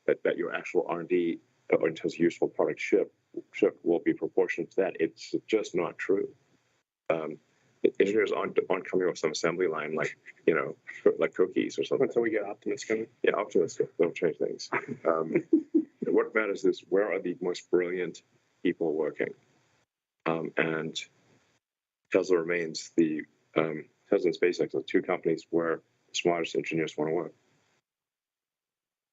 that your actual R&D or in terms of useful product ship will be proportionate to that. It's just not true. Engineers aren't coming off some assembly line like, you know, like cookies or something. Until we get Optimus coming. Yeah, Optimus will change things. What matters is where are the most brilliant people working, and Tesla remains the Tesla and SpaceX are two companies where the smartest engineers want to work.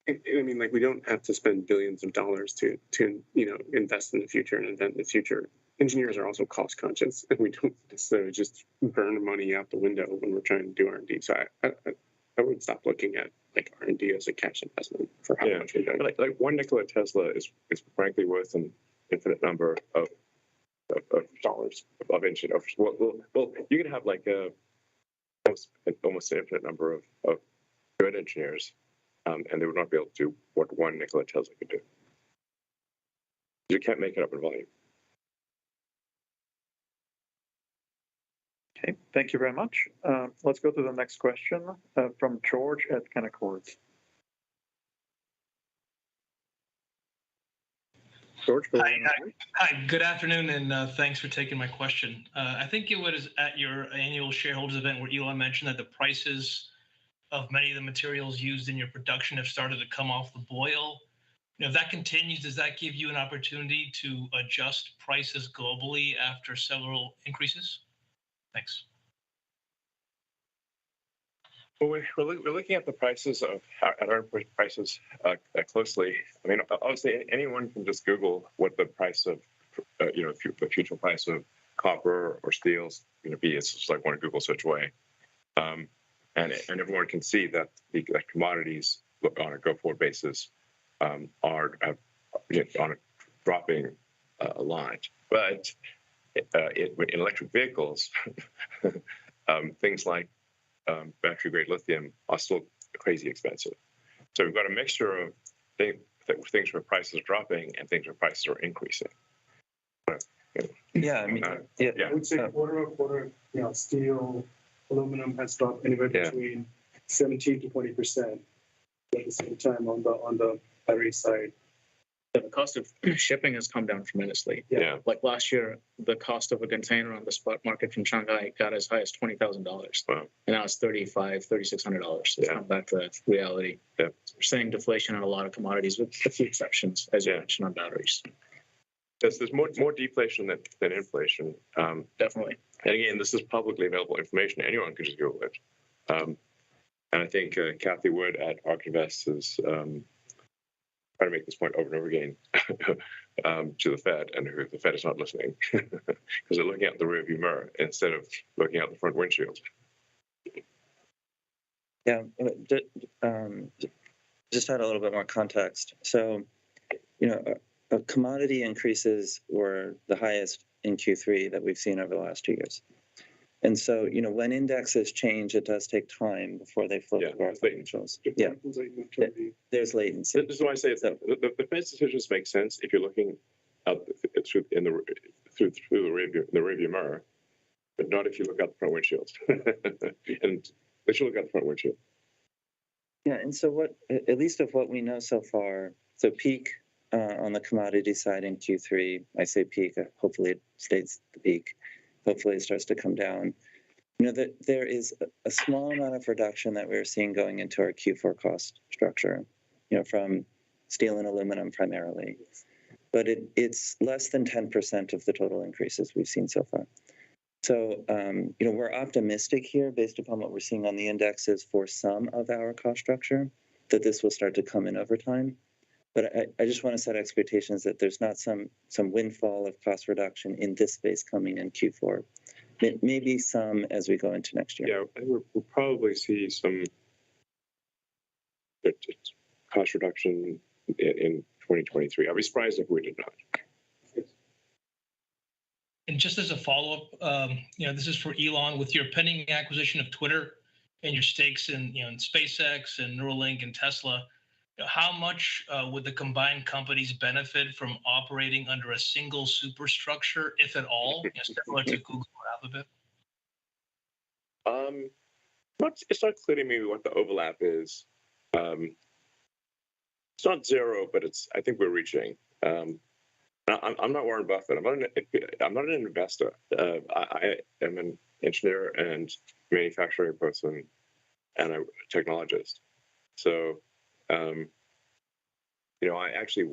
I mean, like, we don't have to spend billions of dollars to you know, invest in the future and invent the future. Engineers are also cost conscious, and we don't necessarily just burn money out the window when we're trying to do R&D. So I would stop looking at like R&D as a cash investment for how much we're doing. Like 1 nickel at Tesla is frankly worth an infinite number of dollars of engineers. Well, you can have like almost an infinite number of good engineers. And they would not be able to do what 1 nickel at Tesla could do. You can't make it up in volume. Okay, thank you very much. Let's go to the next question from George at Canaccord. George, hi, good afternoon, and thanks for taking my question. I think it was at your annual shareholders event where Elon mentioned that the prices of many of the materials used in your production have started to come off the boil. You know, if that continues, does that give you an opportunity to adjust prices globally after several increases? Thanks. Well, we're looking at the prices at our prices closely. I mean, obviously, anyone can just Google what the price of, you know, the future price of copper or steel is going to be. It's just like one Google search away. And everyone can see that the commodities on a go-forward basis are on a dropping line. But in electric vehicles, things like battery-grade lithium are still crazy expensive. So we've got a mixture of things where prices are dropping and things where prices are increasing. Yeah, I mean, yeah. Yeah. I would say quarter over quarter, steel, aluminum has dropped anywhere between 17 to 20%. At the same time on the battery side. The cost of shipping has come down tremendously. Yeah. Like last year, the cost of a container on the spot market from Shanghai got as high as $20,000. Wow. And now it's $3,600. It's come back to reality. Yeah. So we're seeing deflation on a lot of commodities, with a few exceptions, as you mentioned, on batteries. There's more deflation than inflation. Definitely. And again, this is publicly available information. Anyone can just Google it. And I think Kathy Wood at ARK Invest is trying to make this point over and over again to the Fed, and the Fed is not listening because they're looking out the rearview mirror instead of looking out the front windshield. Yeah, just add a little bit more context. So, commodity increases were the highest in Q3 that we've seen over the last 2 years. And so, when indexes change, it does take time before they flow through our financials. Yeah, there's latency. This is why I say the Fed's decisions make sense if you're looking out through the rearview mirror, but not if you look out the front windshield. And they should look out the front windshield. Yeah, and so at least of what we know so far, so peak on the commodity side in Q3, I say peak, hopefully it stays the peak. Hopefully it starts to come down. That there is a small amount of reduction that we're seeing going into our Q4 cost structure, from steel and aluminum primarily. But it's less than 10% of the total increases we've seen so far. So, we're optimistic here based upon what we're seeing on the indexes for some of our cost structure, that this will start to come in over time. But I just want to set expectations that there's not some windfall of cost reduction in this space coming in Q4. Maybe some as we go into next year. Yeah, I think we'll probably see some cost reduction in 2023. I'd be surprised if we did not. And just as a follow-up, this is for Elon. With your pending acquisition of Twitter and your stakes in SpaceX and Neuralink and Tesla, how much would the combined companies benefit from operating under a single superstructure, if at all, similar to Google or Alphabet? It's not clear to me what the overlap is. It's not zero, but I think we're reaching. I'm not Warren Buffett. I'm not an investor. I am an engineer and manufacturing person and a technologist. So, I actually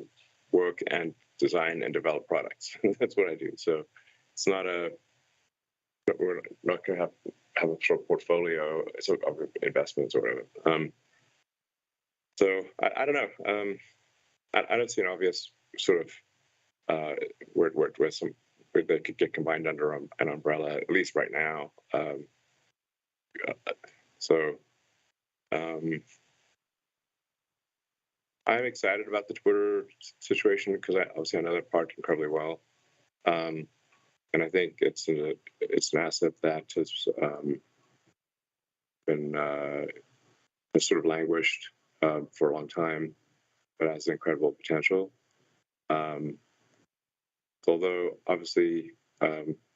work and design and develop products. That's what I do. So it's not we're not going to have a sort of portfolio of investments or whatever. So I don't know. I don't see an obvious sort of where they could get combined under an umbrella, at least right now. I'm excited about the Twitter situation because obviously I know that part incredibly well, and I think it's an asset that has been sort of languished for a long time, but has incredible potential. Although obviously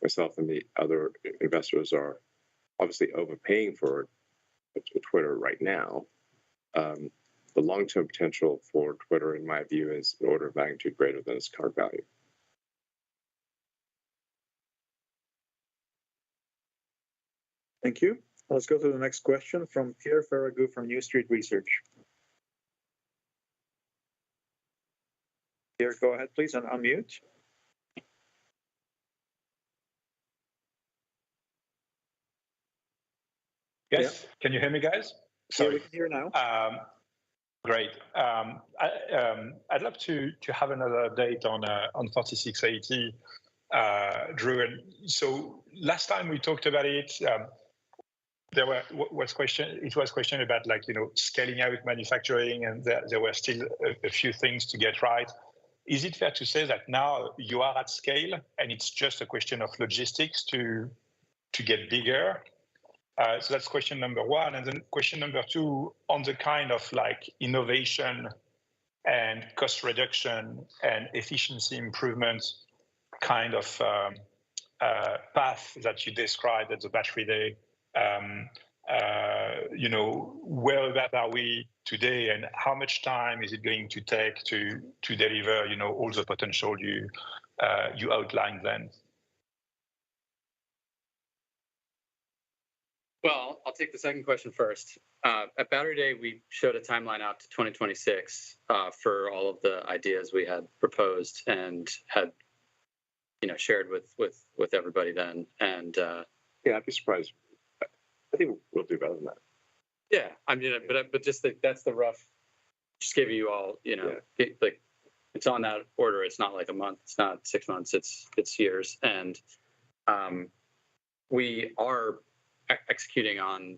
myself and the other investors are obviously overpaying for Twitter right now. The long-term potential for Twitter, in my view, is an order of magnitude greater than its current value. Thank you. Let's go to the next question from Pierre Ferragu from New Street Research. Pierre, go ahead, please, and unmute. Yes, can you hear me, guys? Sorry. Yeah, we can hear now. Great. I'd love to have another update on 4680, Drew. And so last time we talked about it, it was questioned about scaling out manufacturing, and there were still a few things to get right. Is it fair to say that now you are at scale and it's just a question of logistics to get bigger? So that's question number one. And then question number two, on the kind of innovation and cost reduction and efficiency improvements kind of path that you described at the battery day, where that are we today, and how much time is it going to take to deliver, all the potential you outlined then? Well, I'll take the second question first. At Battery Day, we showed a timeline out to 2026 for all of the ideas we had proposed and had, shared with everybody then. And yeah, I'd be surprised. I think we'll do better than that. Yeah, I mean, but just that's the rough. Just gave you all, like it's on that order. It's not like a month. It's not 6 months. It's years, and we are executing on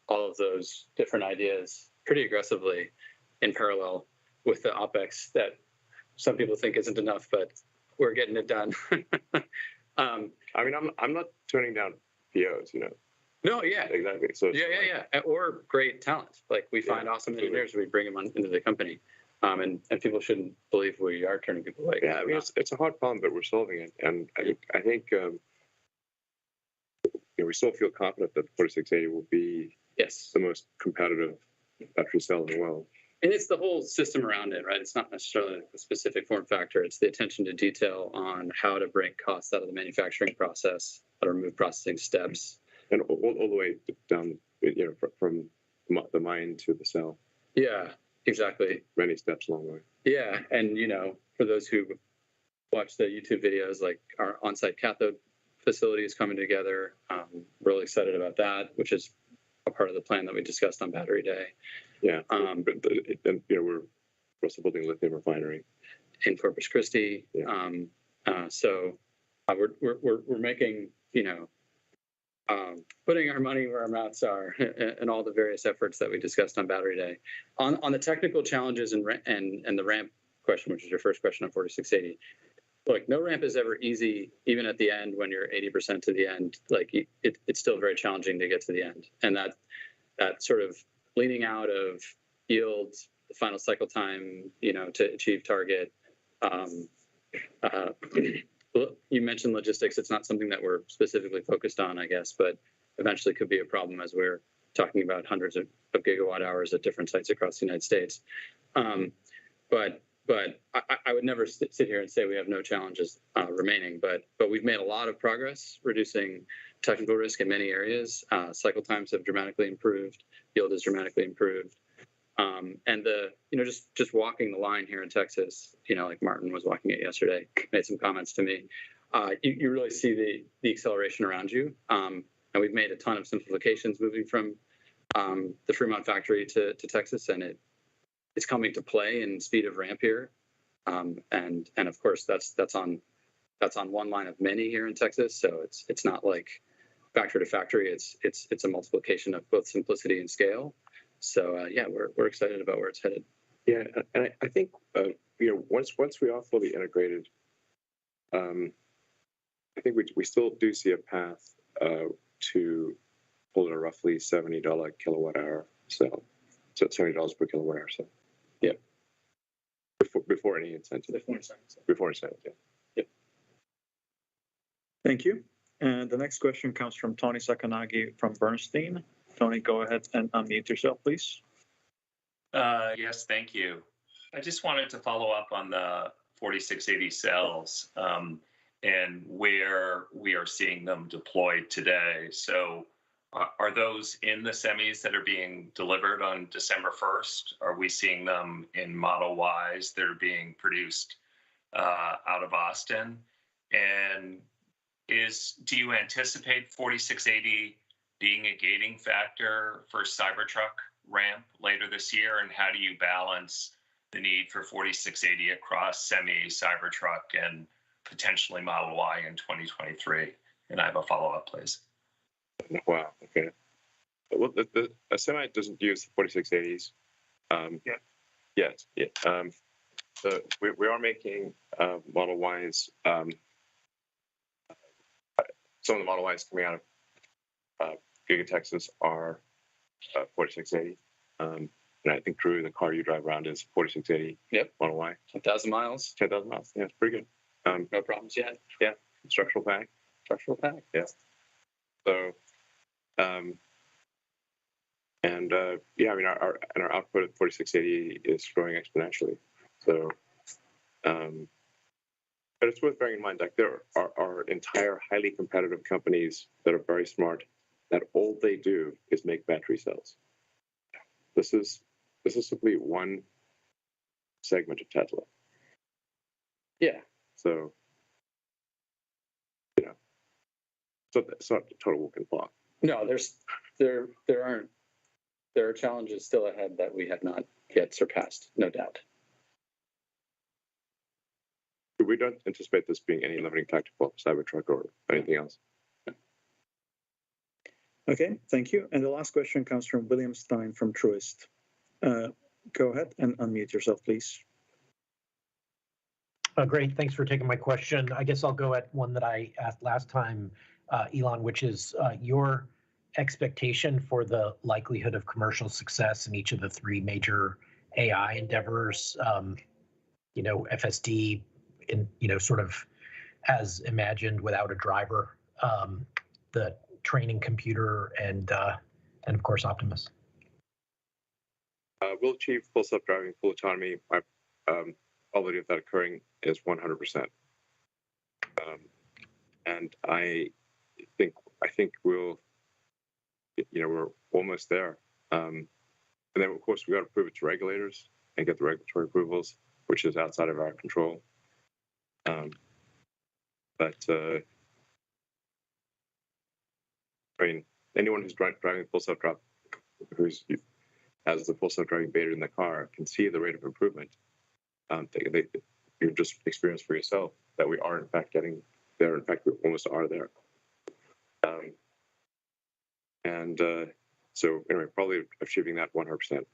all of those different ideas pretty aggressively in parallel with the OpEx that some people think isn't enough, but we're getting it done. I mean, I'm not turning down POs, No, yeah, exactly. So yeah, or great talent. Like we find awesome engineers, we bring them into the company, and people shouldn't believe we are turning people away. Yeah, I mean, it's a hard problem, but we're solving it, and I think we still feel confident that the 4680 will be the most competitive battery cell in the world. And it's the whole system around it, right? It's not necessarily a specific form factor. It's the attention to detail on how to break costs out of the manufacturing process, how to remove processing steps. And all the way down, from the mine to the cell. Yeah, exactly. Many steps along the way. Yeah, and for those who watch the YouTube videos, like our on-site cathode facility is coming together. Really excited about that, which is a part of the plan that we discussed on Battery Day. Yeah, we're also building a lithium refinery in Corpus Christi. Yeah. So we're making putting our money where our mouths are and all the various efforts that we discussed on Battery Day. On the technical challenges and the ramp question, which is your first question on 4680. Look, no ramp is ever easy, even at the end when you're 80% to the end. Like it's still very challenging to get to the end, and that sort of leaning out of yield, the final cycle time, to achieve target. You mentioned logistics. It's not something that we're specifically focused on, I guess, but eventually could be a problem as we're talking about hundreds of gigawatt hours at different sites across the United States. But I would never sit here and say we have no challenges remaining, but we've made a lot of progress reducing technical risk in many areas. Cycle times have dramatically improved. Yield has dramatically improved. And just walking the line here in Texas, like Martin was walking it yesterday, made some comments to me. You really see the acceleration around you. And we've made a ton of simplifications moving from the Fremont factory to Texas, and it's coming to play in speed of ramp here. And of course that's on one line of many here in Texas. So it's not like factory to factory. It's a multiplication of both simplicity and scale. So yeah, we're excited about where it's headed. Yeah, and I think once we are fully integrated, I think we still do see a path to hold a roughly $70 kilowatt hour cell. So $70 per kilowatt hour cell. Yeah. Before any incentive. Before incentive. Yeah. Yep. Thank you. And the next question comes from Tony Sacconaghi from Bernstein. Tony, go ahead and unmute yourself, please. Yes, thank you. I just wanted to follow up on the 4680 cells and where we are seeing them deployed today. So are those in the semis that are being delivered on December 1st? Are we seeing them in Model Ys that are being produced out of Austin? And do you anticipate 4680 being a gating factor for Cybertruck ramp later this year? And how do you balance the need for 4680 across semi, Cybertruck, and potentially Model Y in 2023? And I have a follow-up, please. Wow. Okay. Well, a semi doesn't use 4680s. Yeah. Yes. Yeah. So we are making Model Ys. Some of the Model Ys coming out of Giga Texas are 4680. And I think, Drew, the car you drive around is 4680. Yep. Model Y. 10,000 miles. 10,000 miles. Yeah, it's pretty good. No problems yet. Yeah. Structural pack. structural pack. Yeah. So, yeah, I mean, our output at 4680 is growing exponentially. So, but it's worth bearing in mind, like there are entire highly competitive companies that are very smart, that all they do is make battery cells. This is simply one segment of Tesla. Yeah. So, so it's not a total walk and talk. No, there are challenges still ahead that we have not yet surpassed, no doubt. We don't anticipate this being any limiting factor for Cybertruck or anything else. Okay, thank you. And the last question comes from William Stein from Truist. Go ahead and unmute yourself, please. Great, thanks for taking my question. I guess I'll go at one that I asked last time, Elon, which is your expectation for the likelihood of commercial success in each of the three major AI endeavors, FSD, sort of as imagined without a driver, the training computer, and of course Optimus. We'll achieve full self-driving, full autonomy. My probability of that occurring is 100%. And I think we'll, we're almost there. And then of course we got to prove it to regulators and get the regulatory approvals, which is outside of our control. But I mean, anyone who's driving full self-driving, who's has the full self-driving beta in the car, can see the rate of improvement. You just experience for yourself that we are in fact getting there. In fact, we almost are there. So anyway, probably achieving that 100%.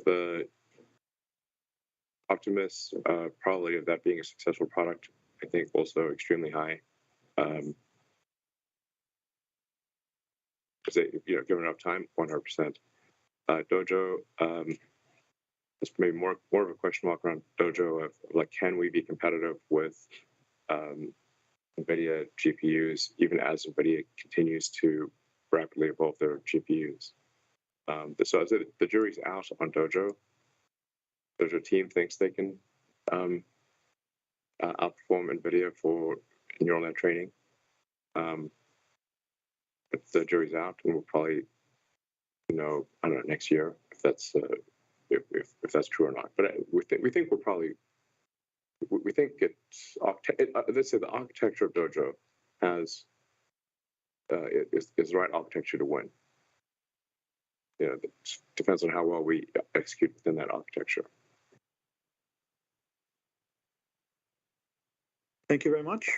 The Optimus probability of that being a successful product, I think, also extremely high. Given enough time, 100%. Dojo, it's maybe more of a question mark around Dojo of like, can we be competitive with NVIDIA GPUs, even as NVIDIA continues to rapidly evolve their GPUs? So as the jury's out on Dojo. Dojo team thinks they can outperform NVIDIA for neural net training. But the jury's out, and we'll probably know, I don't know, next year if that's if that's true or not. But we think we're probably, we think it's let's say the architecture of Dojo has is the right architecture to win. It depends on how well we execute within that architecture. Thank you very much.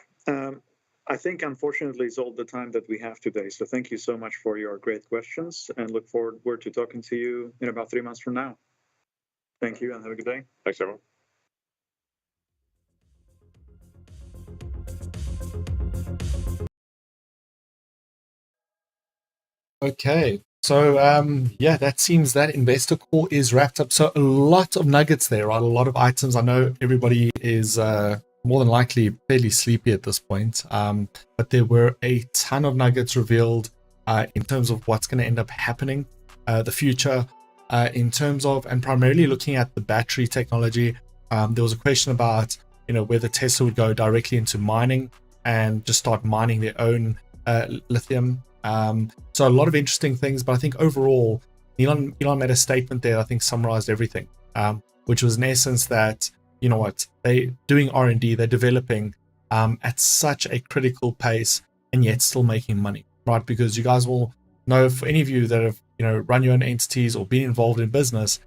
I think, unfortunately, it's all the time that we have today. So thank you so much for your great questions, and look forward to talking to you in about 3 months from now. Thank you, and have a good day. Thanks, everyone. Okay, so yeah, that seems that investor call is wrapped up. So a lot of nuggets there, right? A lot of items. I know everybody is more than likely fairly sleepy at this point, but there were a ton of nuggets revealed in terms of what's going to end up happening, the future, in terms of, and primarily looking at the battery technology. There was a question about whether Tesla would go directly into mining and just start mining their own lithium. So a lot of interesting things, but I think overall Elon made a statement there I think summarized everything, which was in essence that they doing R&D, they're developing at such a critical pace and yet still making money, right? Because you guys will know, for any of you that have run your own entities or been involved in business,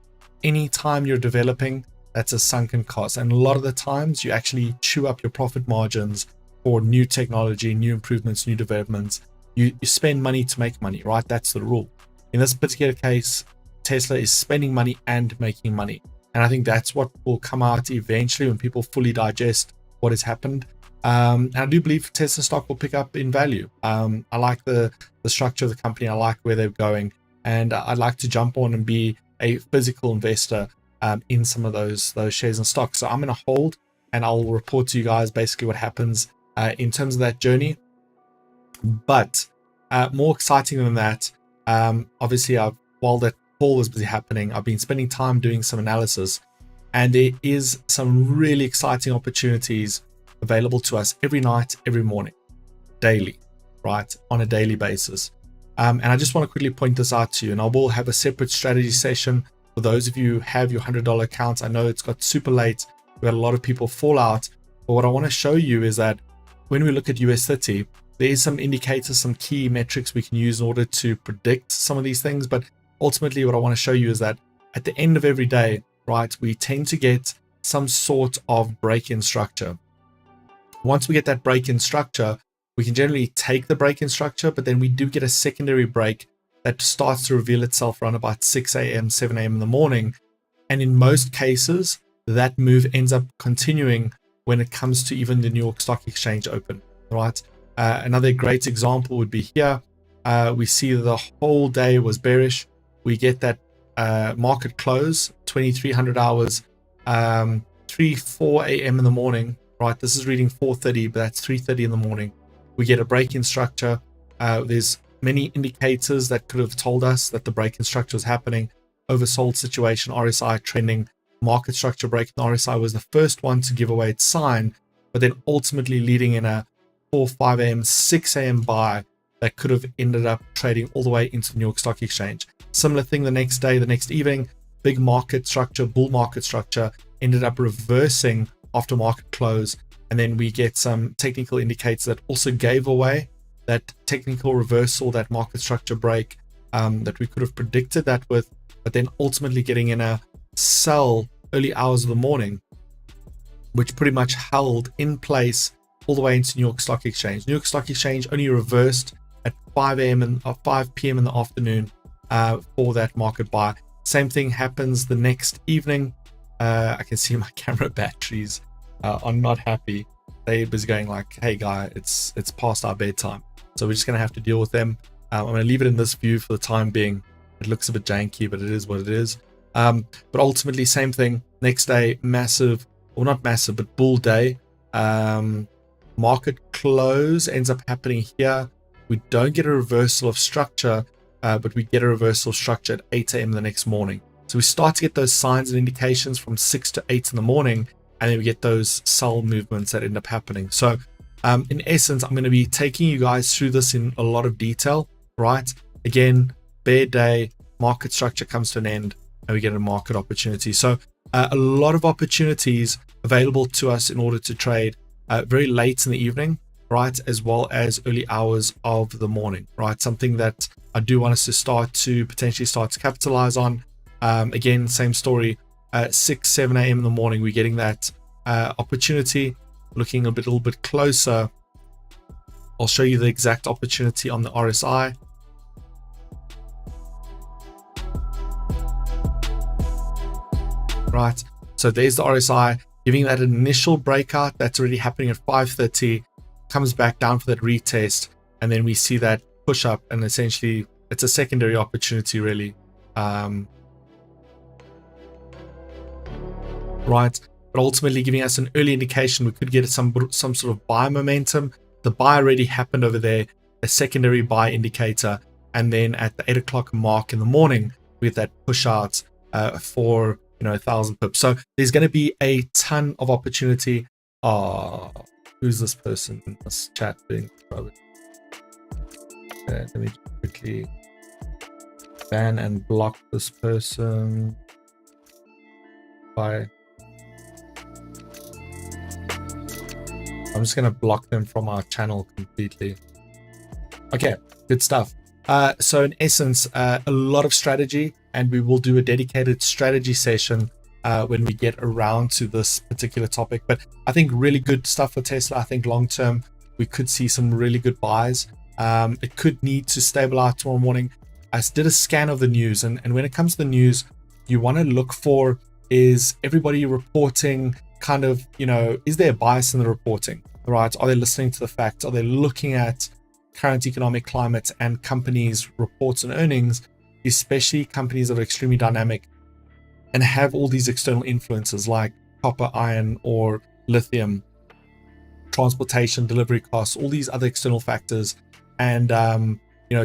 anytime you're developing, that's a sunken cost, and a lot of the times you actually chew up your profit margins for new technology, new improvements, new developments. You spend money to make money, right? That's the rule. In this particular case, Tesla is spending money and making money. And I think that's what will come out eventually when people fully digest what has happened. And I do believe Tesla stock will pick up in value. I like the structure of the company. I like where they're going. And I'd like to jump on and be a physical investor in some of those shares and stocks. So I'm going to hold, and I'll report to you guys basically what happens in terms of that journey. But more exciting than that, obviously, while that call was busy happening, I've been spending time doing some analysis, and there is some really exciting opportunities available to us every night, every morning, daily, right, on a daily basis. And I just want to quickly point this out to you, and I will have a separate strategy session for those of you who have your $100 accounts. I know it's got super late. We had a lot of people fall out, but what I want to show you is that when we look at US30, there is some indicators, some key metrics we can use in order to predict some of these things. But ultimately, what I want to show you is that at the end of every day, right, we tend to get some sort of break-in structure. Once we get that break-in structure, we can generally take the break-in structure, but then we do get a secondary break that starts to reveal itself around about 6 a.m., 7 a.m. in the morning. And in most cases, that move ends up continuing when it comes to even the New York Stock Exchange open, right? Another great example would be here. We see the whole day was bearish. We get that market close, 2300 hours, 4 a.m. in the morning, right? This is reading 4:30, but that's 3:30 in the morning. We get a break-in structure. There's many indicators that could have told us that the break-in structure is happening. Oversold situation, RSI trending, market structure break. The RSI was the first one to give away its sign, but then ultimately leading in a 4, 5 a.m., 6 a.m. buy that could have ended up trading all the way into the New York Stock Exchange. Similar thing the next day, the next evening, big market structure, bull market structure, ended up reversing after market close. And then we get some technical indicators that also gave away that technical reversal, that market structure break that we could have predicted that with, but then ultimately getting in a sell early hours of the morning, which pretty much held in place all the way into New York Stock Exchange. New York Stock Exchange only reversed at 5 a.m. and 5 p.m. in the afternoon for that market buy. Same thing happens the next evening. I can see my camera batteries are not happy. They're busy going like, hey guy, it's past our bedtime. So we're just going to have to deal with them. I'm going to leave it in this view for the time being. It looks a bit janky, but it is what it is. But ultimately, same thing. Next day, massive, or not massive, but bull day. Market close ends up happening here. We don't get a reversal of structure, but we get a reversal of structure at 8 a.m. the next morning. So we start to get those signs and indications from 6 to 8 in the morning, and then we get those sell movements that end up happening. So in essence, I'm going to be taking you guys through this in a lot of detail, right? Again, bear day, market structure comes to an end, and we get a market opportunity. So a lot of opportunities available to us in order to trade very late in the evening, right? As well as early hours of the morning, right? Something that I do want us to potentially start to capitalize on. Again, same story, 6, 7 a.m. in the morning, we're getting that opportunity. Looking a little bit closer, I'll show you the exact opportunity on the RSI. Right, so there's the RSI giving that initial breakout that's already happening at 5:30, comes back down for that retest, and then we see that push up, and essentially it's a secondary opportunity really. Right, but ultimately giving us an early indication we could get some sort of buy momentum. The buy already happened over there, a secondary buy indicator, and then at the 8 o'clock mark in the morning with that push out for 1,000 pips. So there's going to be a ton of opportunity. Who's this person in this chat doing? Let me quickly ban and block this person by. I'm just going to block them from our channel completely. Okay, good stuff. So in essence, a lot of strategy, and we will do a dedicated strategy session when we get around to this particular topic. But I think really good stuff for Tesla. I think long term, we could see some really good buys. It could need to stabilize tomorrow morning. I did a scan of the news, and when it comes to the news, you want to look for, is everybody reporting kind of, is there a bias in the reporting, right? Are they listening to the facts? Are they looking at current economic climate and companies' reports and earnings, especially companies that are extremely dynamic and have all these external influences like copper, iron, or lithium transportation, delivery costs, all these other external factors, and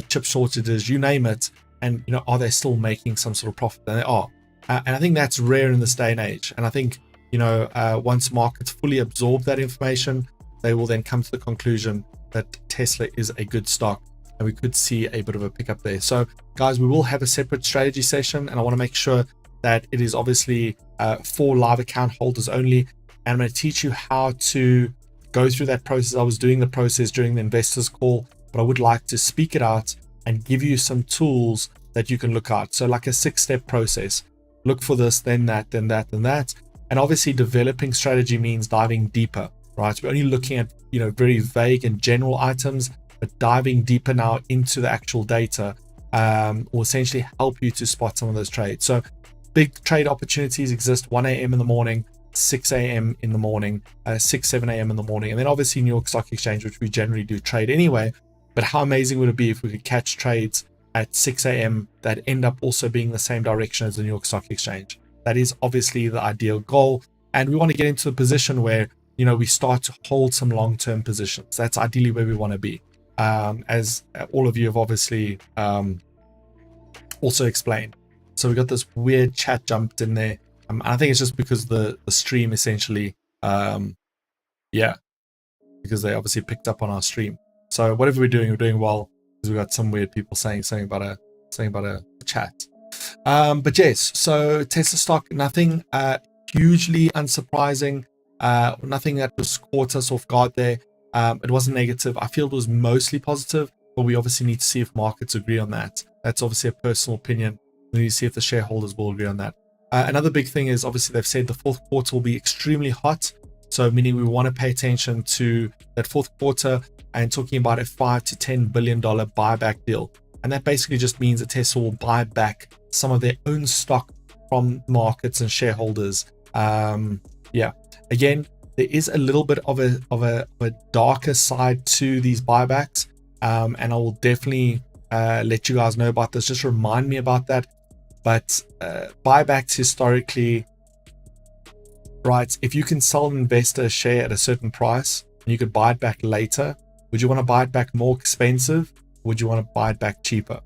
chip shortages, you name it. And are they still making some sort of profit? And they are. And I think that's rare in this day and age. And I think once markets fully absorb that information, they will then come to the conclusion that Tesla is a good stock, and we could see a bit of a pickup there. So guys, we will have a separate strategy session, and I want to make sure that it is obviously for live account holders only. And I'm going to teach you how to go through that process. I was doing the process during the investors call, but I would like to speak it out and give you some tools that you can look at. So like a 6-step process. Look for this, then that, then that, then that. And obviously developing strategy means diving deeper, right? We're only looking at very vague and general items, but diving deeper now into the actual data will essentially help you to spot some of those trades. So big trade opportunities exist 1 a.m. in the morning, 6 a.m. in the morning, 7 a.m. in the morning, and then obviously New York Stock Exchange, which we generally do trade anyway. But how amazing would it be if we could catch trades at 6 a.m. that end up also being the same direction as the New York Stock Exchange? That is obviously the ideal goal. And we want to get into a position where, we start to hold some long-term positions. That's ideally where we want to be. As all of you have obviously also explained. So we got this weird chat jumped in there. I think it's just because the stream essentially, because they obviously picked up on our stream. So whatever we're doing well, because we got some weird people saying something about a chat. But yes, so Tesla stock, nothing hugely unsurprising, nothing that was caught us off guard there. It wasn't negative. I feel it was mostly positive, but we obviously need to see if markets agree on that. That's obviously a personal opinion. We need to see if the shareholders will agree on that. Another big thing is obviously they've said the fourth quarter will be extremely hot. So meaning we want to pay attention to that fourth quarter and talking about a $5 to $10 billion buyback deal. And that basically just means that Tesla will buy back some of their own stock from markets and shareholders. Again, there is a little bit of a darker side to these buybacks. And I will definitely let you guys know about this. Just remind me about that. But buybacks historically, right? If you can sell an investor a share at a certain price and you could buy it back later, would you want to buy it back more expensive? Or would you want to buy it back cheaper?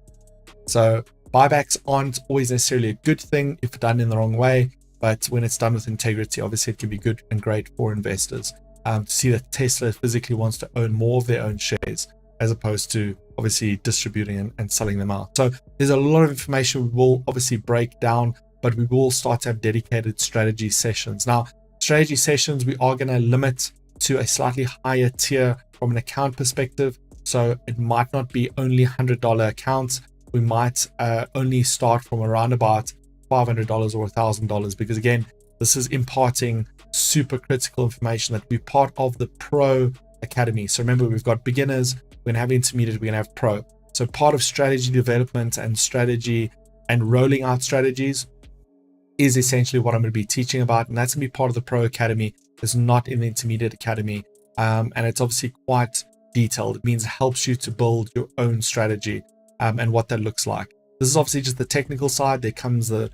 So buybacks aren't always necessarily a good thing if done in the wrong way, but when it's done with integrity, obviously it can be good and great for investors. To see that Tesla physically wants to own more of their own shares as opposed to obviously distributing and selling them out. So there's a lot of information we will obviously break down, but we will start to have dedicated strategy sessions. Now, strategy sessions, we are going to limit to a slightly higher tier from an account perspective. So it might not be only $100 accounts. We might only start from around about $500 or $1,000, because again, this is imparting super critical information that we part of the Pro Academy. So remember, we've got beginners, we're going to have intermediate, we're going to have pro. So part of strategy development and strategy and rolling out strategies is essentially what I'm going to be teaching about. And that's going to be part of the Pro Academy. It's not in the Intermediate Academy. And it's obviously quite detailed. It means it helps you to build your own strategy and what that looks like. This is obviously just the technical side. There comes the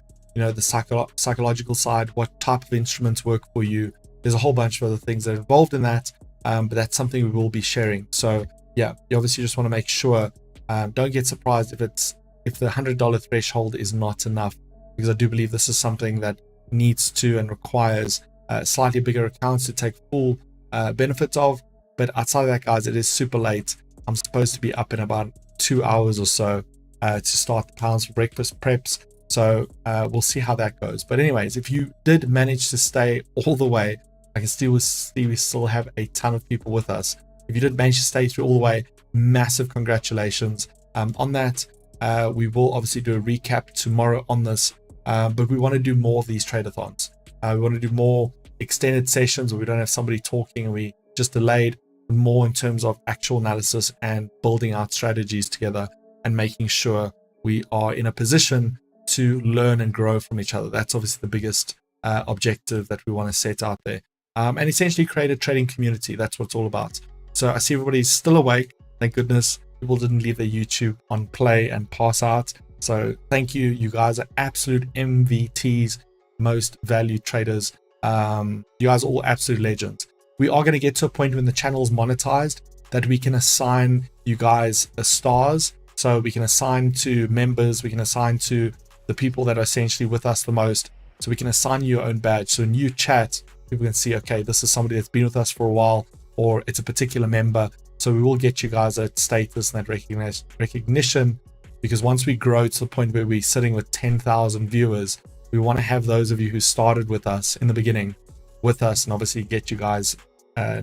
psychological side, what type of instruments work for you. There's a whole bunch of other things that are involved in that, but that's something we will be sharing. So yeah, you obviously just want to make sure, don't get surprised if the $100 threshold is not enough, because I do believe this is something that needs to and requires slightly bigger accounts to take full benefits of. But outside of that, guys, it is super late. I'm supposed to be up in about 2 hours or so to start the pounds for breakfast preps. So we'll see how that goes. But anyways, if you did manage to stay all the way, I can still see we still have a ton of people with us. If you did manage to stay through all the way, massive congratulations on that. We will obviously do a recap tomorrow on this, but we want to do more of these trade-a-thons. We want to do more extended sessions where we don't have somebody talking and we just delayed, more in terms of actual analysis and building out strategies together and making sure we are in a position to learn and grow from each other. That's obviously the biggest objective that we want to set out there, and essentially create a trading community. That's what it's all about. So I see everybody's still awake. Thank goodness people didn't leave their YouTube on play and pass out. So thank you. You guys are absolute MVTs, most valued traders. You guys are all absolute legends. we are going to get to a point when the channel is monetized that we can assign you guys stars. So we can assign to members, we can assign to the people that are essentially with us the most. So we can assign you your own badge. So in your chat, people can see, okay, this is somebody that's been with us for a while, or it's a particular member. So we will get you guys that status and that recognition, because once we grow to the point where we're sitting with 10,000 viewers, we want to have those of you who started with us in the beginning with us, and obviously get you guys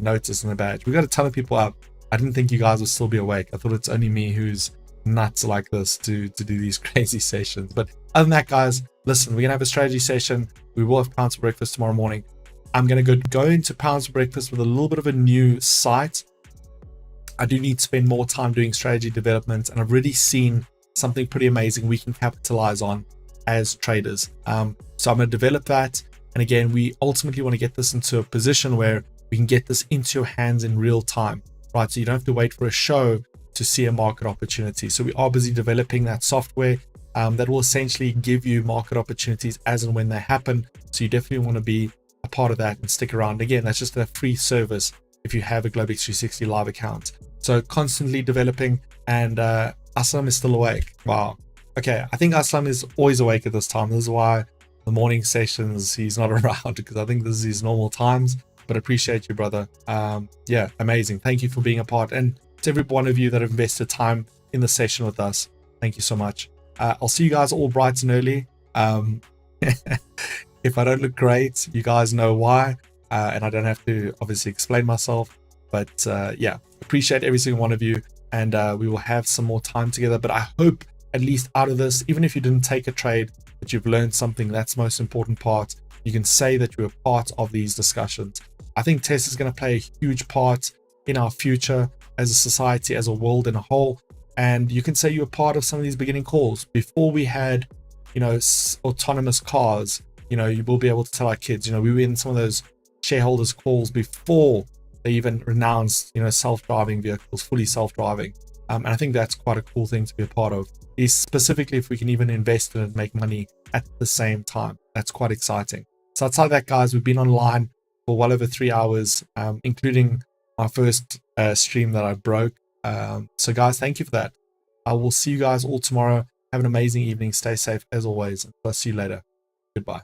notice and a badge. We got a ton of people up. I didn't think you guys would still be awake. I thought it's only me who's nuts like this to do these crazy sessions. But other than that, guys, listen, we're gonna have a strategy session. We will have Pounds for Breakfast tomorrow morning. I'm gonna go into Pounds for Breakfast with a little bit of a new site. I do need to spend more time doing strategy development, and I've already seen something pretty amazing we can capitalize on as traders. So I'm gonna develop that. And again, we ultimately want to get this into a position where we can get this into your hands in real time, right? So you don't have to wait for a show to see a market opportunity. So we are busy developing that software that will essentially give you market opportunities as and when they happen. So you definitely want to be a part of that and stick around. Again, that's just a free service if you have a Globex 360 live account. So constantly developing, and Aslam is still awake. Wow. Okay, I think Aslam is always awake at this time. This is why the morning sessions he's not around, because I think this is his normal times. But appreciate you, brother. Yeah, amazing. Thank you for being a part, and to every one of you that have invested time in the session with us, thank you so much. I'll see you guys all bright and early. If I don't look great, you guys know why, and I don't have to obviously explain myself. But yeah, appreciate every single one of you, and we will have some more time together. But I hope at least out of this, even if you didn't take a trade, that you've learned something. That's the most important part. You can say that you were part of these discussions. I think Tesla is going to play a huge part in our future as a society, as a world in a whole. And you can say you're part of some of these beginning calls. Before we had, autonomous cars, you will be able to tell our kids, we were in some of those shareholders calls before they even renounced, self-driving vehicles, fully self-driving. And I think that's quite a cool thing to be a part of, is specifically if we can even invest in it and make money at the same time. That's quite exciting. So outside of that, guys, we've been online for well over 3 hours, including my first stream that I broke. So guys, thank you for that. I will see you guys all tomorrow. Have an amazing evening. Stay safe as always. I'll see you later. Goodbye.